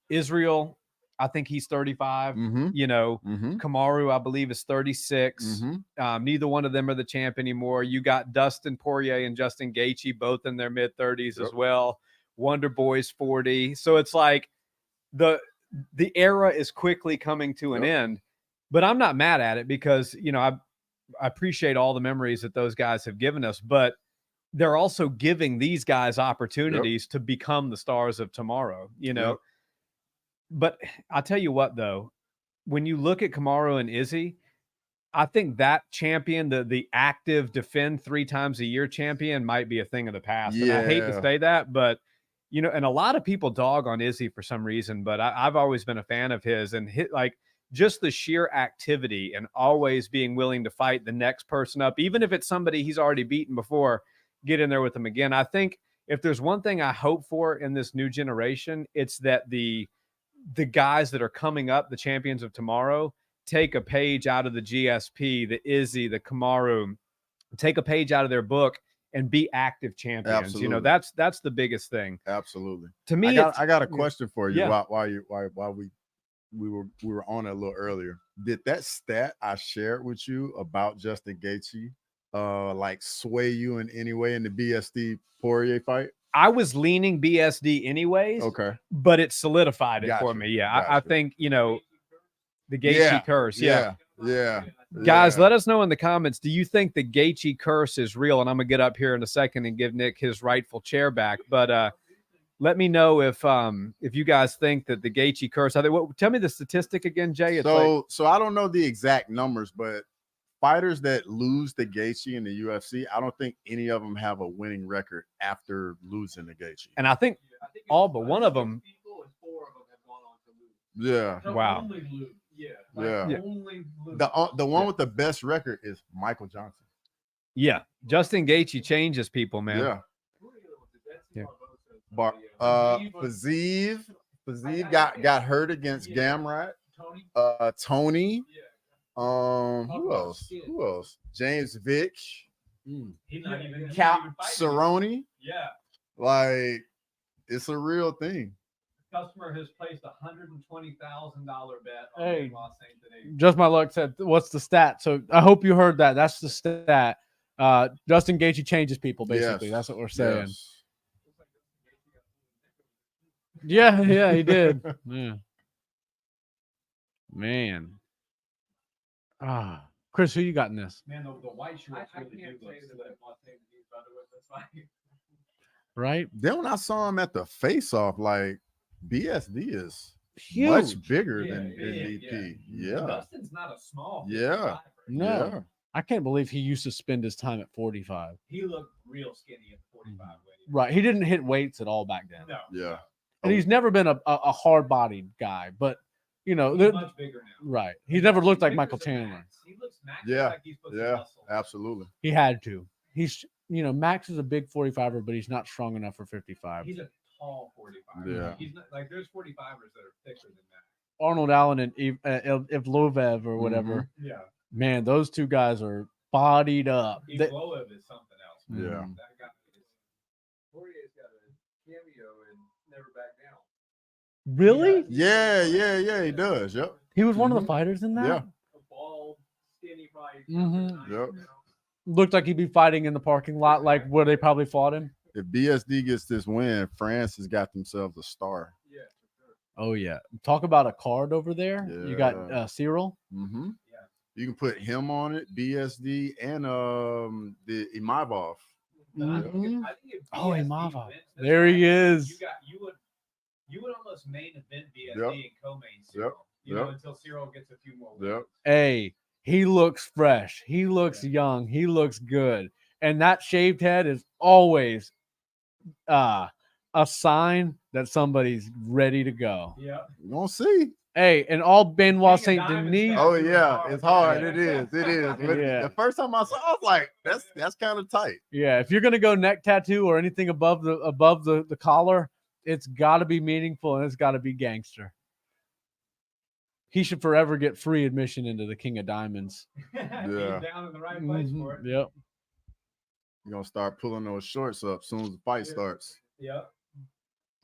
Israel, I think he's 35. Kamaru, I believe, is 36. Neither one of them are the champ anymore. You got Dustin Poirier and Justin Gaethje, both in their mid-30s as well. Wonder Boy's 40. So it's like the era is quickly coming to an end. But I'm not mad at it because, I appreciate all the memories that those guys have given us. But they're also giving these guys opportunities to become the stars of tomorrow, But I'll tell you what, though, when you look at Kamaru and Izzy, I think that champion, the active defend 3 times a year champion, might be a thing of the past. And I hate to say that, but and a lot of people dog on Izzy for some reason, but I've always been a fan of his, and just the sheer activity and always being willing to fight the next person up, even if it's somebody he's already beaten before, get in there with him again. I think if there's one thing I hope for in this new generation, it's that the guys that are coming up, the champions of tomorrow, take a page out of the GSP, the Izzy, the Kamaru, take a page out of their book and be active champions. Absolutely. That's the biggest thing. Absolutely. To me, I got a question for you. Yeah. While we were on it a little earlier. Did that stat I shared with you about Justin Gaethje sway you in any way in the BSD Poirier fight? I was leaning BSD anyways. Okay. But it solidified it for me. Yeah. Gotcha. I think, the Gaethje curse. Yeah. Guys, let us know in the comments. Do you think the Gaethje curse is real? And I'm gonna get up here in a second and give Nick his rightful chair back. But let me know if you guys think that the Gaethje curse. Tell me the statistic again, Jay. So I don't know the exact numbers, but fighters that lose to Gaethje in the UFC, I don't think any of them have a winning record after losing to Gaethje. And I think all but one of them. People and 4 of them have gone on to lose. Yeah. So Wow. Only lose. Only lose. The one with the best record is Michael Johnson. Yeah. Justin Gaethje changes people, man. Yeah. Yeah. Fazeev got hurt against Gamrot. Tony. Who else? James Vick. He's not even Cap Cerrone. Yeah. Like, it's a real thing. Customer has placed $120,000 bet on Hey. Los Angeles. Just my luck said, what's the stat? So I hope you heard that. That's the stat. Justin Gaethje changes people, basically. Yes. That's what we're saying. Yes. Yeah, he did. Yeah. Man. Chris, who you got in this? Man, the white shorts I really can't do say look that slick. Los Angeles about to win this fight. Right? Then when I saw him at the face-off, like BSD is Huge. much bigger Yeah, than big, DP. yeah. Yeah. Dustin's not a small. Yeah. 55er. No. Yeah. I can't believe he used to spend his time at 45. He looked real skinny at 45 weight. Right. He didn't hit weights at all back then. No. Yeah. And he's never been a hard-bodied guy, but you know, He's much bigger now. right. He's never looked like He Michael looks Chandler. Max. He looks Max Yeah, like he's supposed to Yeah. hustle. Absolutely. He had to. He's, you know, Max is a big 45er, but he's not strong enough for 55. He's a tall 45. Yeah. He's not like there's 45ers that are thicker than that. Arnold Allen and Ivlovev or whatever. Yeah. Man, those two guys are bodied up. Evloev is something else. Man. Yeah. That guy is. Poirier's got a cameo and Never Back Down. Really? Yeah. He does. Yep. He was one of the fighters in that? Yeah. A bald, skinny, probably. Mhm. Yep. Looked like he'd be fighting in the parking lot, like where they probably fought him. If BSD gets this win, France has got themselves a star. Yeah. Oh, yeah. Talk about a card over there. You got Yeah. Cyril. Mm-hmm. Yeah. You can put him on it, BSD, and the Imavov. But I think Mhm. if Oh, BSD Imava. wins this There he fight, is. You would almost main event BSD Yep. and co-main Cyril. You Yep. know, until Cyril gets a few more wins. Yep. Hey, he looks fresh. He looks young. He looks good. And that shaved head is always a sign that somebody's ready to go. Yeah. We're gonna see. Hey, and all Benoit King Saint of Diamonds Denis. back. Oh yeah, it's hard. Yeah. It is. It is. When- Yeah. The first time I saw, I was like, that's kind of tight. Yeah, if you're gonna go neck tattoo or anything above the collar, it's got to be meaningful and it's got to be gangster. He should forever get free admission into the King of Diamonds. Yeah. He's down in the right place for it. Yep. You're gonna start pulling those shorts up as soon as the fight Yeah. starts. Yep.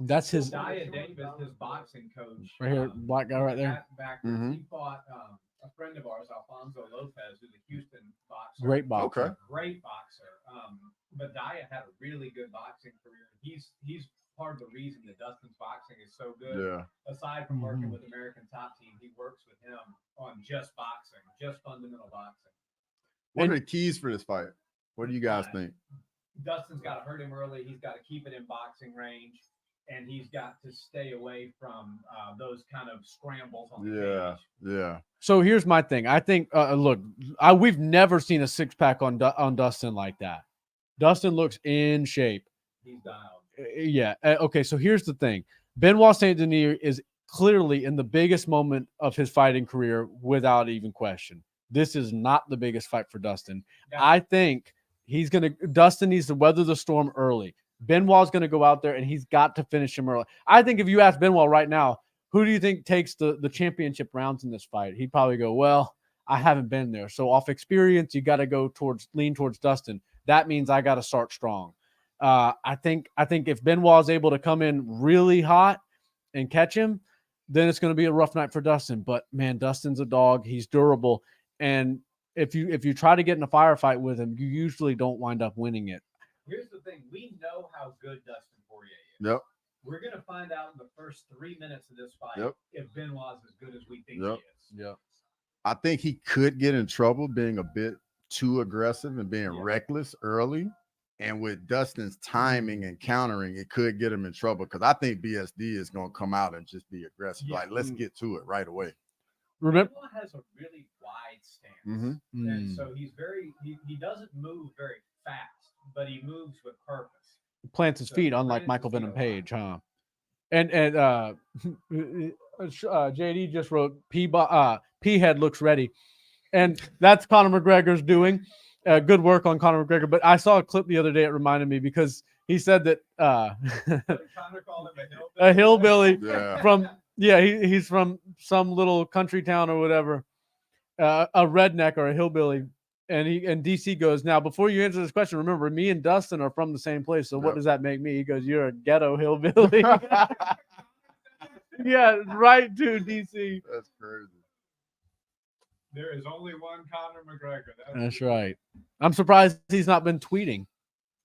That's his Dia Davis, his boxing coach. right here, black guy right there. Backwards, Mhm. he fought a friend of ours, Alfonso Lopez, who's a Houston boxer. Great boxer. Okay. Great boxer. But Dia had a really good boxing career. He's part of the reason that Dustin's boxing is so good. Yeah. Aside from working Mhm. with American Top Team, he works with him on just boxing, just fundamental boxing. What And- are the keys for this fight? What do you guys think? Dustin's got to hurt him early. He's got to keep it in boxing range, and he's got to stay away from those kind of scrambles on the Yeah. cage. Yeah. So here's my thing. I think look, we've never seen a six pack on Dustin like that. Dustin looks in shape. He's dialed. Yeah. Okay. So here's the thing. Benoit Saint Denis is clearly in the biggest moment of his fighting career without even question. This is not the biggest fight for Dustin. Yeah. I think Dustin needs to weather the storm early. Benoit's going to go out there and he's got to finish him early. I think if you ask Benoit right now, who do you think takes the championship rounds in this fight? He'd probably go, well, I haven't been there. So off experience, you got to lean towards Dustin. That means I got to start strong. I think if Benoit is able to come in really hot and catch him, then it's going to be a rough night for Dustin. But man, Dustin's a dog. He's durable. And if you try to get in a firefight with him, you usually don't wind up winning it. Here's the thing. We know how good Dustin Poirier is. Yep. We're going to find out in the first 3 minutes of this fight Yep. if Benoit's as good as we think Yep. he is. Yeah. I think he could get in trouble being a bit too aggressive and being Yeah. reckless early. And with Dustin's timing and countering, it could get him in trouble because I think BSD is going to come out and just be aggressive. Yeah. Like, let's get to it right away. Remember, Benoit has a really wide stance. Mhm. And so he's he doesn't move very fast, but he moves with purpose. plants his So feet, he unlike plants Michael his feet Venom a lot. Page, huh? And JD just wrote P head looks ready, and that's Conor McGregor's doing. Good work on Conor McGregor. But I saw a clip the other day. It reminded me because he said that Connor called him a hillbilly Yeah. from he's from some little country town or whatever, a redneck or a hillbilly. And DC goes, now before you answer this question, remember me and Dustin are from the same place. So what Yep. does that make me? He goes, you're a ghetto hillbilly. Yeah, right too, DC. That's crazy. There is only one Conor McGregor. That's right. I'm surprised he's not been tweeting.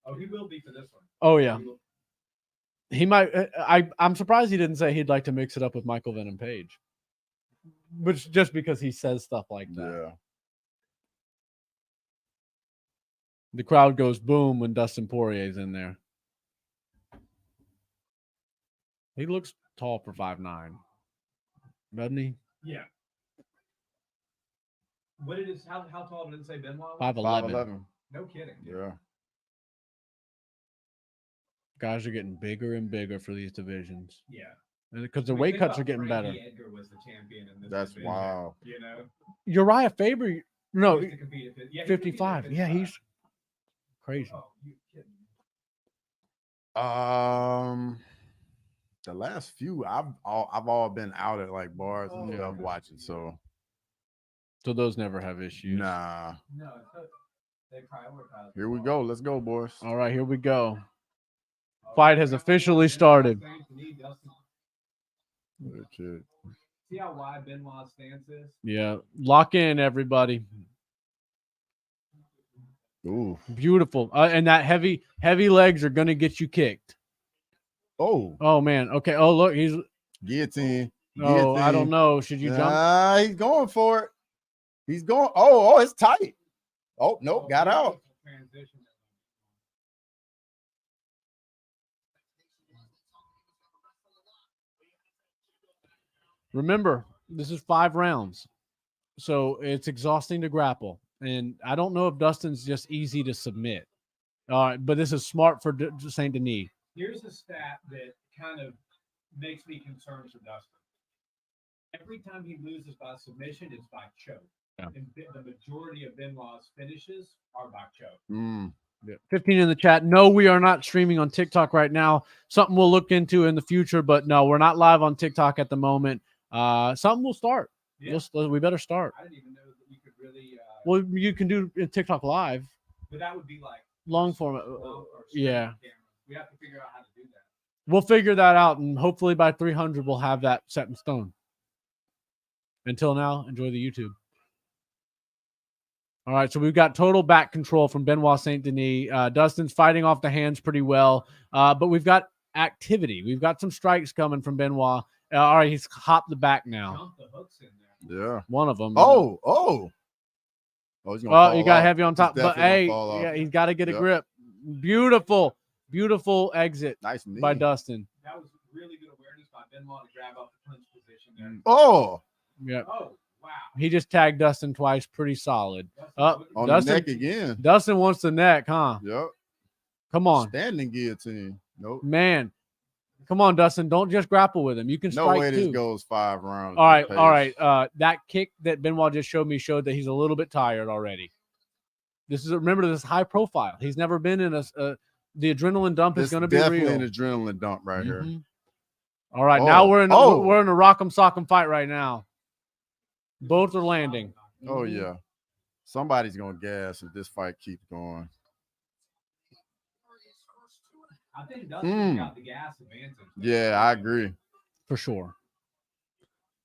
Oh, he will be for this one. Oh yeah, He will- he might. I'm surprised he didn't say he'd like to mix it up with Michael Venom Page, which just because he says stuff like that. Yeah. The crowd goes boom when Dustin Poirier's in there. He looks tall for 5'9", doesn't he? Yeah. What did it? How tall did it say Benoit? 5'11". 5'11". No kidding. Yeah. Guys are getting bigger and bigger for these divisions. Yeah. Because the I mean, weight think cuts about are getting Frankie better. Edgar was the champion in this That's division, wild. You know, Uriah Faber, no, Used to compete at 50. Yeah, he competed at 55. Yeah, he's crazy. Oh, you kidding me? The last few I've all been out at like bars and Oh, stuff yeah. watching. So So those never have issues. nah. No, they prioritize. Here we go. Let's go, boys. All right, here we go. Oh, Fight has round officially one, started. Benoit stance, knee, Dustin. Good kid. See how wide Benoit's stance is? Yeah, lock in, everybody. Ooh. Beautiful. And that heavy legs are gonna get you kicked. Oh. Oh man. Okay. Oh look, he's. Guillotine. Oh, I don't know. Should you jump? He's going for it. He's going. Oh, it's tight. Oh, nope, got out. Transition. Remember, this is 5 rounds, so it's exhausting to grapple. And I don't know if Dustin's just easy to submit. All right, but this is smart for Saint Denis. Here's a stat that kind of makes me concerned for Dustin. Every time he loses by submission, it's by choke. Yeah. And the majority of Benoit's finishes are by choke. Mm. 15 in the chat. No, we are not streaming on TikTok right now. Something we'll look into in the future, but no, we're not live on TikTok at the moment. Something will start. Yeah. We better start. I didn't even know that you could really. Well, you can do TikTok live, But that would be like long form. or Yeah. camera. We have to figure out how to do that. We'll figure that out, and hopefully by 300 we'll have that set in stone. Until now, enjoy the YouTube. All right, so we've got total back control from Benoit Saint Denis. Dustin's fighting off the hands pretty well, but we've got activity. We've got some strikes coming from Benoit. All right, he's hopped the back now. Jump the hooks in there. Yeah. One of them. Oh, he's gonna fall He got off. heavy on top, He's but definitely hey, gonna fall off. yeah, he's got to get a Yep. grip. Beautiful exit Nice knee. by Dustin. That was really good awareness by Benoit to grab up the clinch position there. Oh, Yeah, Oh, wow. he just tagged Dustin twice, pretty solid. Dustin, on Dustin- the neck again. Dustin wants the neck, huh? Yep. Come on, Standing guillotine. Nope. man. Come on, Dustin. Don't just grapple with him. You can No strike way too. this goes 5 rounds. All right, Pace. all right. That kick that Benoit just showed me showed that he's a little bit tired already. Remember this is high profile. He's never been in the adrenaline dump is This going to be definitely real. an adrenaline dump right here. Mhm. All right, now Oh, we're in oh. we're in a rock'em sock'em fight right now. Both are landing. Oh yeah. Somebody's gonna gas if this fight keeps going. I think Dustin's Mm. got the gas advantage. Yeah, I agree. For sure.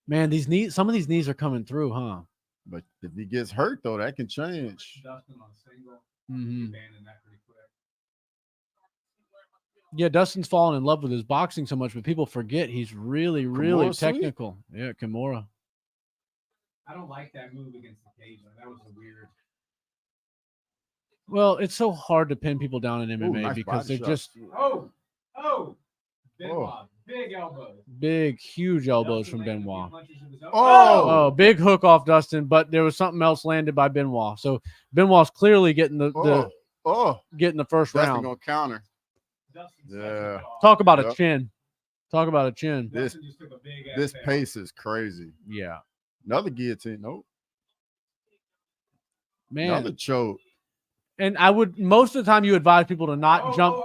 Man, some of these knees are coming through, huh? But if he gets hurt though, that can change. Dustin on a single, Mm-hmm. abandoned that pretty quick. Yeah, Dustin's fallen in love with his boxing so much, but people forget he's really, really Kimura sweep? technical. Yeah, Kimura. I don't like that move against the cage. That was a weird. Well, it's so hard to pin people down in MMA nice because body they're shot. just Benoit, big elbows. big, huge elbows Dustin from landed a few Benoit. punches of his own. Oh, big hook off Dustin, but there was something else landed by Benoit. So Benoit's clearly getting the getting the first Dustin round. gonna counter. Dustin Yeah. Talk about a Yep. chin. Talk about a chin. This- Dustin just took a big This exhale. pace is crazy. Yeah, Another guillotine. Nope. man. Another choke. And I would most of the time you advise people to not jump.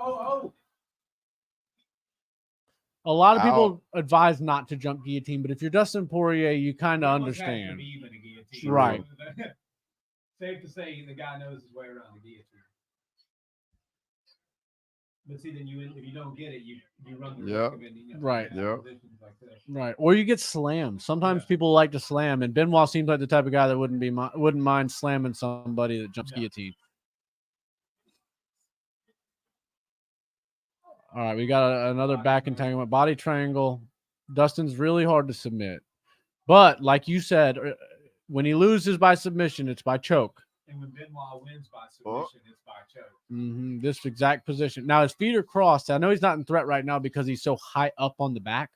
A lot of people advise not to jump guillotine, but if you're Dustin Poirier, you kind of Almost has to understand. be even a guillotine. Right. Safe to say the guy knows his way around the guillotine. But see, then if you don't get it, you run the Yep. risk of ending up Right. in Yep. positions like this. Right, or you get slammed. Sometimes Yeah. people like to slam, and Benoit seems like the type of guy that wouldn't mind slamming somebody that jumps Yeah. guillotine. All right, we got another Body back triangle. entanglement, body triangle. Dustin's really hard to submit, but like you said, when he loses by submission, it's by choke. And when Benoit wins by submission, it's by choke. This exact position. Now his feet are crossed. I know he's not in threat right now because he's so high up on the back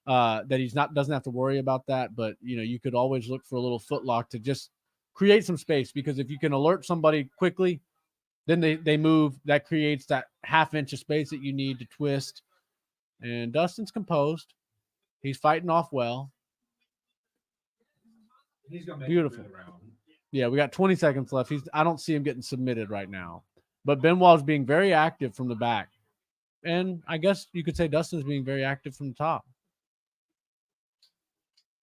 that he's not doesn't have to worry about that. But you could always look for a little foot lock to just create some space, because if you can alert somebody quickly, then they move. That creates that half inch of space that you need to twist. And Dustin's composed. He's fighting off well. He's gonna make Beautiful. it through the round. Yeah, we got 20 seconds left. I don't see him getting submitted right now. But Benoit's being very active from the back. And I guess you could say Dustin's being very active from the top.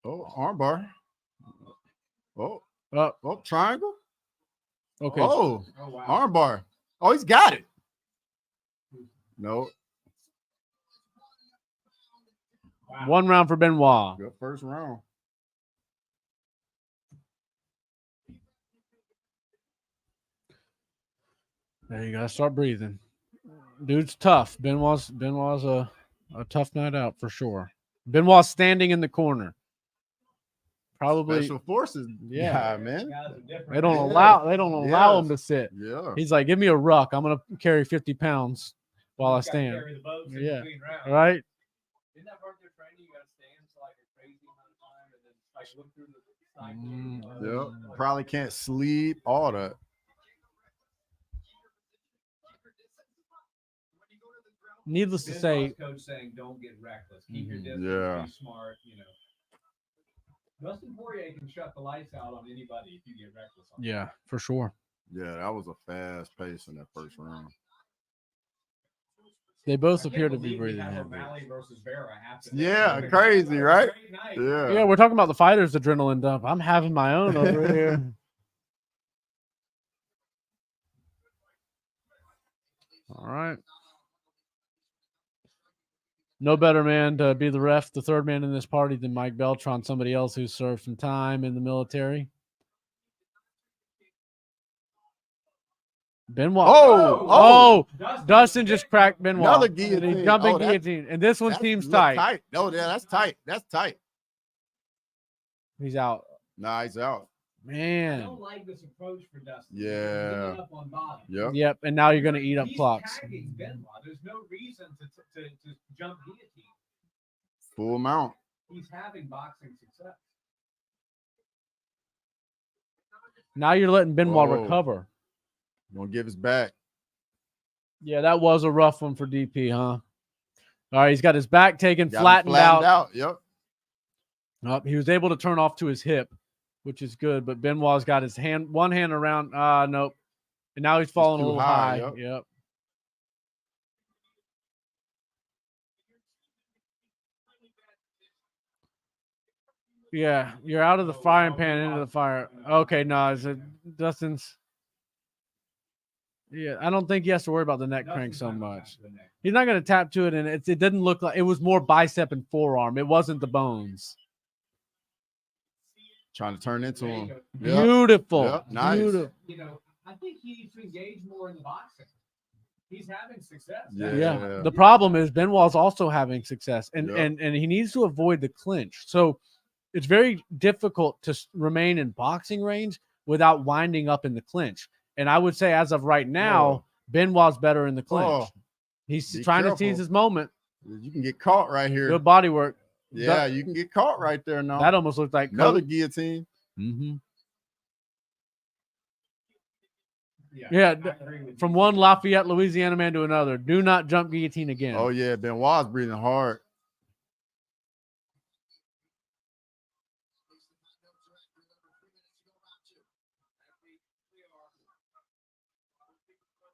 Oh, armbar. Oh, triangle. Okay. Oh, Oh wow. armbar. Oh, he's got it. No. Wow. One round for Benoit. Good first round. There you gotta start breathing. Dude's tough. Benoit's a tough night out for sure. Benoit's standing in the corner. Probably Special forces. Yeah. man. Guys are different. they don't allow him to sit. Yeah. He's like, give me a ruck. I'm gonna carry 50 pounds while I You gotta stand. carry the boats in Yeah. between rounds. Right? Isn't that part of their training? You gotta stand for like a crazy amount of time and then like look through the cycle. Yep. Probably can't sleep. All that. Needless to say, Coach saying don't get reckless. Keep your distance. Yeah. Be smart. Dustin Poirier can shut the lights out on anybody if you get reckless. On yeah, for sure. Yeah, that was a fast pace in that first round. They both I appear can't to be believe we breathing have heavy. O'Malley versus Vera after this. Yeah, It's been crazy, a right? great night. Yeah. Yeah, we're talking about the fighters' adrenaline dump. I'm having my own over here. All right. No better man to be the ref, the third man in this party, than Mike Beltran, somebody else who served some time in the military. Benoit. Oh, Dustin just cracked Benoit. Another guillotine. Jumping Oh, that- guillotine. And this one that seems look tight. No, yeah, that's tight. That's tight. He's out. Nah, he's out. I Man. don't like this approach for Dustin. Yeah. He's giving up on bottom. Yep. Yep. And now you're going to eat up He's clocks. tagging Benoit. There's no reason to jump guillotine. Full mount. He's having boxing success. Now you're letting Benoit Whoa. recover. Gonna give his back. Yeah, that was a rough one for DP, huh? All right, he's got his back taken, Got him flattened out. Yep. He was able to turn off to his hip, which is good. But Benoit's got his one hand around. Nope. And now he's falling a too little high, high. yep. Yep. Yeah, you're out of the frying pan into the fire. Okay, no, it's Dustin's. Yeah, I don't think he has to worry about the neck crank so much. He's not going to tap to it, and it didn't look like it was more bicep and forearm. It wasn't the bones. Trying to turn into There you him. go. Yep. Beautiful. Yep, nice. Beautiful. I think he needs to engage more in the boxing. He's having success. Yeah. The problem is Benoit's also having success, and Yep. and he needs to avoid the clinch. So it's very difficult to remain in boxing range without winding up in the clinch. And I would say, as of right now, Benoit's better in the clinch. Oh, He's be trying to careful. seize his moment. You can get caught right here. Good body work. Yeah, you can get caught right there now. That almost looked like Another guillotine. Mm-hmm. Yeah. Yeah, from one Lafayette, Louisiana man to another. Do not jump guillotine again. Oh yeah, Benoit's breathing hard.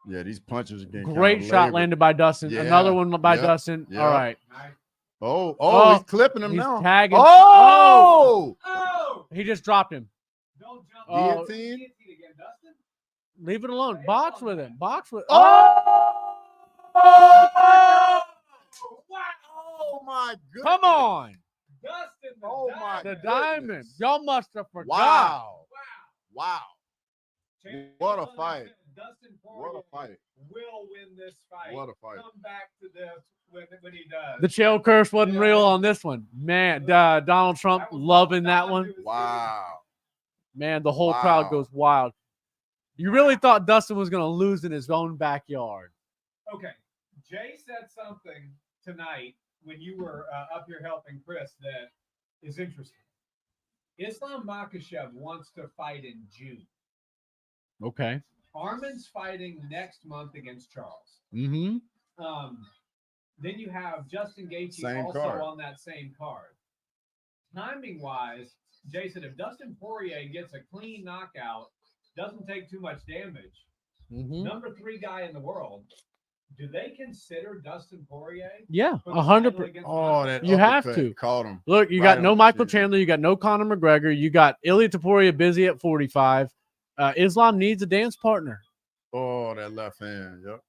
Yeah, these punches are getting Great kinda shot labored. landed by Dustin. Yeah. Another one by Yep. Dustin. Yep. All right. Oh, he's clipping him He's now. tagging. Oh! Oh! He just dropped him. Don't jump Oh. guillotine again, Dustin. Leave it alone. Box with him. Box with. Oh! Wow! Oh my goodness. Come on. Dustin, the Oh, my The diamond. diamond. goodness. Y'all must have forgot. Wow. Wow. Wow. What a fight. Dustin What Poirier a fight. will win this fight. What a fight. Come back to this when he does. The chill curse wasn't real on this one. Man, Donald Trump That was loving well that done. one. It was Wow. Man, the whole crowd Wow. goes wild. You really thought Dustin was going to lose in his own backyard. Okay. Jay said something tonight when you were up here helping Chris that is interesting. Islam Makhachev wants to fight in June. Okay. Armin's fighting next month against Charles. Mm-hmm. Then you have Justin Gaethje Same also card. on that same card. Timing-wise, Jay said if Dustin Poirier gets a clean knockout, doesn't take too much damage, number 3 guy in the world, do they consider Dustin Poirier? Yeah, for the 100%. title against Oh, Makhachev? that You have uppercut to. caught him. Look, you Right got no on the Michael chin. Chandler. You got no Conor McGregor. You got Ilia Topuria busy at 45. Islam needs a dance partner. Oh, that left hand. Yep.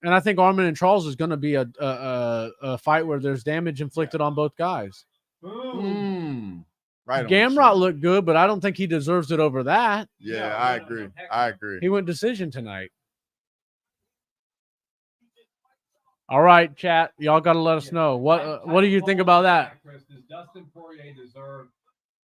And I think Armin and Charles is going to be a fight where there's damage inflicted on both guys. Boom. Right. on the Gamrot chin. looked good, but I don't think he deserves it over that. Yeah, No, I no, agree. heck I no. agree. He went decision tonight. All right, chat. Y'all got to let us know. What do you think about that? Chris, does Dustin Poirier deserve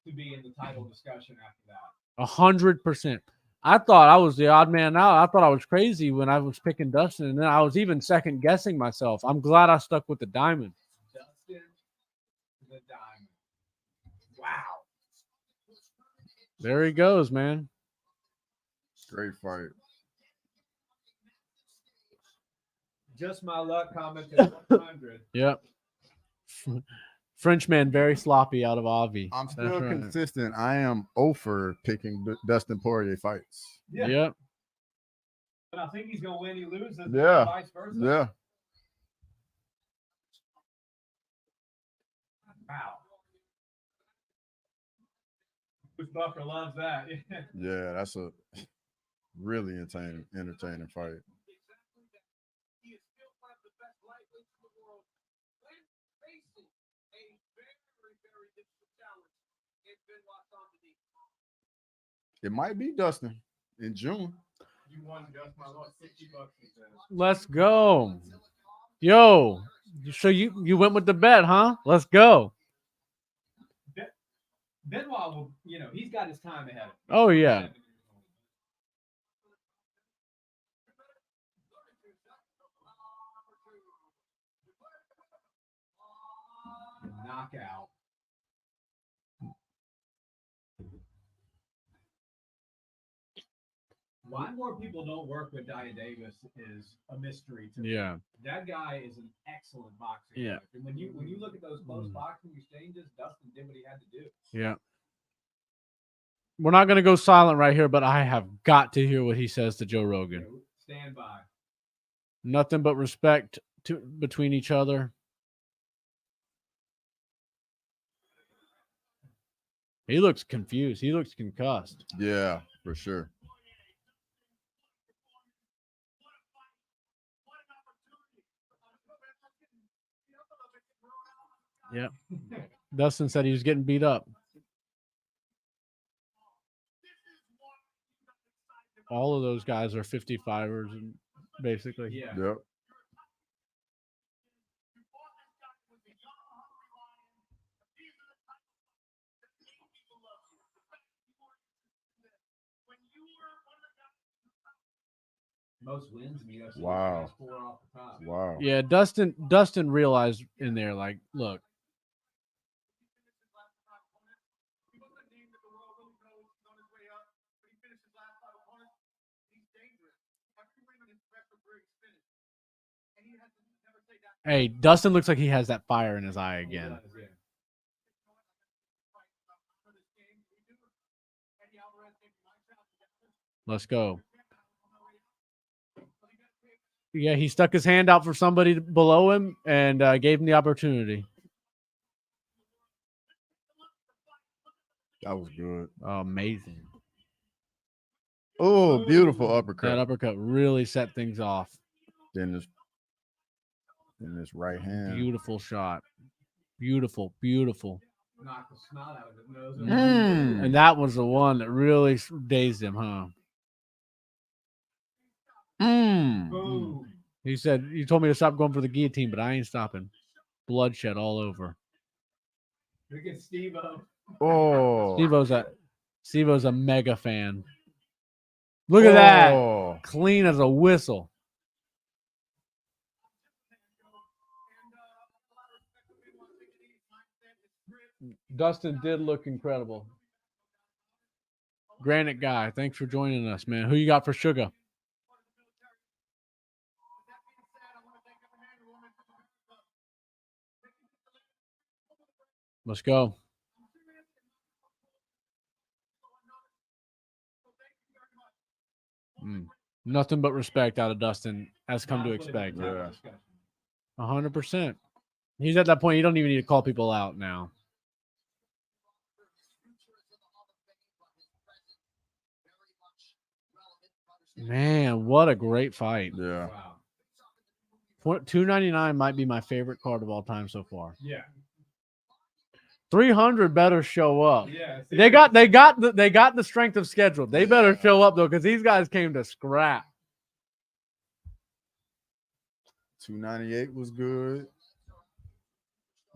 to be in the title discussion after that? 100%. I thought I was the odd man out. I thought I was crazy when I was picking Dustin, and then I was even second guessing myself. I'm glad I stuck with the diamond. Dustin the Diamond. Wow. There he goes, man. Great fight. Just my luck commented 100. Yep. Frenchman very sloppy out of Avi. I'm That's still right. consistent. I am over picking Dustin Poirier fights. Yeah. Yep. But I think he's going to win. He loses. Yeah. Vice versa. Yeah. Wow. Bruce Buffer loves that. Yeah, that's a really entertaining fight. It might be Dustin in June. You won just my luck, $60. He says. Let's go. Yo. So you went with the bet, huh? Let's go. Benoit will, he's got his time ahead of him. Oh, yeah. Knockout. Why more people don't work with Dia Davis is a mystery to me. Yeah. That guy is an excellent boxer. Yeah. And when you look at those close boxing exchanges, Dustin did what he had to do. Yeah. We're not going to go silent right here, but I have got to hear what he says to Joe Rogan. Stand by. Nothing but respect between each other. He looks confused. He looks concussed. Yeah, for sure. Yeah. Dustin said he was getting beat up. All of those guys are 55ers, basically. Yeah. Yep. Most wins in the UFC. Wow. Last 4 off the top. Wow. Yeah, Dustin realized in there, like, look, hey, Dustin looks like he has that fire in his eye again. Yeah. Let's go. Yeah, he stuck his hand out for somebody below him and gave him the opportunity. That was good. Amazing. Oh, beautiful uppercut. That uppercut really set things off. Then this right hand. Beautiful shot. Beautiful, beautiful. Knocked the snot out of his nose. And that was the one that really dazed him, huh? Boom. He said, you told me to stop going for the guillotine, but I ain't stopping. Bloodshed all over. Look at Steve-O. Oh. Steve-O's a mega fan. Look at that. Oh. Clean as a whistle. Dustin did look incredible. Granite guy, thanks for joining us, man. Who you got for Sugar? Let's go. Nothing but respect out of Dustin, as come to expect. Yeah. 100%. He's at that point, you don't even need to call people out now. Man, what a great fight. Yeah. Wow. 299 might be my favorite card of all time so far. Yeah. 300 better show up. Yeah. They got the strength of schedule. They better show up though, because these guys came to scrap. 298 was good.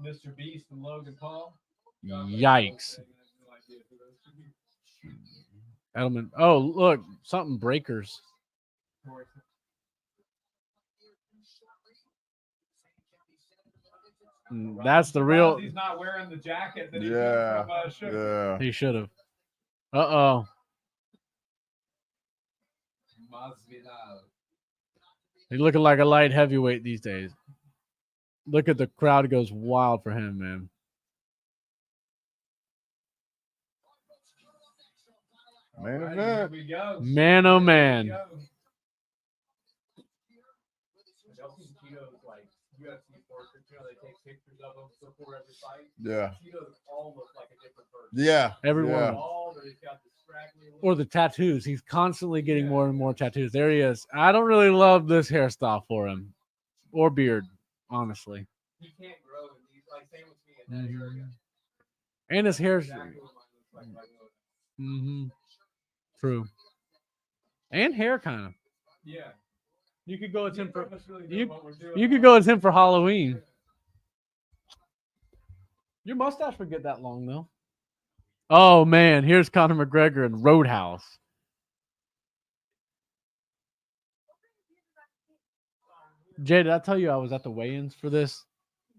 Mr. Beast and Logan Paul. Yikes. Edelman. Oh, look, something breakers. That's the real. He's not wearing the jacket that he Yeah. took from Sugar. Yeah. He should have. Uh-oh. He's looking like a light heavyweight these days. Look at the crowd goes wild for him, man. Main Right, event. here we go. Man, oh Here we man. go. Like UFC portraits, they take pictures of them before every fight. Yeah. Cheetos all look like a different person. Yeah. Everyone. Yeah. All that he's got the scraggly look. Or the tattoos. He's constantly getting more and more tattoos. There he is. I don't really love this hairstyle for him. Or beard, honestly. He can't grow in these, like same with me in that area. And his hair's Exactly what mine looks like. true. And hair kind of. Yeah. You could go as him for Really you- know what we're doing. you could go as him for Halloween. Your mustache would get that long though. Oh man, here's Conor McGregor in Roadhouse. Jay, did I tell you I was at the weigh-ins for this?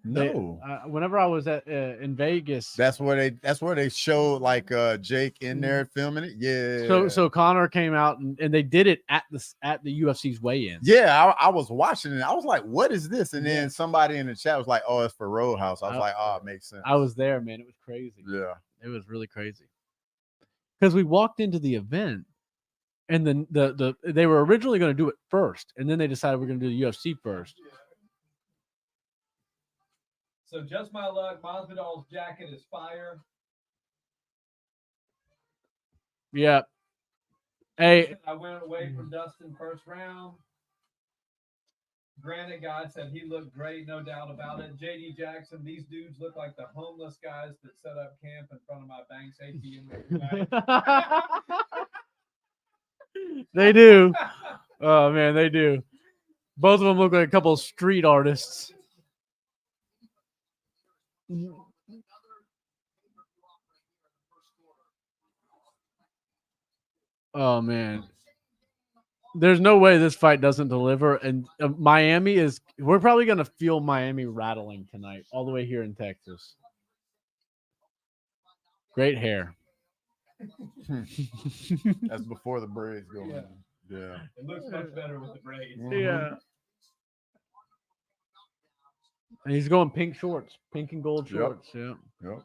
No. Whenever I was at in Vegas, That's where they showed like Jake in there filming it. Yeah. so Conor came out and they did it at the UFC's weigh-in. Yeah, I was watching it. I was like, what is this? And then somebody in the chat was like, oh, it's for Roadhouse. I was like, oh, it makes sense. I was there, man. It was crazy. Yeah. It was really crazy. Because we walked into the event and then they were originally going to do it first, and then they decided we're going to do the UFC first. So just my luck. Masvidal's jacket is fire. Yeah. Hey, I went away from Dustin first round. Granite guy said he looked great, no doubt about it. JD Jackson, these dudes look like the homeless guys that set up camp in front of my bank's ATM every night. they do. Oh man, they do. Both of them look like a couple of street artists. Oh man, there's no way this fight doesn't deliver. And Miami is. We're probably gonna feel Miami rattling tonight, all the way here in Texas. Great hair. That's before the braids go in. Yeah. It looks much better with the braids. Yeah. And he's going pink shorts, pink and gold shorts. Yeah. Yep.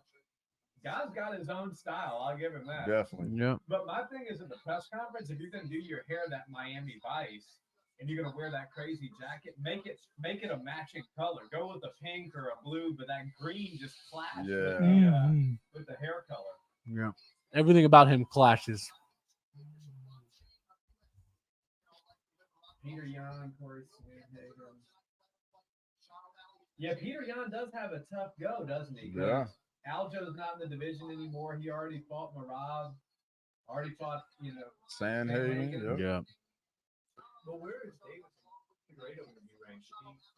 Guy's got his own style. I'll give him that. Definitely. Yeah. But my thing is at the press conference, if you're going to do your hair that Miami Vice and you're going to wear that crazy jacket, make it a matching color. Go with a pink or a blue, but that green just clashes with the hair color. Yeah. Everything about him clashes. Peter Yan, Corey Smith. Yeah, Peter Yan does have a tough go, doesn't he? Yeah. Aljo's not in the division anymore. He already fought Marab. Already fought, Sandhagen. Yep. Yeah. Well, where is Davidson? Great going to be ranked. Is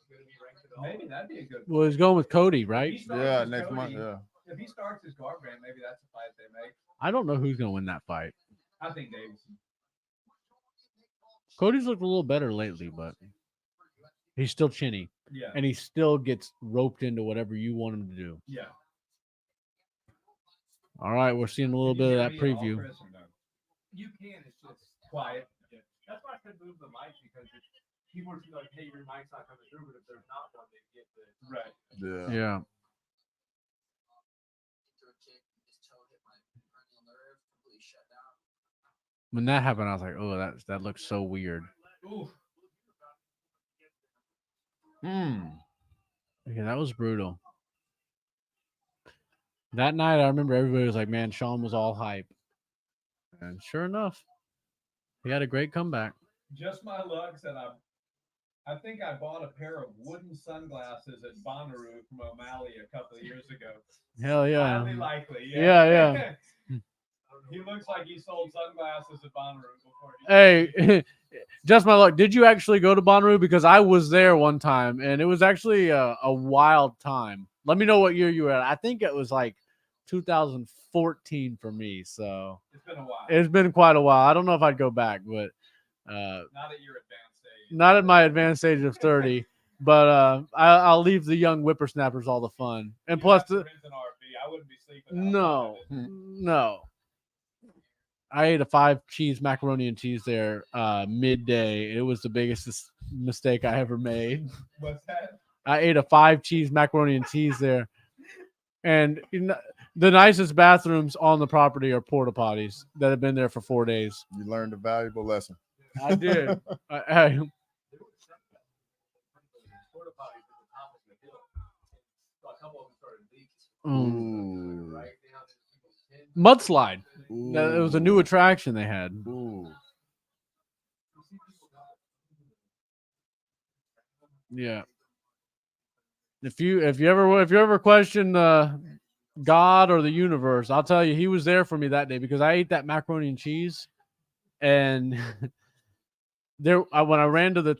he going to be ranked at all? Maybe that'd be a good. Well, he's going with Cody, right? Yeah, next month. Yeah. If he starts his garbrandt, maybe that's a fight they make. I don't know who's going to win that fight. I think Davidson. Cody's looked a little better lately, but he's still chinny, Yeah. and he still gets roped into whatever you want him to do. Yeah. All right, we're seeing a little Can you bit of hear that me at all, preview. Chris, or no? You can. It's just Quiet. yeah. That's why I said move the mic because if people are like, "Hey, your mic's not coming through," but if there's not one, they get the Right. Yeah. Yeah. When that happened, I was like, "Oh, that looks so weird." Ooh. Yeah, that was brutal. That night, I remember everybody was like, "Man, Sean was all hype," and sure enough, he had a great comeback. Just my luck said I think I bought a pair of wooden sunglasses at Bonnaroo from O'Malley a couple of years ago. Hell yeah! Highly likely. Yeah. He looks like he sold sunglasses at Bonnaroo before. Hey, just my luck. Did you actually go to Bonnaroo? Because I was there one time, and it was actually a wild time. Let me know what year you were at. I think it was like 2014 for me. So It's been a while. it's been quite a while. I don't know if I'd go back, but Not at your advanced age. not at my advanced age of 30. But I'll leave the young whippersnappers all the fun. And You plus, have to rent an RV. I wouldn't be sleeping. no. I ate a 5-cheese macaroni and cheese there midday. It was the biggest mistake I ever made. What's that? I ate a 5-cheese macaroni and cheese there. And the nicest bathrooms on the property are porta potties that have been there for 4 days. You learned a valuable lesson. I did. Mudslide. It was a new attraction they had. Ooh. Yeah. If you ever question God or the universe, I'll tell you he was there for me that day because I ate that macaroni and cheese, and when I ran to the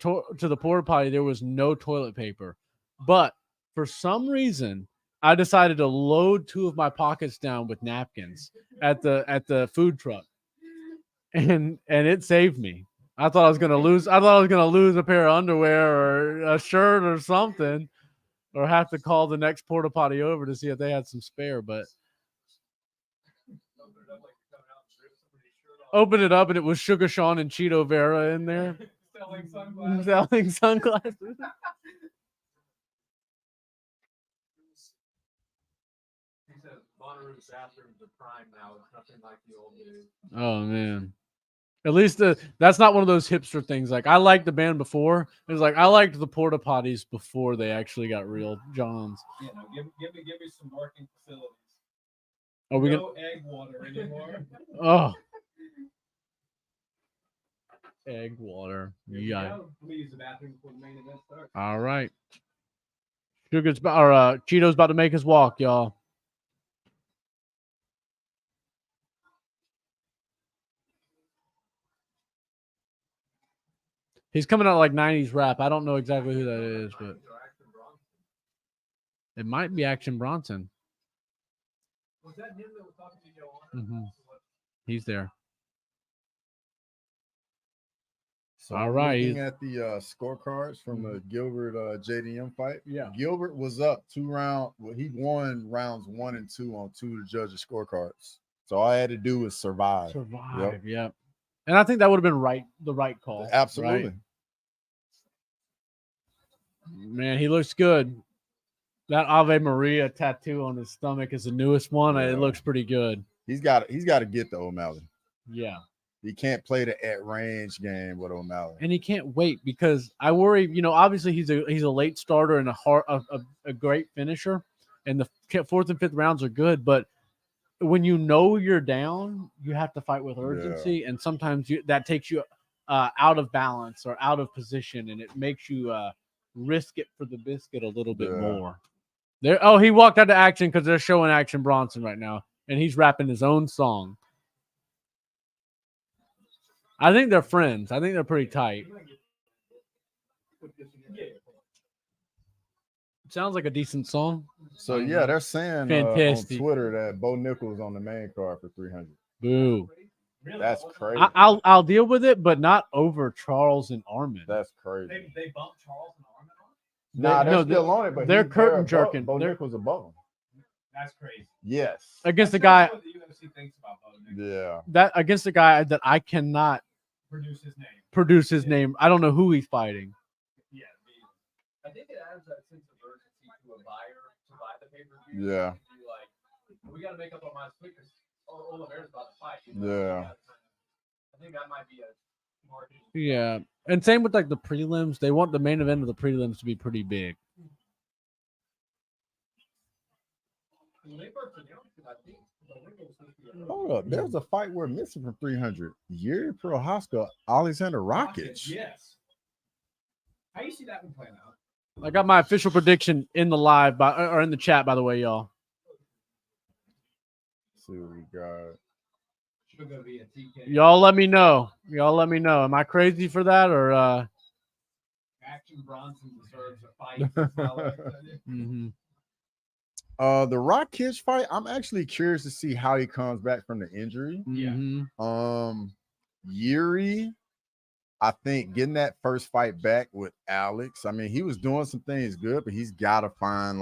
porta potty, there was no toilet paper, but for some reason I decided to load 2 of my pockets down with napkins at the food truck, and it saved me. I thought I was gonna lose a pair of underwear or a shirt or something, or have to call the next porta potty over to see if they had some spare. But open it up and it was Sugar Sean and Cheeto Vera in there Selling sunglasses. selling sunglasses. He says Bonnaroo's bathrooms are prime now. It's nothing like the old days. Oh man. At least that's not one of those hipster things. Like I liked the band before. It was like I liked the porta potties before they actually got real Johns. You know, give me some working facilities. Are we No egg water anymore. Oh, egg water. Here we Yeah. go. Let me use the bathroom before the main event starts. All right. Cheeto's about to make his walk, y'all. He's coming out like 90s rap. I don't know exactly who that is, but it might be Action Bronson. Was that him that was talking to Joanna? Mm-hmm. He's there. So All right. Looking at the scorecards from the Gilbert JDM fight. Yeah. Gilbert was up 2 rounds. Well, he won rounds 1 and 2 on 2 of the judges' scorecards. So all I had to do was survive. Yep. And I think that would have been the right call. Absolutely. Right? Man, he looks good. That Ave Maria tattoo on his stomach is the newest one. Yeah. It looks pretty good. He's got to get the O'Malley. Yeah. He can't play the at range game with O'Malley. And he can't wait because I worry, obviously he's a late starter and a great finisher, and the 4th and 5th rounds are good, but when you're down, you have to fight with urgency, and sometimes that takes you out of balance or out of position, and it makes you risk it for the biscuit a little bit more. He walked out to Action because they're showing Action Bronson right now, and he's rapping his own song. I think they're friends. I think they're pretty tight. Sounds like a decent song. So they're saying on Fantastic. Twitter that Bo Nichols on the main card for 300. Boo. Really? That's Over- crazy. I'll deal with it, but not over Charles and Armin. That's crazy. They bumped Charles and Armin on it? Nah, they're no, still on it, but they're he's curtain above- jerking. Bo They're- Nick was above him. That's crazy. Yes. Against the That guy shows what the UFC thinks about Bo Nick. Yeah. that against the guy that I cannot Produce his name. produce his name. I don't know who he's fighting. Yeah. I think it adds that sense of urgency to a buyer to buy the pay-per-view. Yeah. Be like, we got to make up our minds quick because Oliveira's about to fight. Yeah. I think that might be a marketing. Yeah, and same with like the prelims. They want the main event of the prelims to be pretty big. Hold up. There was a fight we're missing from 300. Yuri Prohaska, Alexander Rakic. Yes. How you see that one playing out? I got my official prediction in the live or in the chat, by the way, y'all. Let's see what we got. Should go be a TK. Y'all let me know. Y'all let me know. Am I crazy for that or Action Bronson deserves a fight. mhm. The Rakic fight, I'm actually curious to see how he comes back from the injury. Yeah. Mhm. Yuri, I think getting that first fight back with Alex, I mean, he was doing some things good, but he's got to find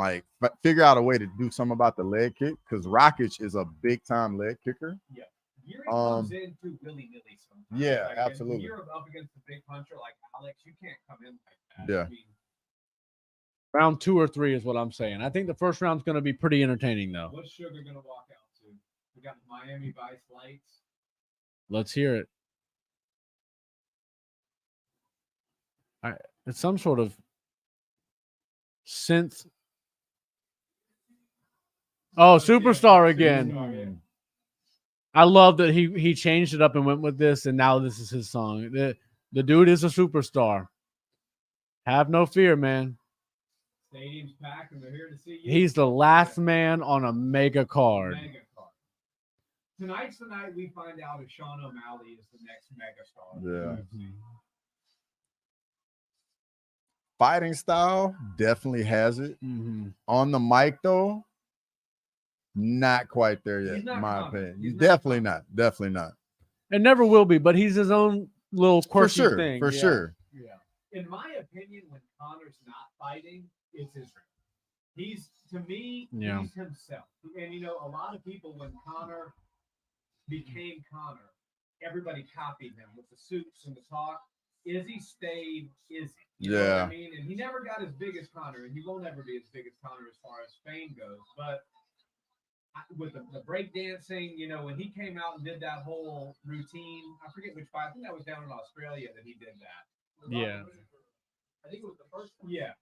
figure out a way to do something about the leg kick because Rakic is a big time leg kicker. Yeah. Yuri comes in too willy-nilly sometimes. Yeah, Like, absolutely. When you're up against a big puncher like Alex, you can't come in like that. Yeah. I mean, Round 2 or 3 is what I'm saying. I think the first round's going to be pretty entertaining, though. what's Sugar gonna walk out to? We got Miami Vice lights. Let's hear it. It's some sort of synth. Oh, Superstar again. Superstar, I love that he changed it up and went with this, and now this is his song. The dude is a superstar. Have no fear, man. Stadium's packed, and they're here to see you. He's the last man on a mega card. Mega card. Tonight's the night we find out if Sean O'Malley is the next mega star. Yeah. Mhm. Fighting style definitely has it. Mhm. On the mic, though, not quite there yet, He's not in my coming. opinion. He's He's not definitely coming. not. Definitely not. It never will be, but he's his own little For quirky sure. thing. For Yeah. sure. Yeah. In my opinion, when Connor's not fighting, it's Israel. He's, to me, Yeah. he's himself. And, you know, a lot of people, when Connor became Connor, everybody copied him with the suits and the talk. Izzy stayed Izzy. You know what Yeah. I mean? And he never got as big as Connor, and he won't ever be as big as Connor as far as fame goes. But with the break dancing, you know, when he came out and did that whole routine, I forget which fight. I think that was down in Australia that he did that. Yeah. I think it was the first one. Yeah.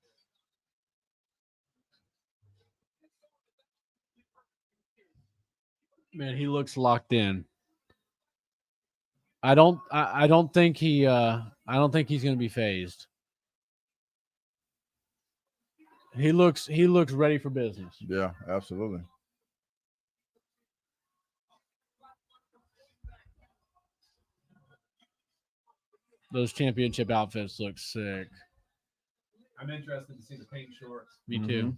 Man, he looks locked in. I don't think he's gonna be phased. He looks ready for business. Yeah, absolutely. Those championship outfits look sick. I'm interested to see the pink shorts. Me too.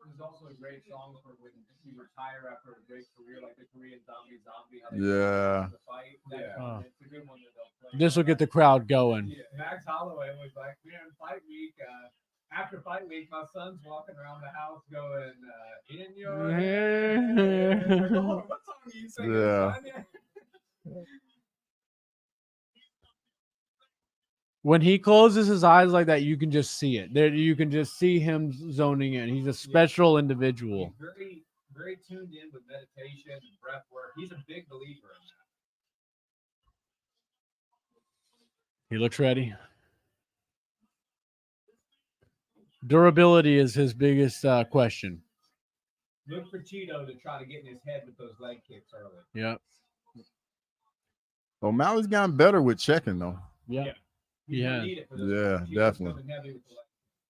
There's also a great song for when you retire after a great career, like the Korean Zombie. How Yeah. the fight. Yeah. It's a good one that they'll play. This will get the crowd going. Yeah. Max Holloway was like, man, fight week. After fight week, my son's walking around the house going, in your head. Like, oh, what song are you singing? Yeah. son? When he closes his eyes like that, you can just see it. There, you can just see him zoning in. He's a special individual. He's very, very tuned in with meditation and breath work. He's a big believer in that. He looks ready. Durability is his biggest question. Look for Cheeto to try to get in his head with those leg kicks early. Yep. O'Malley's gotten better with checking, though. Yep. Yeah. He He's gonna has. need it for this Yeah, one. Cheeto's definitely. coming heavy with the leg.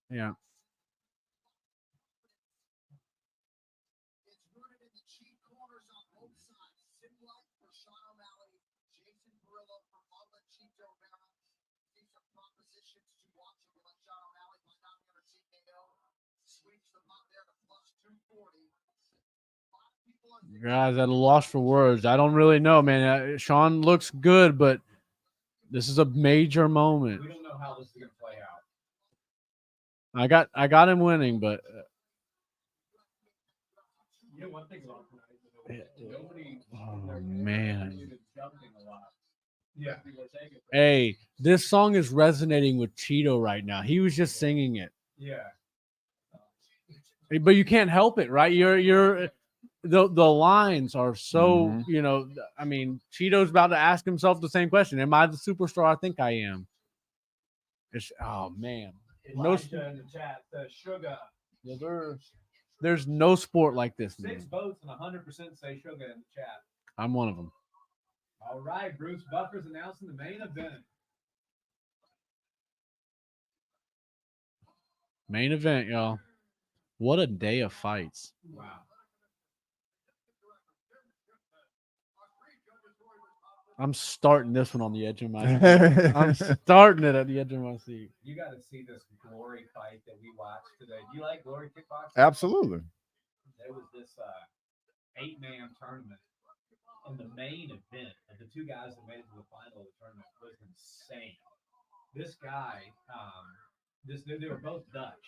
Yeah. Guys, at a loss for words. I don't really know, man. Sean looks good, but this is a major moment. We don't know how this is going to play out. I got him winning, but You know, one thing about tonight, nobody. oh man. Jumping a lot. Yeah. People are taking it. Hey, this song is resonating with Cheeto right now. He was just singing it. Yeah. But you can't help it, right? You're the lines are so, you know, I mean, Cheeto's about to ask himself the same question. Am I the superstar I think I am? It's oh man. Elijah in the chat says sugar. Yeah, there's no sport like this, 6 man. votes and 100% say sugar in the chat. I'm one of them. All right, Bruce Buffer's announcing the main event. Main event, y'all. What a day of fights. Wow. I'm starting this one on the edge of my seat. I'm starting it at the edge of my seat. You got to see this glory fight that we watched today. Do you like glory kickboxing? Absolutely. There was this 8-man tournament, and the main event of the 2 guys that made it to the final of the tournament was insane. This guy, they were both Dutch.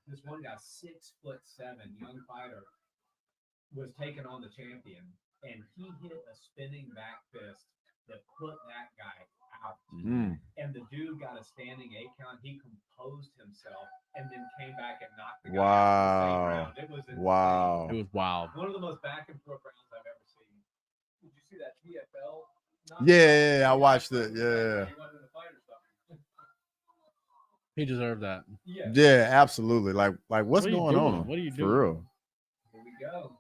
This one guy, 6'7", young fighter, was taking on the champion, and he hit a spinning back fist that put that guy out. And the dude got a standing 8 count. He composed himself and then came back and knocked the guy out in the same round. It was insane. Wow. It was wild. One of the most back and forth rounds I've ever seen. Did you see that PFL? Yeah, I watched it. Yeah. He wasn't in the fight or something. He deserved that. Yeah. Yeah, absolutely. Like what's What are you going doing? on? What are you For doing? real. Here we go.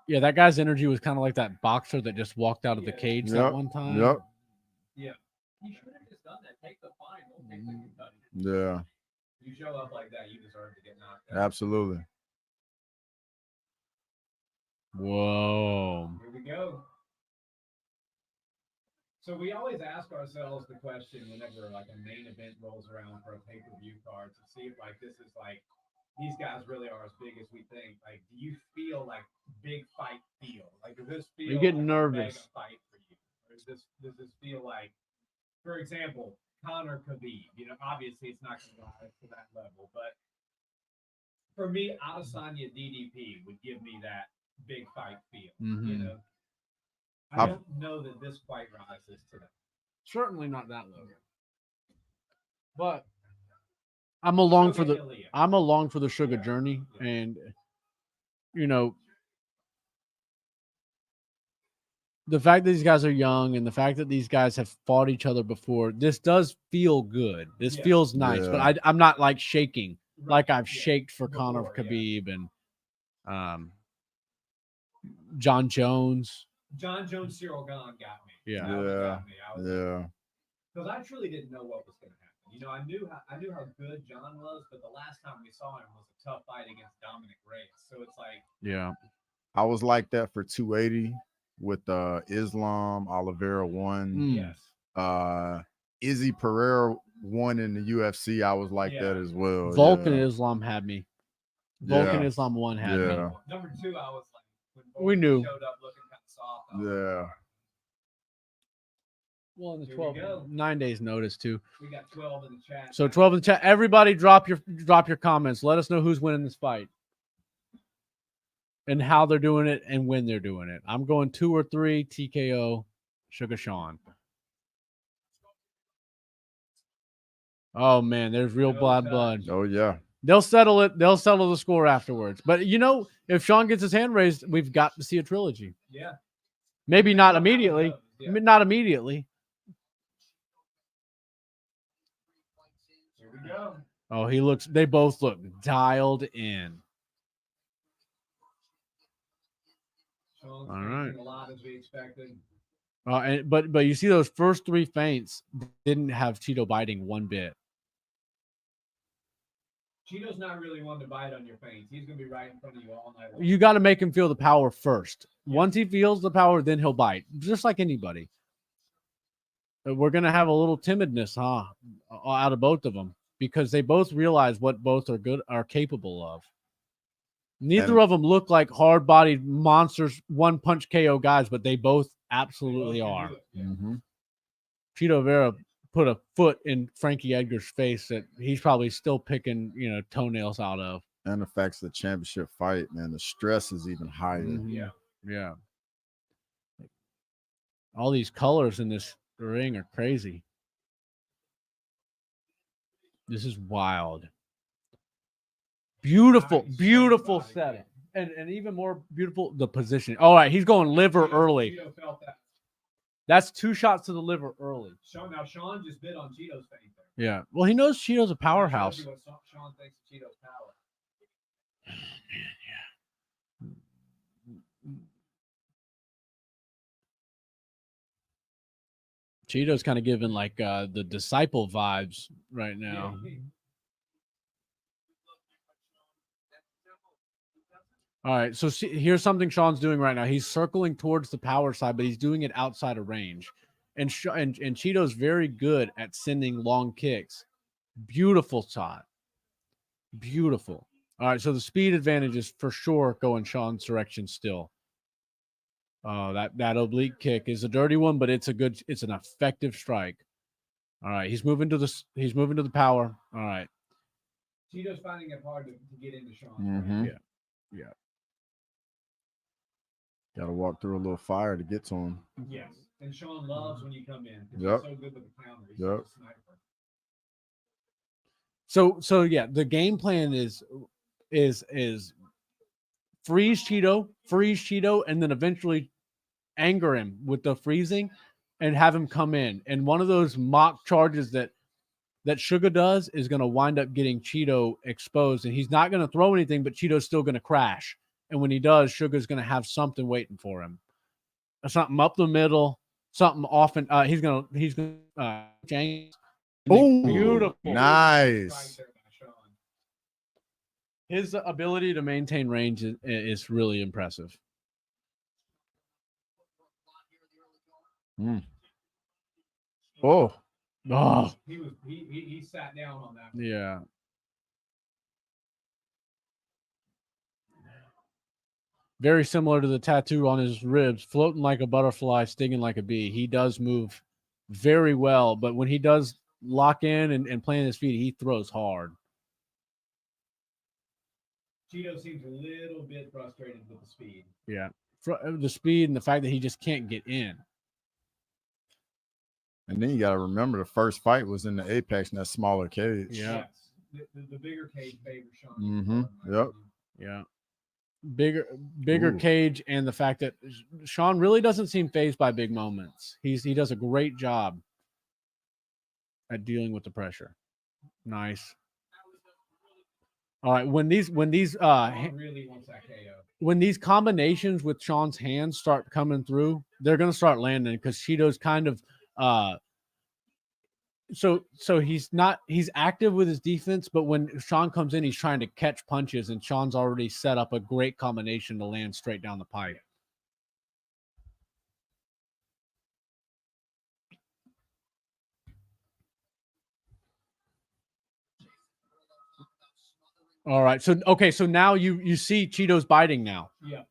Yeah, that guy's energy was kind of like that boxer that just walked out of the Yeah. cage Yep, that one time. Yep. Yeah. He should have just done that. Take the fine. Don't take the concussion. Yeah. You show up like that, you deserve to get knocked out. Absolutely. Whoa. Here we go. So we always ask ourselves the question whenever like a main event rolls around for a pay-per-view card to see if like this is like these guys really are as big as we think. Like, do you feel like big fight feel? Like, does this feel You're getting like a nervous. mega fight for you? Or does this feel like, for example, Conor Khabib? You know, obviously it's not going to rise to that level, but for me, Adesanya DDP would give me that big fight feel. You know, I don't know that this quite rises to that. Certainly not that low. But I'm along for the sugar journey, and you know, the fact that these guys are young and the fact that these guys have fought each other before, this does feel good. This feels nice, but I'm not like shaking like I've shaked for Conor Khabib and John Jones. John Jones, Cyril Gahn got me. Yeah. That one got me. Yeah. Because I truly didn't know what was going to happen. You know, I knew how good John was, but the last time we saw him was a tough fight against Dominic Reyes. So it's like, Yeah. I was like that for 280 with Islam. Oliveira won. yes. Izzy Pereira won in the UFC. I was like that as well. Vulcan yeah. Islam had me. Vulcan Islam 1 had me. Number 2, I was like, when We knew. Showed up looking kind of soft. I was Yeah. like, Well, in the Here we go. 9 days notice too. we got 12 in the chat. So 12 in the chat. Everybody drop your comments. Let us know who's winning this fight. And how they're doing it and when they're doing it. I'm going 2 or 3 TKO Sugar Sean. Oh man, there's real blood. Oh yeah. They'll settle it. They'll settle the score afterwards. But you know, if Sean gets his hand raised, we've got to see a trilogy. Yeah. Maybe not immediately. Yeah. Not immediately. Here we go. Oh, they both look dialed in. Sean's All right. feinting a lot as we expected. But you see those first 3 feints didn't have Cheeto biting one bit. Cheeto's not really one to bite on your feints. He's going to be right in front of you all night long. You got to make him feel the power first. Once he feels the power, then he'll bite, just like anybody. But we're gonna have a little timidness, out of both of them because they both realize what both are capable of. Neither of them look like hard-bodied monsters, one-punch KO guys, but they both absolutely are. Mm-hmm. Chito Vera put a foot in Frankie Edgar's face that he's probably still picking, toenails out of. And the fact it's the championship fight, man, the stress is even higher. Mhm. Yeah. All these colors in this ring are crazy. This is wild. Beautiful, Nice. beautiful Body. setting. And even more beautiful, the position. All right, he's going liver early. Cheeto felt that. That's 2 shots to the liver early. Sean just bit on Cheeto's face there. Yeah. Well, he knows Cheeto's a That powerhouse. shows you what Sean thinks of Cheeto's power. Cheeto's kind of giving like the disciple vibes right now. Yeah. All right, so here's something Sean's doing right now. He's circling towards the power side, but he's doing it outside of range. And Cheeto's very good at sending long kicks. Beautiful shot. Beautiful. All right, so the speed advantage is for sure going Sean's direction still. Oh, that oblique kick is a dirty one, but it's an effective strike. All right, he's moving to the power. All right. Cheeto's finding it hard to get into Sean. Mm-hmm. Yeah. Got to walk through a little fire to get to him. Yes. And Sean loves when you come in. Yep. He's so good with the counter. He's Yep. a sniper. So yeah, the game plan is freeze Cheeto, and then eventually anger him with the freezing and have him come in. And one of those mock charges that Sugar does is going to wind up getting Cheeto exposed, and he's not going to throw anything, but Cheeto's still going to crash. And when he does, Sugar's going to have something waiting for him. Something up the middle, something often. He's going to James. Oh, Beautiful. nice. Right there by Sean. His ability to maintain range is really impressive. Oh, Oh, He sat down on that. yeah. Very similar to the tattoo on his ribs, floating like a butterfly, stinging like a bee. He does move very well, but when he does lock in and plant his feet, he throws hard. Cheeto seems a little bit frustrated with the speed. Yeah. The speed and the fact that he just can't get in. and then you got to remember the first fight was in the Apex in that smaller cage. Yeah. Yes. The bigger cage favors Sean. Mhm. Yep. Yeah. Bigger Ooh. cage, and the fact that Sean really doesn't seem phased by big moments. He does a great job at dealing with the pressure. Nice. All right, when these Sean really wants that KO. when these combinations with Sean's hands start coming through, they're going to start landing because Cheeto's kind of so he's active with his defense, but when Sean comes in, he's trying to catch punches, and Sean's already set up a great combination to land straight down the pipe. All right. So now you see Cheeto's biting now. Yeah.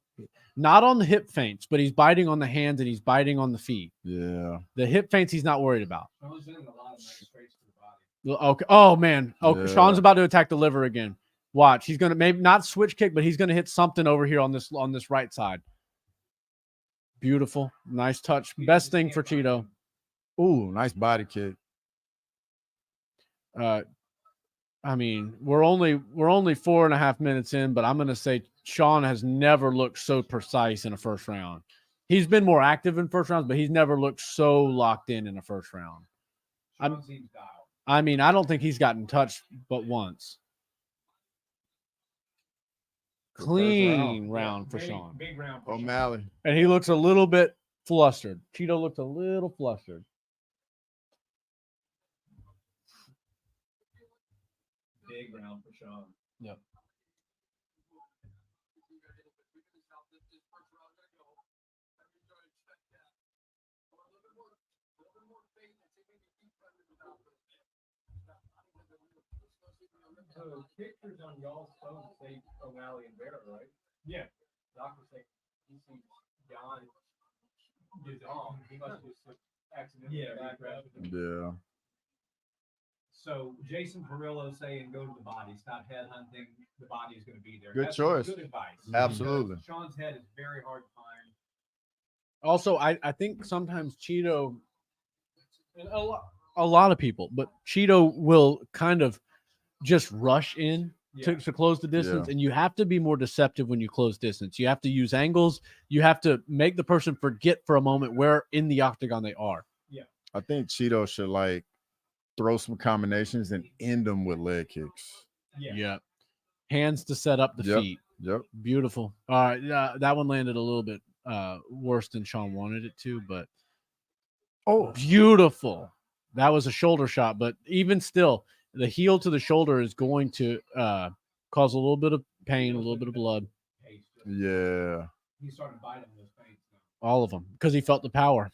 Not on the hip feints, but he's biting on the hands and he's biting on the feet. Yeah. The hip feints he's not worried about. Sean's doing a lot of nice straights to the body. Okay. Oh man. Okay. Yeah. Sean's about to attack the liver again. Watch. He's gonna maybe not switch kick, but he's gonna hit something over here on this right side. Beautiful. Nice touch. Best thing for Cheeto. Ooh, nice body kick. I mean, we're only 4.5 minutes in, but I'm gonna say Sean has never looked so precise in a first round. He's been more active in first rounds, but he's never looked so locked in a first round. Sean seems dialed. I mean, I don't think he's gotten touched but once. Clean round for Sean. Big round for Sean. O'Malley. And he looks a little bit flustered. Cheeto looks a little flustered. Big round for Sean. Yep. So pictures on y'all's phone say O'Malley and Vera, right? Yeah. Doctor say he sees John Yadong. He must just accidentally back up. Yeah. So Jason Perillo saying go to the body, stop headhunting. The body is going to be there. Good That's choice. Good advice. Absolutely. Because Sean's head is very hard to find. Also, I think sometimes Cheeto, and a lot of people, but Cheeto will kind of just rush in to close the distance, Yeah. and you have to be more deceptive when you close distance. You have to use angles. You have to make the person forget for a moment where in the octagon they are. Yeah. I think Cheeto should like throw some combinations and end them with leg kicks. Yeah. Hands to set up the Yep. feet. Yep. Beautiful. All right. That one landed a little bit worse than Sean wanted it to, but beautiful. That was a shoulder shot, but even still, the heel to the shoulder is going to cause a little bit of pain, a little bit of blood. Yeah. He's starting to bite on those pains now. All of them, because he felt the power.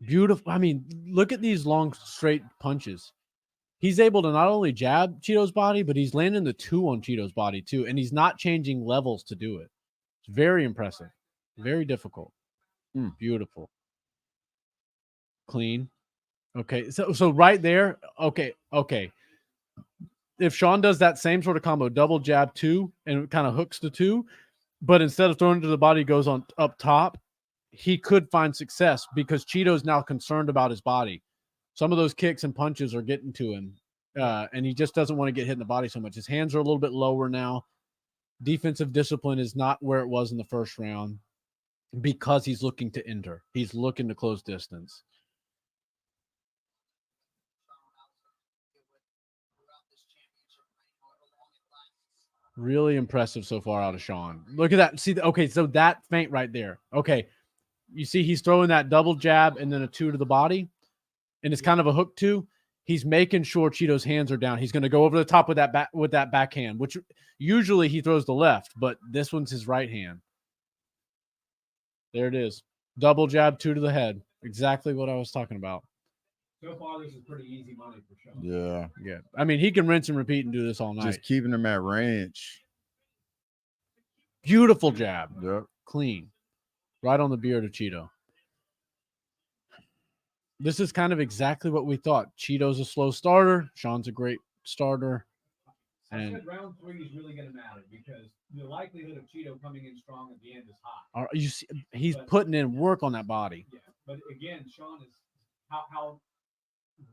Beautiful. I mean, look at these long, straight punches. He's able to not only jab Cheeto's body, but he's landing the two on Cheeto's body too, and he's not changing levels to do it. It's very impressive. Very difficult. Beautiful. Clean. Okay, so right there, okay. If Sean does that same sort of combo, double jab two, and kind of hooks the two, but instead of throwing it to the body, goes on up top, he could find success because Cheeto's now concerned about his body. Some of those kicks and punches are getting to him, and he just doesn't want to get hit in the body so much. His hands are a little bit lower now. Defensive discipline is not where it was in the first round because he's looking to enter. He's looking to close distance. Really impressive so far out of Sean. Look at that. See, okay, so that feint right there. Okay, you see he's throwing that double jab and then a two to the body, and it's kind of a hook two. He's making sure Cheeto's hands are down. He's going to go over the top with that backhand, which usually he throws the left, but this one's his right hand. There it is. Double jab, two to the head. Exactly what I was talking about. So far, this is pretty easy money for Sean. Yeah. I mean, he can rinse and repeat and do this all night. Just keeping him at range. Beautiful jab. Yep. Clean. Right on the beard of Cheeto. This is kind of exactly what we thought. Cheeto's a slow starter. Sean's a great starter. I said round 3 is really going to matter because the likelihood of Cheeto coming in strong at the end is high. You see, he's putting in work on that body. Yeah, but again, Sean is how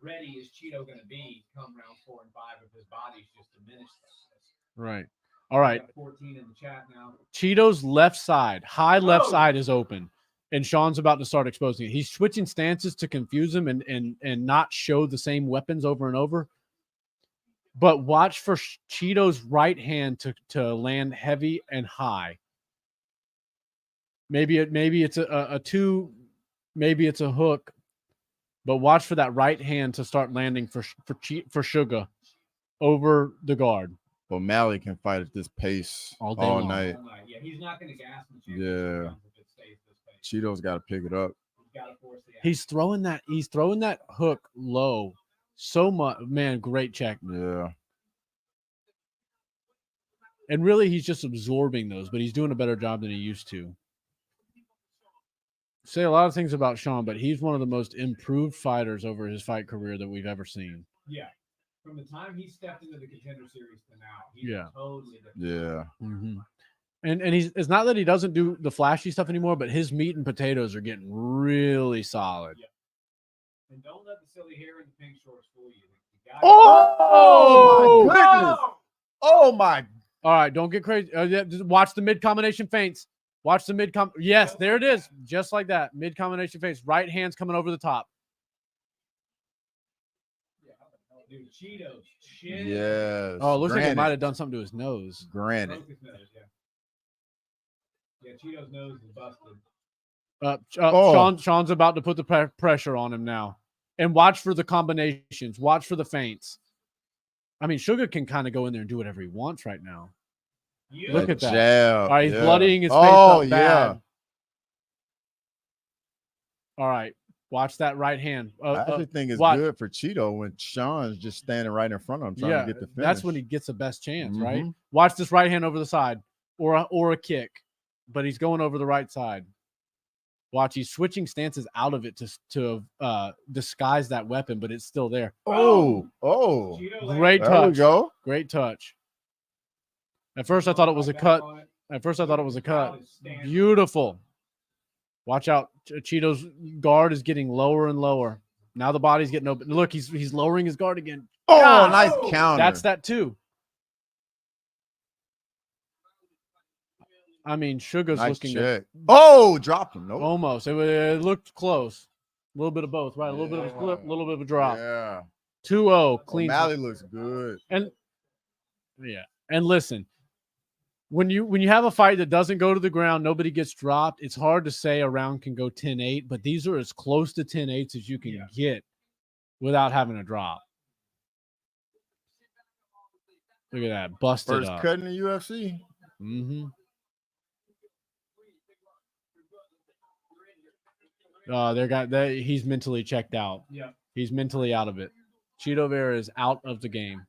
ready is Cheeto going to be come round 4 and 5 if his body's just diminished like this? Right. All right. 14 in the chat now. Cheeto's left side, high left side is open, and Sean's about to start exposing it. He's switching stances to confuse him and not show the same weapons over and over. But watch for Cheeto's right hand to land heavy and high. Maybe it's a two, maybe it's a hook, but watch for that right hand to start landing for Sugar over the guard. O'Malley can fight at this pace all night. Yeah, he's not going to gas him. Yeah. If it stays this pace. Cheeto's got to pick it up. He's throwing that hook low so much. Man, great check. Yeah. And really, he's just absorbing those, but he's doing a better job than he used to. Say a lot of things about Sean, but he's one of the most improved fighters over his fight career that we've ever seen. Yeah. From the time he stepped into the Contender Series to now, he's totally different. Yeah. Mm-hmm. And it's not that he doesn't do the flashy stuff anymore, but his meat and potatoes are getting really solid. Yeah. And don't let the silly hair and the pink shorts fool you. Oh, my goodness. Oh, my. All right, don't get crazy. Just watch the mid-combination feints. Watch the mid-com. Yes, there it is. Just like that. Mid-combination feints. Right hand's coming over the top. Dude, Cheeto's chin. Yes. Oh, it looks like he might have done something to his nose. Granted. Yeah, Cheeto's nose is busted. Sean's about to put the pressure on him now. And watch for the combinations. Watch for the feints. I mean, Sugar can kind of go in there and do whatever he wants right now. Yeah. Look at that. Jab. All right, he's bloodying his face up bad. All right. Watch that right hand. I actually think it's watch. good for Cheeto when Sean's just standing right in front of him trying to get the finish. That's when he gets the best chance, right? Mhm. Watch this right hand over the side or a kick, but he's going over the right side. Watch, he's switching stances out of it to disguise that weapon, but it's still there. Oh, Great there touch. we go. Great touch. At first, I thought it was a cut. At first, I thought it was a cut. Beautiful. Watch out. Cheeto's guard is getting lower and lower. Now the body's getting open. Look, he's lowering his guard again. Oh, God, nice counter. That's that too. I mean, Sugar's Nice looking check. Oh, dropped him. Nope. almost. It looked close. A little bit of both, right? A little bit of a flip, a little bit of a drop. Yeah. 2-0, clean. O'Malley looks good. And listen, when you have a fight that doesn't go to the ground, nobody gets dropped. It's hard to say a round can go 10-8, but these are as close to 10-8s as you can get without having a drop. Look at that, busted First up. cut in the UFC. Mm-hmm. He's mentally checked out. Yeah. He's mentally out of it. Cheeto Vera is out of the game.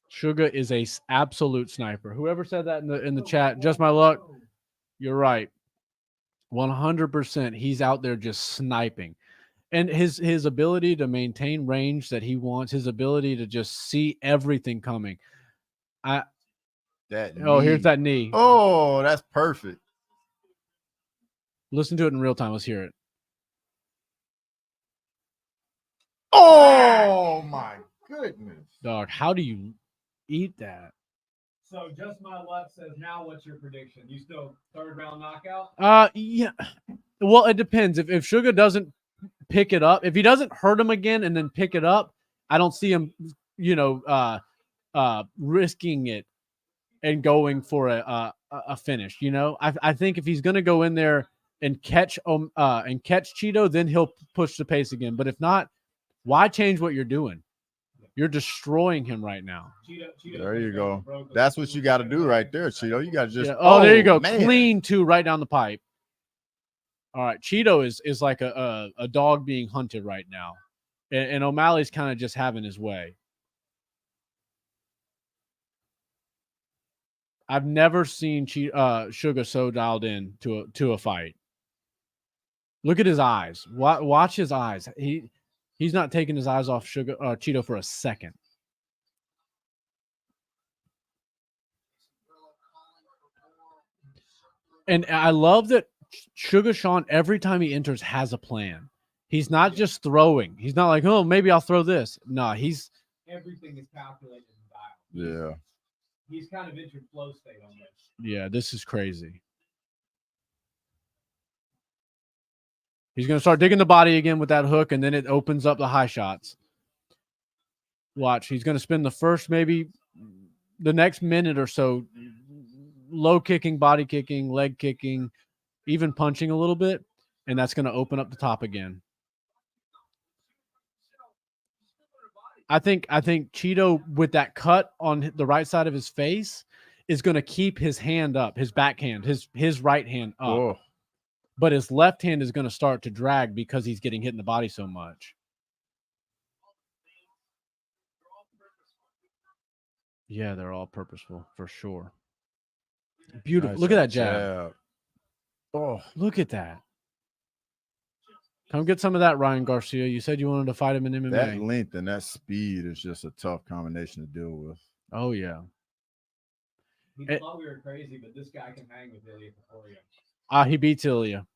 Sugar is a absolute sniper. Whoever said that in the chat, just my luck. You're right. 100%. He's out there just sniping. And his ability to maintain range that he wants, his ability to just see everything coming. Here's that knee. Oh, that's perfect. Listen to it in real time. Let's hear it. Oh my goodness. Dog, how do you eat that? So just my luck says, now what's your prediction? You still third round knockout? Yeah. Well, it depends. If Sugar doesn't pick it up, if he doesn't hurt him again and then pick it up, I don't see him, risking it and going for a finish. I think if he's gonna go in there and catch Cheeto, then he'll push the pace again. But if not, why change what you're doing? You're destroying him right now. There you go. That's what you got to do right there, Cheeto. You got to just. Yeah. Oh, there you go. Man. Clean 2 right down the pipe. All right. Cheeto is like a dog being hunted right now. And O'Malley's kind of just having his way. I've never seen Sugar so dialed in to a fight. Look at his eyes. Watch his eyes. He's not taking his eyes off Cheeto for a second. And I love that Sugar Sean, every time he enters, has a plan. He's not just throwing. He's not like, oh, maybe I'll throw this. No, everything is calculated and dialed. Yeah. He's kind of entered flow state on this. Yeah, this is crazy. He's going to start digging the body again with that hook, and then it opens up the high shots. Watch. He's going to spend maybe the next minute or so low kicking, body kicking, leg kicking, even punching a little bit, and that's going to open up the top again. I think Cheeto, with that cut on the right side of his face, is going to keep his hand up, his backhand, his right hand up. Oh. But his left hand is going to start to drag because he's getting hit in the body so much. Yeah, they're all purposeful for sure. Beautiful. Nice Look at that jab. Oh, look at that. Come get some of that, Ryan Garcia. You said you wanted to fight him in MMA. that length and that speed is just a tough combination to deal with. Oh, yeah. He thought we were crazy, but this guy can hang with Ilya Poirier. He beats Ilya.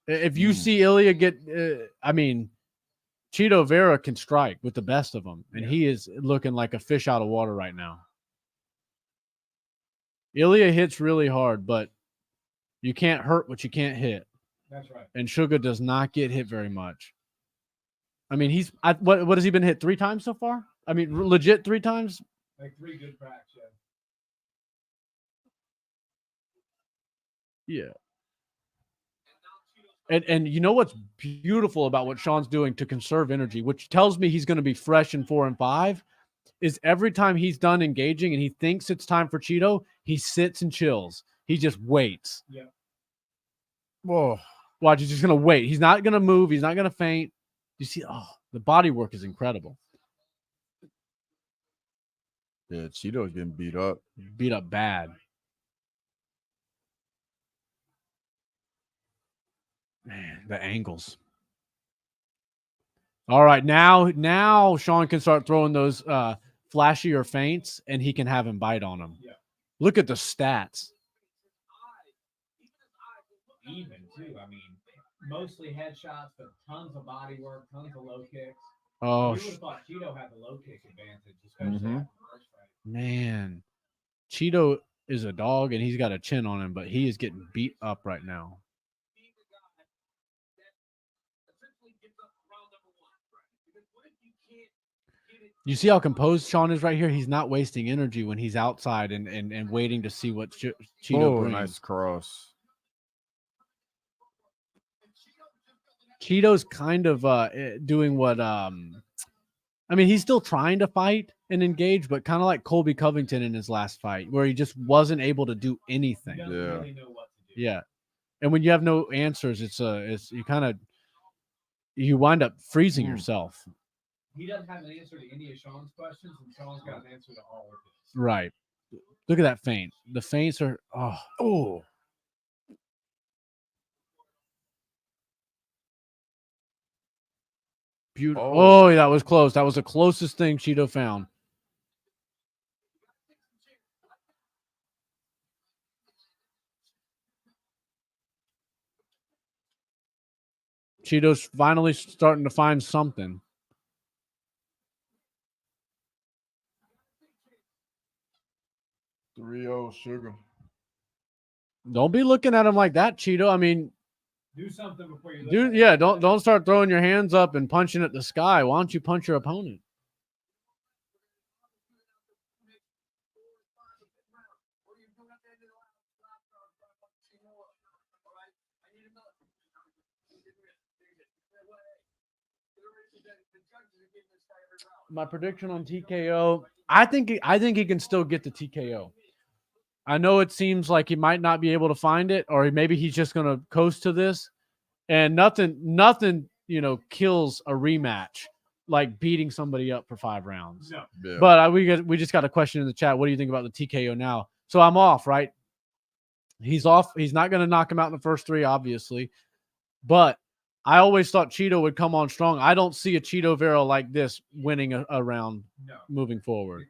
If you see Ilya get, Cheeto Vera can strike with the best of them, and he is looking like a fish out of water right now. Ilya hits really hard, but you can't hurt what you can't hit. That's right. And Sugar does not get hit very much. I mean, what has he been hit 3 times so far? I mean, legit 3 times? Like 3 good cracks, yeah. And you know what's beautiful about what Sean's doing to conserve energy, which tells me he's going to be fresh in 4 and 5, is every time he's done engaging and he thinks it's time for Cheeto, he sits and chills. He just waits. Yeah. Whoa. Watch, he's just gonna wait. He's not gonna move. He's not gonna faint. You see, the body work is incredible. Yeah, Cheeto's getting beat up. Beat up bad. Man, the angles. All right, now Sean can start throwing those flashier feints, and he can have him bite on him. Yeah. Look at the stats. Even too. I mean, mostly headshots, but tons of body work, tons of low kicks. Oh, You would have thought Cheeto had the low kick advantage, especially after the first fight. man. Cheeto is a dog, and he's got a chin on him, but he is getting beat up right now. You see how composed Sean is right here? He's not wasting energy when he's outside and waiting to see what Cheeto brings. Nice cross. Cheeto's kind of doing what I mean, he's still trying to fight and engage, but kind of like Colby Covington in his last fight, where he just wasn't able to do anything. He doesn't really know what to do. Yeah. And when you have no answers, it's you wind up freezing yourself. He doesn't have an answer to any of Sean's questions, and Sean's got an answer to all of his. Right. Look at that feint. The feints are beautiful. Oh, that was close. That was the closest thing Cheeto found. Cheeto's finally starting to find something. Rio Sugar. Don't be looking at him like that, Cheeto. I mean, do something before you. Dude, yeah, don't start throwing your hands up and punching at the sky. Why don't you punch your opponent? My prediction on TKO, I think he can still get the TKO. I know it seems like he might not be able to find it, or maybe he's just going to coast to this. And nothing, kills a rematch like beating somebody up for 5 rounds. No. Yeah. But we just got a question in the chat. What do you think about the TKO now? So I'm off, right? He's off. He's not going to knock him out in the first 3, obviously. But I always thought Cheeto would come on strong. I don't see a Cheeto Vera like this winning a round moving forward.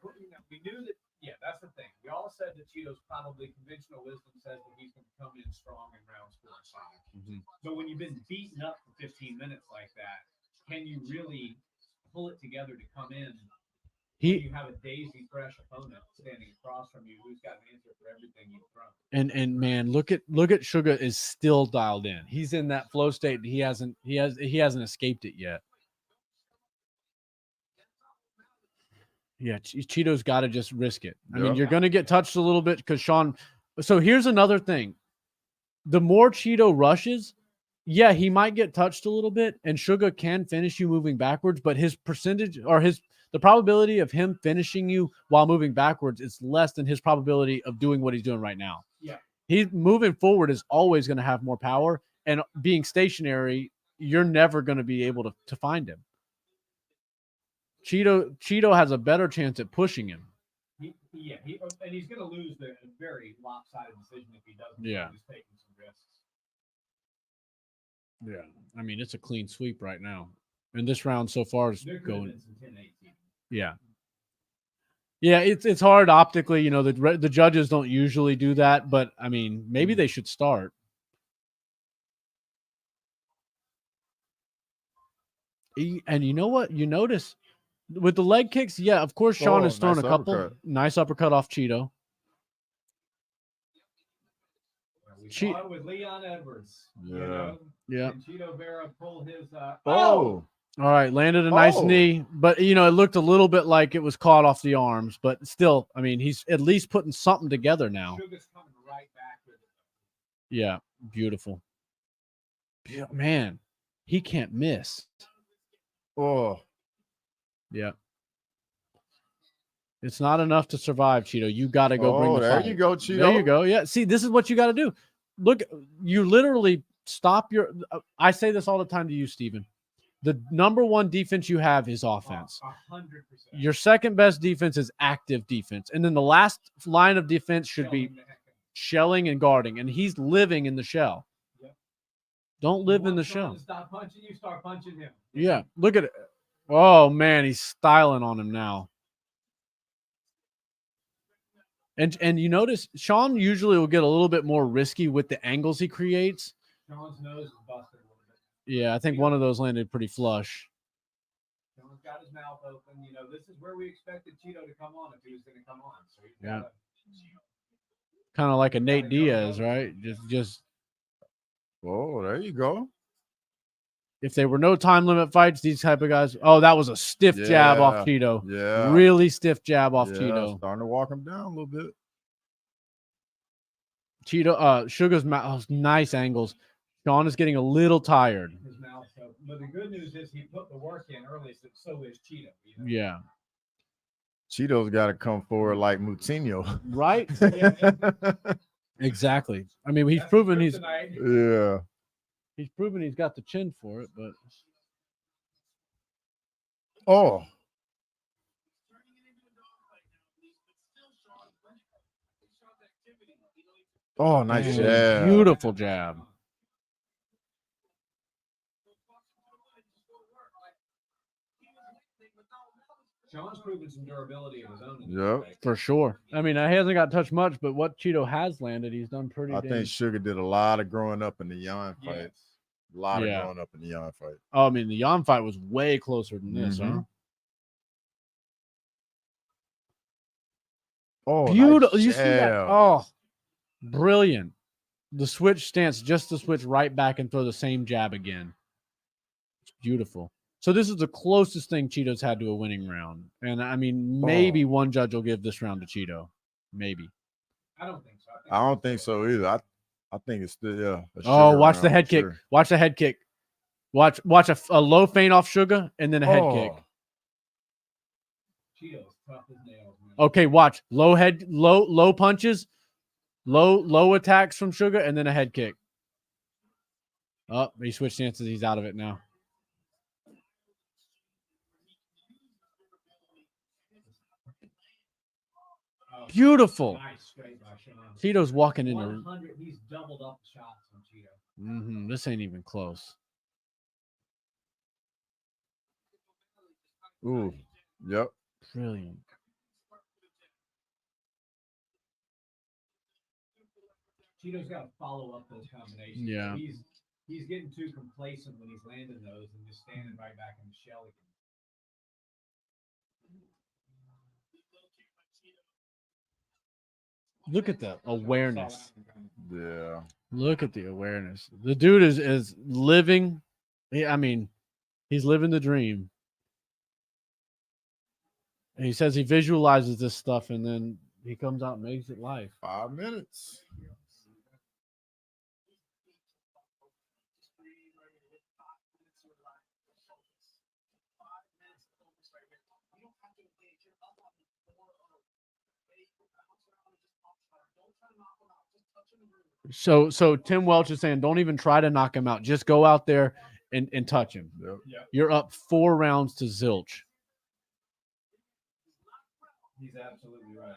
We knew that. Yeah, that's the thing. We all said that Cheeto's probably conventional wisdom says that he's going to come in strong in rounds 4 and 5. Mm-hmm. So when you've been beaten up for 15 minutes like that, can you really pull it together to come in? You have a daisy fresh opponent standing across from you who's got an answer for everything you've thrown. And man, look at Sugar is still dialed in. He's in that flow state. He hasn't escaped it yet. Yeah, Cheeto's got to just risk it. I mean, you're going to get touched a little bit because Sean. So here's another thing. The more Cheeto rushes, yeah, he might get touched a little bit, and Sugar can finish you moving backwards, but his percentage or the probability of him finishing you while moving backwards is less than his probability of doing what he's doing right now. Yeah. He's moving forward is always going to have more power, and being stationary, you're never going to be able to find him. Cheeto has a better chance at pushing him. And he's going to lose the very lopsided decision if he doesn't. Yeah. He's taking some risks. Yeah. I mean, it's a clean sweep right now. And this round so far is going. 10-18. Yeah. Yeah, it's hard optically. The judges don't usually do that, but I mean, maybe they should start. And you know what? You notice with the leg kicks, yeah, of course, Sean has thrown a couple. Uppercut. Nice uppercut off Cheeto. We saw it with Leon Edwards. Yeah. Yeah. And Cheeto Vera pulled his. All right, landed a nice knee, but it looked a little bit like it was caught off the arms, but still, I mean, he's at least putting something together now. Sugar's coming right back with it. Yeah, beautiful. Man, he can't miss. Oh. Yeah. It's not enough to survive, Cheeto. You got to go bring the fight. There you go, Cheeto. There you go. Yeah. See, this is what you got to do. Look, you literally stop your. I say this all the time to you, Steven. The number one defense you have is offense. 100%. Your second best defense is active defense. And then the last line of defense should be shelling and guarding. And he's living in the shell. Yep. Don't live in the Want someone shell. to stop punching you, start punching him. Yeah. Look at it. Oh, man. He's styling on him now. And you notice Sean usually will get a little bit more risky with the angles he creates. Sean's nose is busted a little bit. Yeah, I think one of those landed pretty flush. Sean's got his mouth open. You know, this is where we expected Cheeto to come on if he was going to come on. So he's Yeah. got Kind of like a Nate Diaz, right? Just Oh, there you go. if there were no time limit fights, these type of guys. Oh, that was a stiff jab off Cheeto. Yeah. Really stiff jab off Yeah, Cheeto. starting to walk him down a little bit. Cheeto, Sugar's mouth, nice angles. Sean is getting a little tired. his mouth open. But the good news is he put the work in early, so is Cheeto. You know? Yeah. Cheeto's got to come forward like Moutinho. Right? Exactly. I mean, he's That's proven the he's kryptonite. Yeah. got the chin for it, but Oh. Oh, nice man, jab. beautiful jab. Sean's proven some durability of his own. Yep. For sure. I mean, he hasn't got touched much, but what Cheeto has landed, he's done pretty I damn. think Sugar did a lot of growing up in the Yan fight. Yes. A lot Yeah. of growing up in the Yan fight. Oh, I mean, the Yan fight was way closer than this, huh? Mhm. Oh, Beautiful. nice You see that? jab. Oh, brilliant. The switch stance, just to switch right back and throw the same jab again. It's beautiful. So this is the closest thing Cheeto's had to a winning round. And I mean, maybe one judge will give this round to Cheeto. Maybe. I don't think so. I don't think so either. I think it's still a Oh, Sugar watch the round head for kick. sure. Watch the head kick. Watch a low feint off Sugar and then a head kick. Oh, Cheeto's tough as nails, man. Okay, watch. Low punches, low attacks from Sugar, and then a head kick. Oh, he switched stances. He's out of it now. Oh, Beautiful. nice straight by Sean. Cheeto's walking into. 100. He's doubled up the shots from Cheeto. This ain't even close. ooh, yep. Brilliant. Cheeto's got to follow up those combinations. Yeah. He's getting too complacent when he's landing those and just standing right back in the shell again. Look at the awareness. Yeah. Look at the awareness. The dude is living. I mean, he's living the dream. And he says he visualizes this stuff and then he comes out and makes it live. 5 minutes. So Tim Welch is saying, don't even try to knock him out. Just go out there and touch him. Yep. Yep. You're up 4 rounds to zilch. He's absolutely right.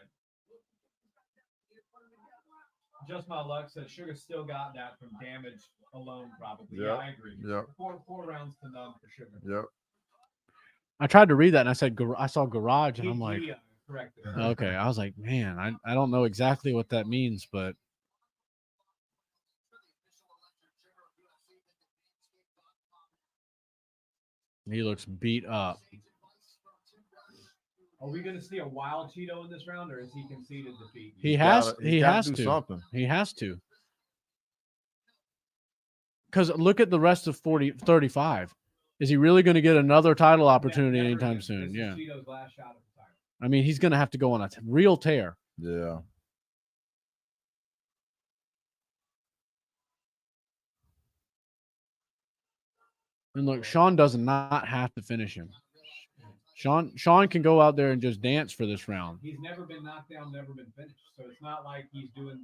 Just my luck says Sugar still got that from damage alone, probably. Yeah, Yep. I agree. Yep. Four rounds to none for Sugar. Yep. I tried to read that and I said, I saw garage and I'm like, He corrected. okay. I was like, man, I don't know exactly what that means, but he looks beat up. Are we going to see a wild Cheeto in this round, or is he conceded defeat? He has gotta do to. something. He has to. Because look at the rest of 35. Is he really going to get another title opportunity Never anytime again. soon? This Yeah. is Cheeto's last shot at the title. I mean, he's going to have to go on a real tear. Yeah. And look, Sean does not have to finish him. Sean can go out there and just dance for this round. He's never been knocked down, never been finished. So it's not like he's doing,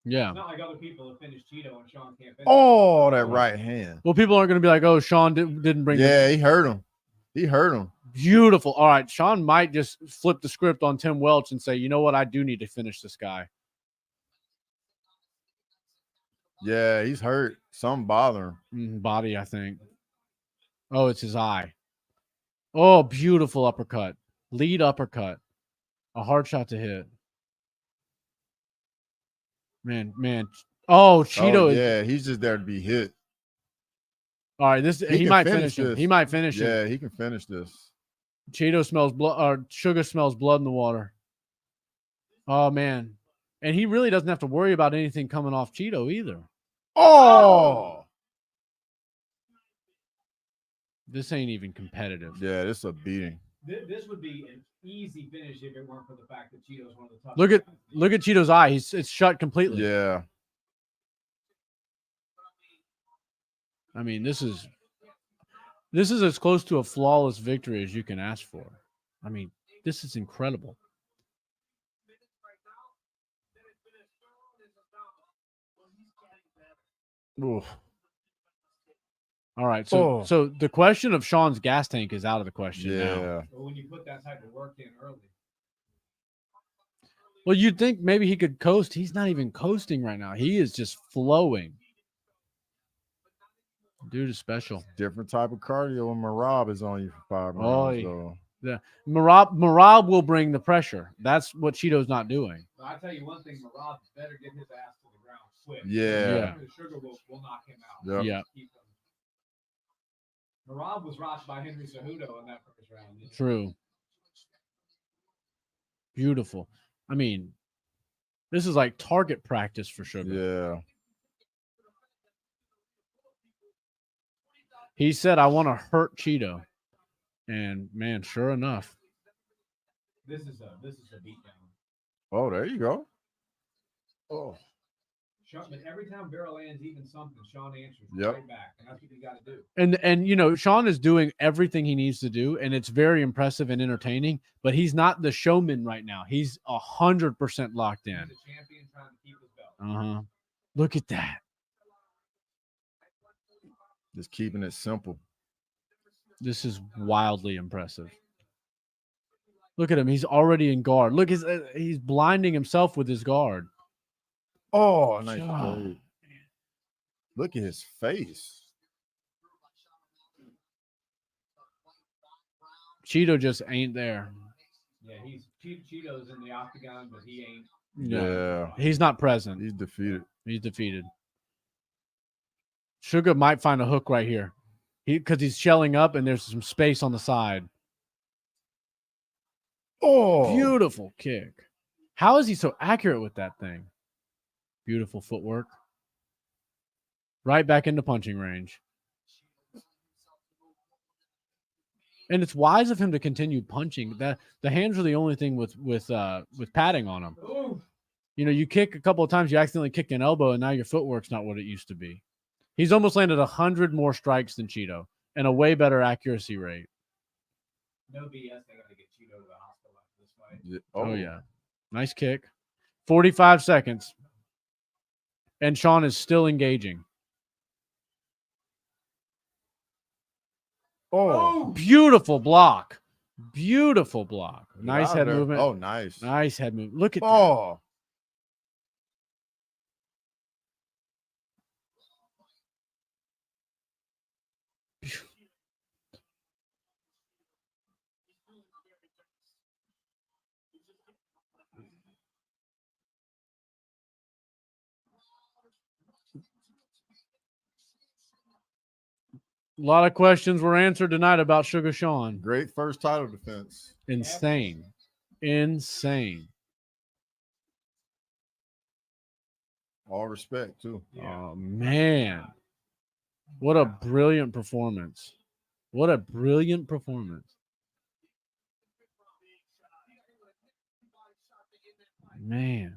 Yeah. It's not like other people have finished Cheeto and Sean can't finish. Oh, that right hand. Well, people aren't going to be like, "Oh, Sean didn't bring." Yeah, he hurt him. He hurt him. Beautiful. All right, Sean might just flip the script on Tim Welch and say, "You know what? I do need to finish this guy." Yeah, he's hurt. Something bothering him. Body, I think. Oh, it's his eye. Oh, beautiful uppercut. Lead uppercut. A hard shot to hit. Man. Oh, Cheeto is. Yeah, he's just there to be hit. All right, he can might finish finish him. this. He might finish him. Yeah, he can finish this. Cheeto smells blood, or Sugar smells blood in the water. Oh, man. And he really doesn't have to worry about anything coming off Cheeto either. Oh! This ain't even competitive. Yeah, this is a beating. This would be an easy finish if it weren't for the fact that Cheeto's one of the toughest. Look at Cheeto's eye. It's shut completely. Yeah. I mean, this is as close to a flawless victory as you can ask for. I mean, this is incredible. Oof. All right, so the question of Sean's gas tank is out of the question now. Yeah. But when you put that type of work in early. Well, you'd think maybe he could coast. He's not even coasting right now. He is just flowing. Dude is special. Different type of cardio when Marab is on you for 5 rounds. So. Yeah, Marab will bring the pressure. That's what Cheeto's not doing. But I tell you one thing, Marab's better get his ass to the ground quick. Yeah. The Sugar will knock him out. Yep. Yeah. Marab was rocked by Henry Cejudo in that first round. True. Beautiful. I mean, this is like target practice for Sugar. Yeah. He said, "I want to hurt Cheeto," and man, sure enough, this is a beatdown. Oh, there you go. Oh. But every time Vera lands even something, Sean answers Yep. right back, and that's what you got to do. and you know, Sean is doing everything he needs to do, and it's very impressive and entertaining. But he's not the showman right now. He's 100% locked in. He's a champion trying to keep his belt. Look at that. Just keeping it simple. This is wildly impressive. Look at him. He's already in guard. Look, he's blinding himself with his guard. Oh, nice Oh. play. Look at his face. Cheeto just ain't there. Yeah, Cheeto's in the octagon, but he ain't. Yeah. He's not present. He's defeated. He's defeated. Sugar might find a hook right here. Because he's shelling up and there's some space on the side. Oh. Beautiful kick. How is he so accurate with that thing? Beautiful footwork. Right back into punching range. And it's wise of him to continue punching. The hands are the only thing with padding on them. Ooh. You know, you kick a couple of times, you accidentally kick an elbow, and now your footwork's not what it used to be. He's almost landed 100 more strikes than Cheeto and a way better accuracy rate. No BS. They got to get Cheeto to the hospital after this fight. Yeah. Oh, yeah. Nice kick. 45 seconds. And Sean is still engaging. Oh. Beautiful block. Beautiful block. Nice Out head there. movement. Oh, nice. Nice head movement. Look at that. Oh. A lot of questions were answered tonight about Sugar Sean. Great first title defense. Insane. Insane. All respect, too. Oh, man. What a brilliant performance. What a brilliant performance. Man.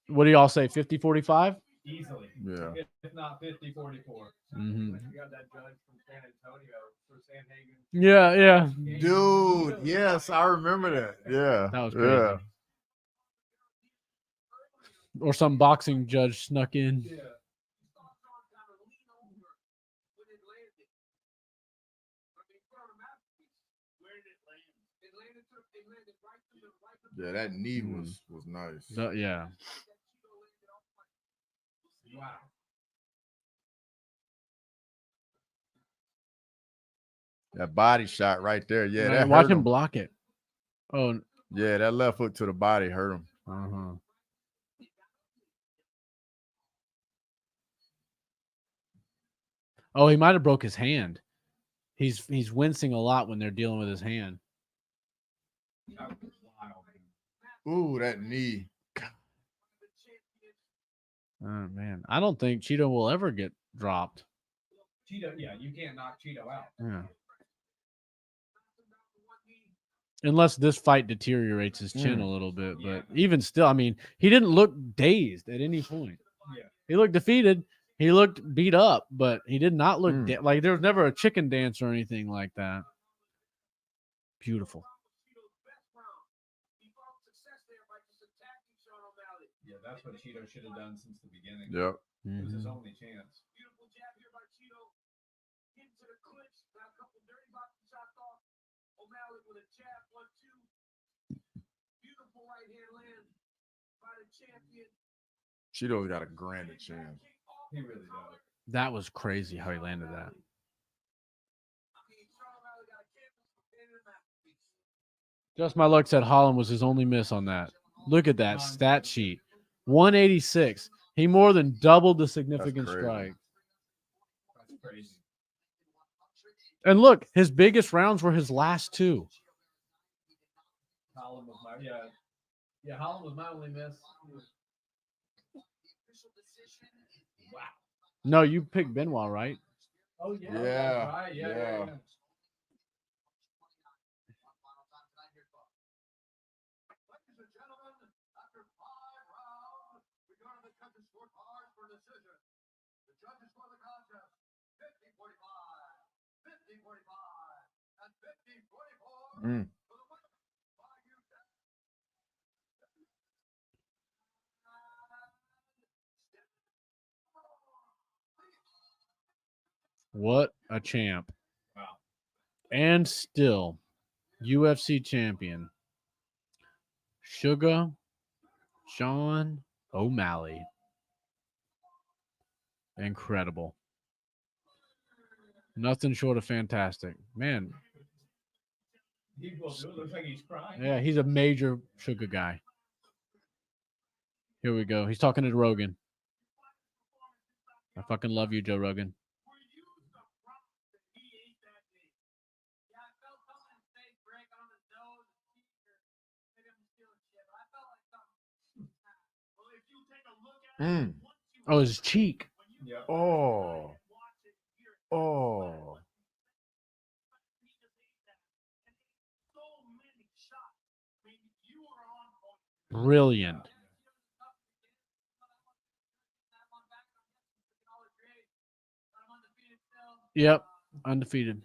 What do y'all say? 50-45? Easily. Yeah. If not 50-44. Mm-hmm. You got that judge from San Antonio for Yeah, yeah. Dude, yes, I remember that. Yeah. That was crazy. Yeah. Or some boxing judge snuck in. Yeah, that knee was nice. Yeah. Wow. That body shot right there. Yeah, that Watch hurt him him. block it. Oh, Yeah, that left hook to the body hurt him. uh-huh. Oh, he might have broke his hand. He's wincing a lot when they're dealing with his hand. Ooh, that knee. Oh man, I don't think Cheeto will ever get dropped. Cheeto, yeah, you can't knock Cheeto out. Yeah. Unless this fight deteriorates his chin a little bit, but even still, I mean, he didn't look dazed at any point. Yeah. He looked defeated. He looked beat up, but he did not look like there was never a chicken dance or anything like that. Beautiful. Yeah, that's what Cheeto should have done since the beginning. Yep. It was his only chance. Beautiful jab here by Cheeto. Into the clinch. Got a couple dirty boxing shots off. O'Malley with a jab, 1-2. Beautiful right hand land by the champion. Cheeto's got a granite chin. He really does. That was crazy how he landed that. Just my luck said Holland was his only miss on that. Look at that stat sheet. 186. He more than doubled the significant strike. That's crazy. And look, his biggest rounds were his last two. Holland was my Holland was my only miss. Wow. No, you picked Benoit, right? Oh yeah. Yeah, That's right. Yeah. yeah. What a champ. Wow. And still UFC champion. Sugar Sean O'Malley. Incredible. Nothing short of fantastic. Man. It looks like he's crying. Yeah, he's a major Sugar guy. Here we go. He's talking to Rogan. I fucking love you, Joe Rogan. Oh, his cheek. Yep. Oh. Brilliant. Yep, undefeated.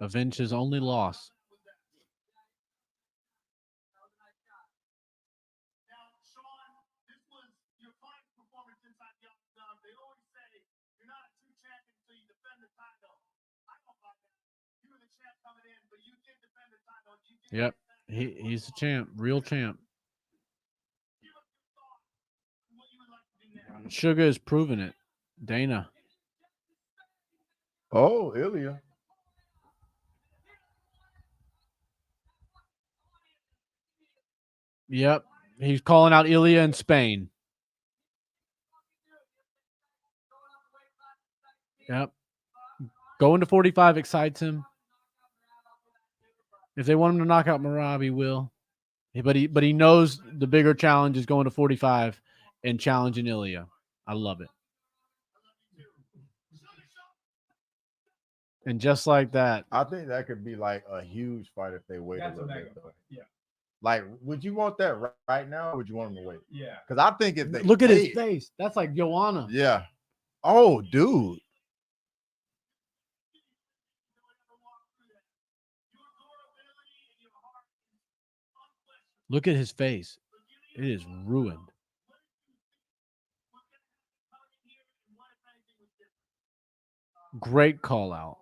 Avenge his only loss. Yep, he's the champ, real champ. Sugar is proving it. Dana. Oh, Ilya. Yep, he's calling out Ilya in Spain. Yep. Going to 45 excites him. If they want him to knock out Merab, he will. But he knows the bigger challenge is going to 45 and challenging Ilya. I love it. And just like that, I think that could be like a huge fight if they wait a That's a little mega bit. fight. Yeah. Like, would you want that right now, or would you want him to wait? Yeah. Because I think if they Look at his wait- face. That's like Joanna. Yeah. Oh, dude. Look at his face. It is ruined. Great call out.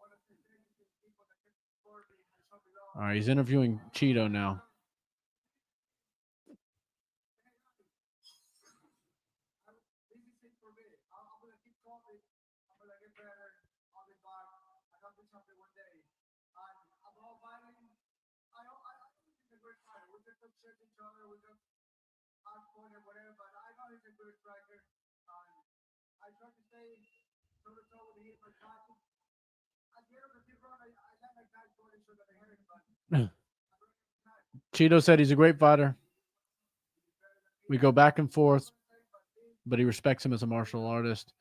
All right, he's interviewing Cheeto now. Cheeto said he's a great fighter. We go back and forth, but he respects him as a martial artist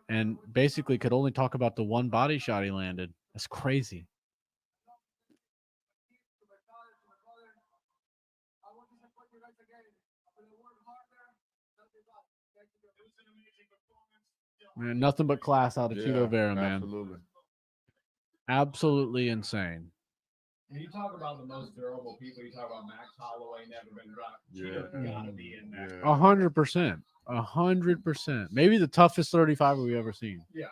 and basically could only talk about the one body shot he landed. That's crazy. Man, nothing but class out of Cheeto Vera, man. Absolutely. Absolutely insane. When you talk about the most durable people, you talk about Max Holloway, never been dropped. Yeah. Cheeto's gotta be in there. 100%. 100%. Maybe the toughest 35 we've ever seen. Yeah.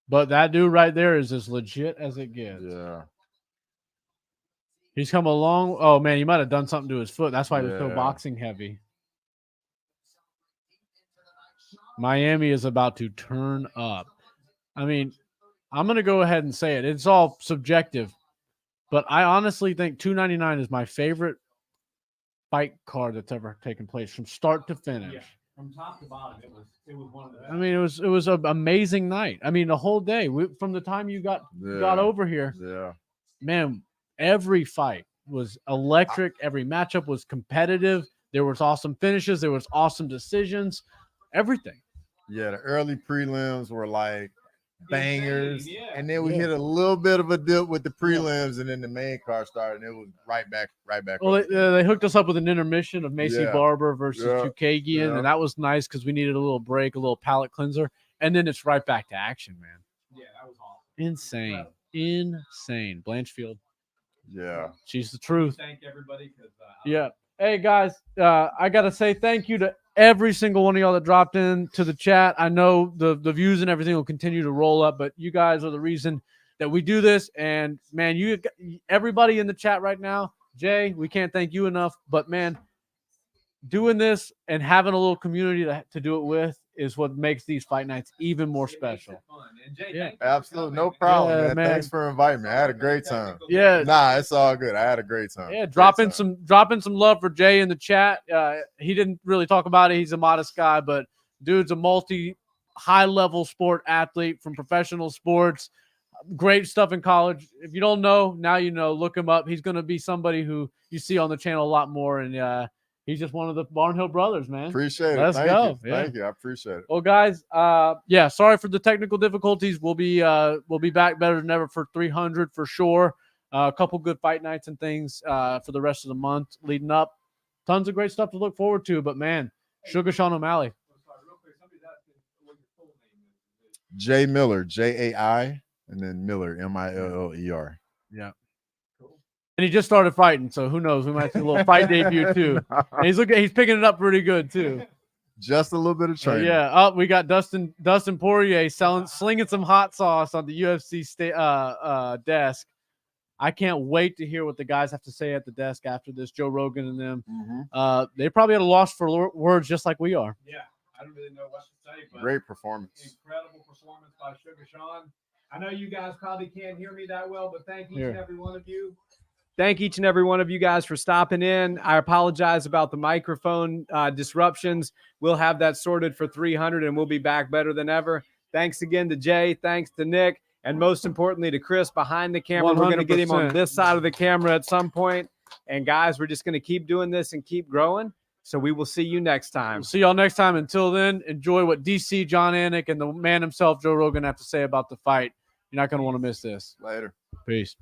But that dude right there is as legit as it gets. Yeah. He's come a long. Oh man, he might have done something to his foot. That's why he was so Yeah. boxing heavy. Miami is about to turn up. I mean, I'm gonna go ahead and say it. It's all subjective, but I honestly think 299 is my favorite fight card that's ever taken place from start to finish. Yeah. From top to bottom, it was one of the best. I mean, it was an amazing night. I mean, the whole day from the time you got over here, Yeah. man, every fight was electric. Every matchup was competitive. There was awesome finishes. There was awesome decisions. Everything. Yeah. The early prelims were like bangers. Insane, yeah. And then we hit a little bit of a dip with the prelims, and then the main card started, and it was right back. Well, up. they hooked us up with an intermission of Macy Yeah. Barber versus Chukagian, Yeah. and that was nice because we needed a little break, a little palate cleanser, and then it's right back to action, man. Yeah, that was awesome. Insane. Insane. Blanchfield. Yeah. She's the truth. Thank everybody because Yeah. Hey guys, I gotta say thank you to every single one of y'all that dropped in to the chat. I know the views and everything will continue to roll up, but you guys are the reason that we do this. And man, everybody in the chat right now, Jay, we can't thank you enough. But man, doing this and having a little community to do it with is what makes these fight nights even more special. yeah, Absolutely. No problem, Yeah, man. man. Thanks for inviting me. I had a great time. Yeah. Nah, it's all good. I had a great time. Yeah, Great dropping time. some love for Jay in the chat. He didn't really talk about it. He's a modest guy, but dude's a high level sport athlete from professional sports. Great stuff in college. If you don't know, now you know. Look him up. He's going to be somebody who you see on the channel a lot more, and he's just one of the Barnhill brothers, man. Appreciate it. Let's Thank go. You. Yeah. Thank you. I appreciate it. Well, guys, sorry for the technical difficulties. We'll be back better than ever for 300 for sure. A couple good fight nights and things for the rest of the month leading up. Tons of great stuff to look forward to. But man, Sugar Sean O'Malley. Jay Miller, Jai, and then Miller, Miller. Yeah. And he just started fighting, so who knows? We might see a little fight debut too. And he's picking it up pretty good too. Just a little bit of training. Yeah. We got Dustin Poirier slinging some hot sauce on the UFC desk. I can't wait to hear what the guys have to say at the desk after this. Joe Rogan and them. Mm-hmm. They probably had a loss for words just like we are. Yeah, I don't really know what to say, but Great performance. Incredible performance by Sugar Sean. I know you guys probably can't hear me that well, but thank each and every one of you. Thank each and every one of you guys for stopping in. I apologize about the microphone disruptions. We'll have that sorted for 300, and we'll be back better than ever. Thanks again to Jay. Thanks to Nick. And most importantly, to Chris behind the camera. 100%. We're going to get him on this side of the camera at some point. And guys, we're just going to keep doing this and keep growing. So we will see you next time. We'll see y'all next time. Until then, enjoy what DC, John Anik, and the man himself, Joe Rogan, have to say about the fight. You're not going to want to miss this. Later. Peace.